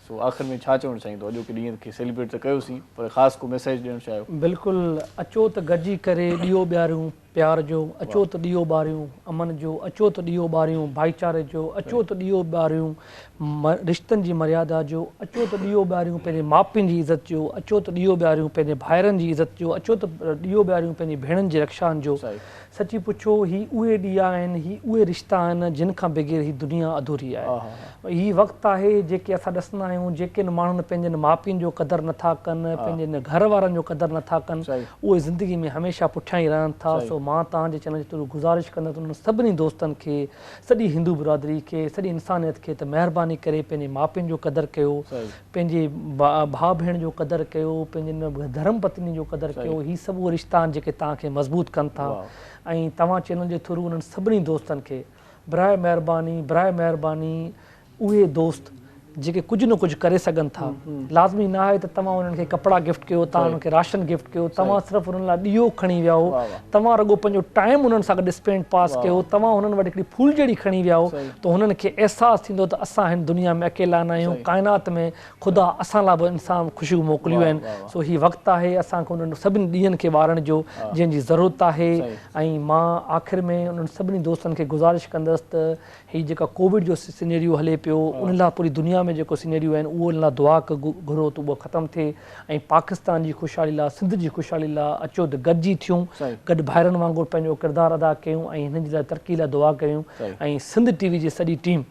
सो आख़िर में छा चवणु चाहींदो अॼोके ॾींहं खे सेलिब्रेट त कयोसीं पर ख़ासि को मैसेज ॾियणु चाहियो? बिल्कुलु अचो त गॾिजी करे ॾीओ ॿियारियूं प्यार जो, अचो त ॾीओ ॿारियूं अमन जो, अचो त ॾीओ ॿारियूं भाईचारे जो, अचो त ॾीओ ॿारियूं रिश्तनि जी मर्यादा जो, अचो त ॾीओ ॿारियूं पंहिंजे माउ पीउनि जी इज़त जो, अचो त ॾीओ ॿारियूं पंहिंजे भाइरनि जी इज़त जो, अचो त ॾीओ ॿारियूं पंहिंजी भेणनि जी रक्षाउनि जो। सची पुछो ही उहे ॾीआ आहिनि, ही उहे रिश्ता आहिनि जिन खां बग़ैर ही दुनिया अधूरी आहे। ही वक़्तु आहे जेके असां ॾिसंदा आहियूं जेके माण्हुनि पंहिंजनि माउ पीउनि जो क़दुरु नथा कनि, पंहिंजे घर वारनि जो क़दुरु नथा कनि, उहे ज़िंदगी में हमेशह पुठियां ई रहनि था। सो मां तव्हांजे चैनल जे थ्रू गुज़ारिश कंदुसि उन्हनि सभिनी दोस्तनि खे, सॼी हिंदू बिरादरी खे, सॼी इंसानियत खे त महिरबानी करे पंहिंजे माउ पीउनि जो क़दुरु कयो, पंहिंजे भाउ भेण जो क़दुरु कयो, पंहिंजे धर्म पत्नी जो क़दुरु कयो। ही सभु उहे रिश्ता आहिनि जेके तव्हांखे मज़बूत कनि था। ऐं तव्हां चैनल जे थ्रू उन्हनि सभिनी दोस्तनि खे बराए महिरबानी उहे दोस्त जेके कुझु न कुझु करे सघनि था, लाज़मी न आहे त तव्हां उन्हनि खे कपिड़ा गिफ्ट कयो, तव्हां उन्हनि खे राशन गिफ्ट कयो, तव्हां सिर्फ़ु उन्हनि लाइ ॾीओ खणी विया हो, तव्हां रुॻो पंहिंजो टाइम उन्हनि सां गॾु स्पेंड पास कयो, तव्हां उन्हनि वटि हिकिड़ी फुलझड़ी खणी विया हो त उन्हनि खे अहसासु थींदो त असां हिन दुनिया में अकेला न आहियूं, काइनात में ख़ुदा असां लाइ बि इंसान ख़ुशियूं मोकिलियूं आहिनि। सो हीउ वक़्तु आहे असांखे उन्हनि सभिनी ॾींहंनि खे ॿारनि जो जंहिंजी ज़रूरत आहे। ऐं मां आख़िर में उन्हनि सभिनी दोस्तनि खे गुज़ारिश कंदुसि त हीअ जेका कोविड जो सिनेरियो हले पियो उन लाइ पूरी दुनिया में जेको सिनेरियो आहिनि उहो उन लाइ दुआ घुरो त उहो ख़तमु थिए ऐं पाकिस्तान जी ख़ुशहाली लाइ, सिंध जी ख़ुशहाली लाइ अचो त गॾिजी थियूं, गॾु भाइरनि वांगुरु पंहिंजो किरदारु अदा कयूं ऐं हिन जे लाइ तरक़ी लाइ दुआ कयूं। ऐं सिंध टीवी जी सॼी टीम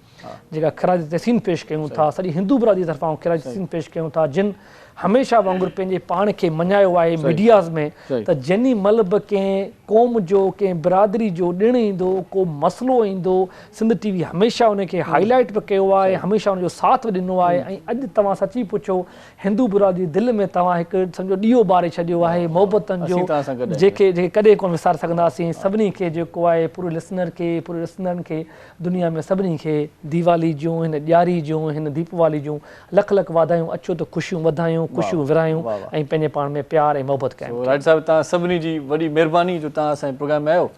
जेका ख़िराज तहसीन पेश कयूं था, सॼी हिंदू बिरादरी तरफ़ां ख़िराज तहसीन पेश कयूं था, जिन हमेशह वांगुरु पंहिंजे पाण खे मञायो आहे मीडियाज़ में त जेनी महिल बि कंहिं क़ौम जो कंहिं बिरादरी जो ॾिणु ईंदो, को मसइलो ईंदो, सिंध टीवी हमेशह उनखे हाईलाइट बि कयो आहे, हमेशह उनजो साथ बि ॾिनो आहे। ऐं अॼु तव्हां सची पुछो हिंदू बिरादरी दिलि में तव्हां हिकु सम्झो ॾीओ ॿारे छॾियो आहे मोहबतनि जो, जेके कॾहिं कोन विसारे सघंदासीं। सभिनी खे जेको आहे पूरे लिसनरनि खे दुनिया में सभिनी खे दीवाली जूं, हिन ॾियारी जूं, हिन दीपवाली जूं लख लख वाधायूं। अचो त ख़ुशियूं वधायूं, ख़ुशियूं विरायूं ऐं पंहिंजे पाण में प्यार ऐं मोहबत कयूं। राज साहिबु तव्हां सभिनी जी वॾी महिरबानी जो तव्हां असांजे प्रोग्राम में आयो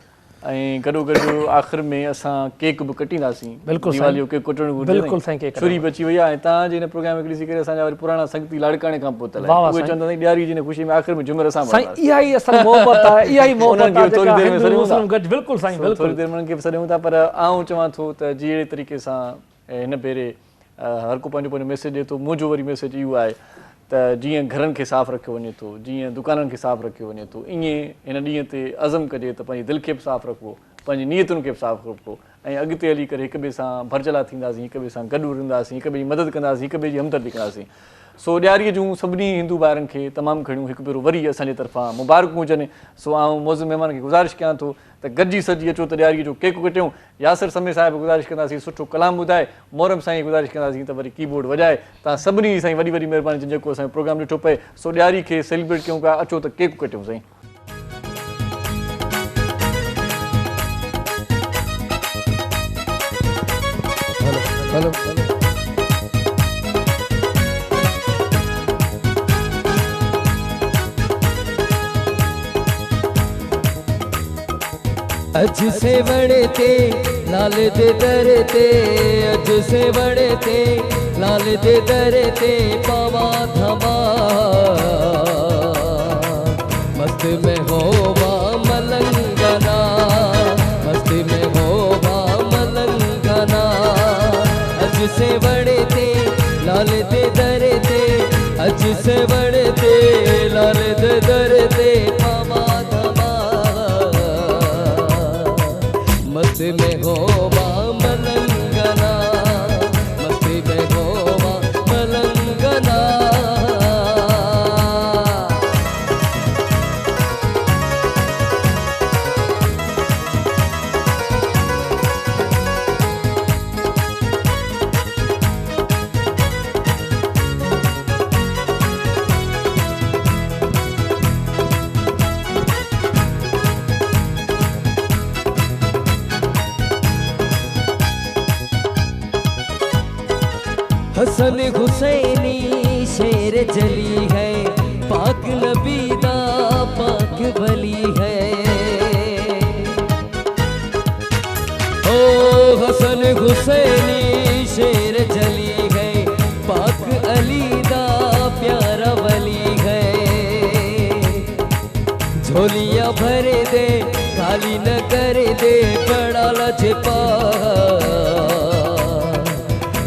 ऐं गॾो आख़िर में असां केक बि कटींदासीं। दिवाली जो केक कटणो घुरिजे, छुरी बची वई आहे। ऐं तव्हांजे हिन प्रोग्राम खे ॾिसी करे असांजा वरी पुराणा संगती लाड़काणे खां पोइ उहे चवंदा ॾियारी जी ख़ुशी में आख़िर में झुमर असां इहा ई असल मोहबत आहे, इहा ई मोहबत आहे। थोरी देरि में बिल्कुलु साईं, थोरी देरि में उन्हनि खे बि सॾियूं था। पर आउं चवां थो त जहिड़े तरीक़े सां हिन भेरे हर को पंहिंजो पंहिंजो मैसेज ॾिए थो, मुंहिंजो वरी मैसेज इहो आहे त जीअं घरनि खे साफ़ु रखियो वञे थो, जीअं दुकाननि खे साफ़ु रखियो वञे थो, ईअं हिन ॾींहं ते अज़म कजे त पंहिंजी दिलि खे बि साफ़ु रखो, पंहिंजी नियतुनि खे बि साफ़ु रखो ऐं अॻिते हली करे हिक ॿिए सां भरजला थींदासीं, हिक ॿिए सां गॾु रहंदासीं, हिक ॿिए जी मदद कंदासीं, हिक ॿिए जी हमदर्दी कंदासीं। सो ॾियारीअ जूं सभिनी हिंदू भाइरनि खे तमामु घणियूं हिकु भेरो वरी असांजे तरफ़ां मुबारकूं हुजनि। सो आउं मौज़ महिमान खे गुज़ारिश कयां थो त गॾिजी सॼी अचो त ॾियारीअ जो केक कटियूं। यासिर समय साहिबु गुज़ारिश कंदासीं सुठो कलाम ॿुधाए, मोहरम साईं गुज़ारिश कंदासीं त वरी कीबोर्ड वॼाए। तव्हां सभिनी साईं वॾी वॾी महिरबानी जेको असांजो प्रोग्राम ॾिठो पए। सो ॾियारी खे सेलिब्रेट कयूं पिया, अचो त केक कटियूं साईं। हेलो अज से वड़े ते लाल दे दर ते, अज से वड़े ते लाल दे दर ते पावा धमा मस्त में होवा मलंगना, मस्त में होवा मलंगना। अज से वड़े ते लाल दे दर ते, अज से वड़े ते लाल दे दर ते पावा मस्ती में होवा मलंगना, मस्ती में होवा मलंगना। हसन हुसैनी शेर जली है, पाक नबी दा पाक वली है। ओ हसन हुसैनी शेर जली है, पाक अली दा प्यारा वली है। झोलियां भर दे खाली न कर दे, बड़ा लजपा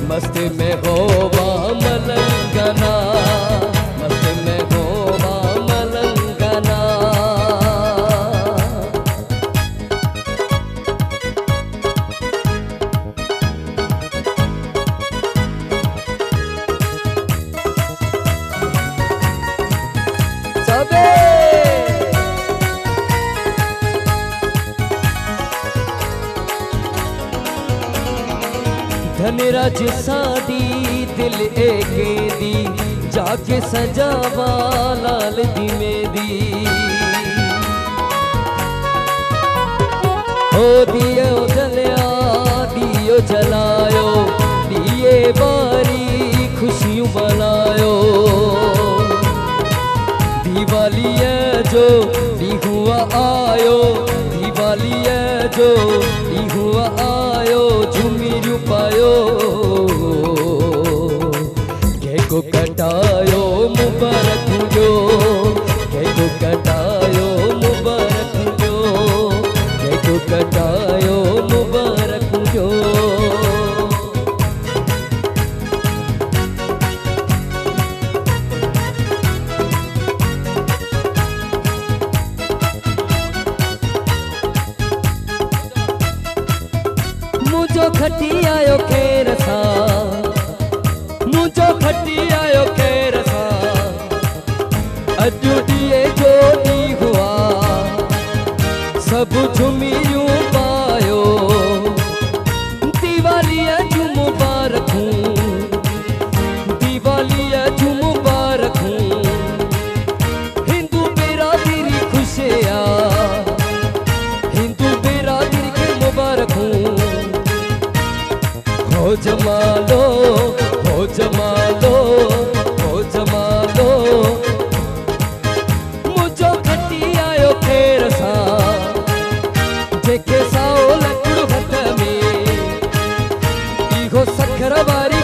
मस्त में होवा मलंगना, मस्त में होवा मलंगना। सबे धनराज साडी दिल एके दी, जाके सजावा लाल दी मेदी। ओ दियो जलिया दियो जलायो, दिए बारी खुशियों मनायो। दिवाली है जो दी हुआ आयो, दिवाली है जो दी हुआ आयो, झुमिरू पायो केको कटायो मुबारक जो, केको कटायो मुबारक जो, केको कटायो मुबारक जो। मुझो खटी आयो खेर सा, मुझो खटी आयो खेर सा, अजु दिए जो दी हुआ सब झुमियूं पायो। दिवाली अजु मुबारक हूँ, दिवाली अजु मुबारक हूँ। हिंदू बिरादरी खुशिया, हिंदू बिरादरी के मुबारक हूँ। हो जमालो, हो जमालो, हो जमालो, मुझो खटी आयो खेर सा, जेके साओ लकड़ू हथ में, इहो सखर वारी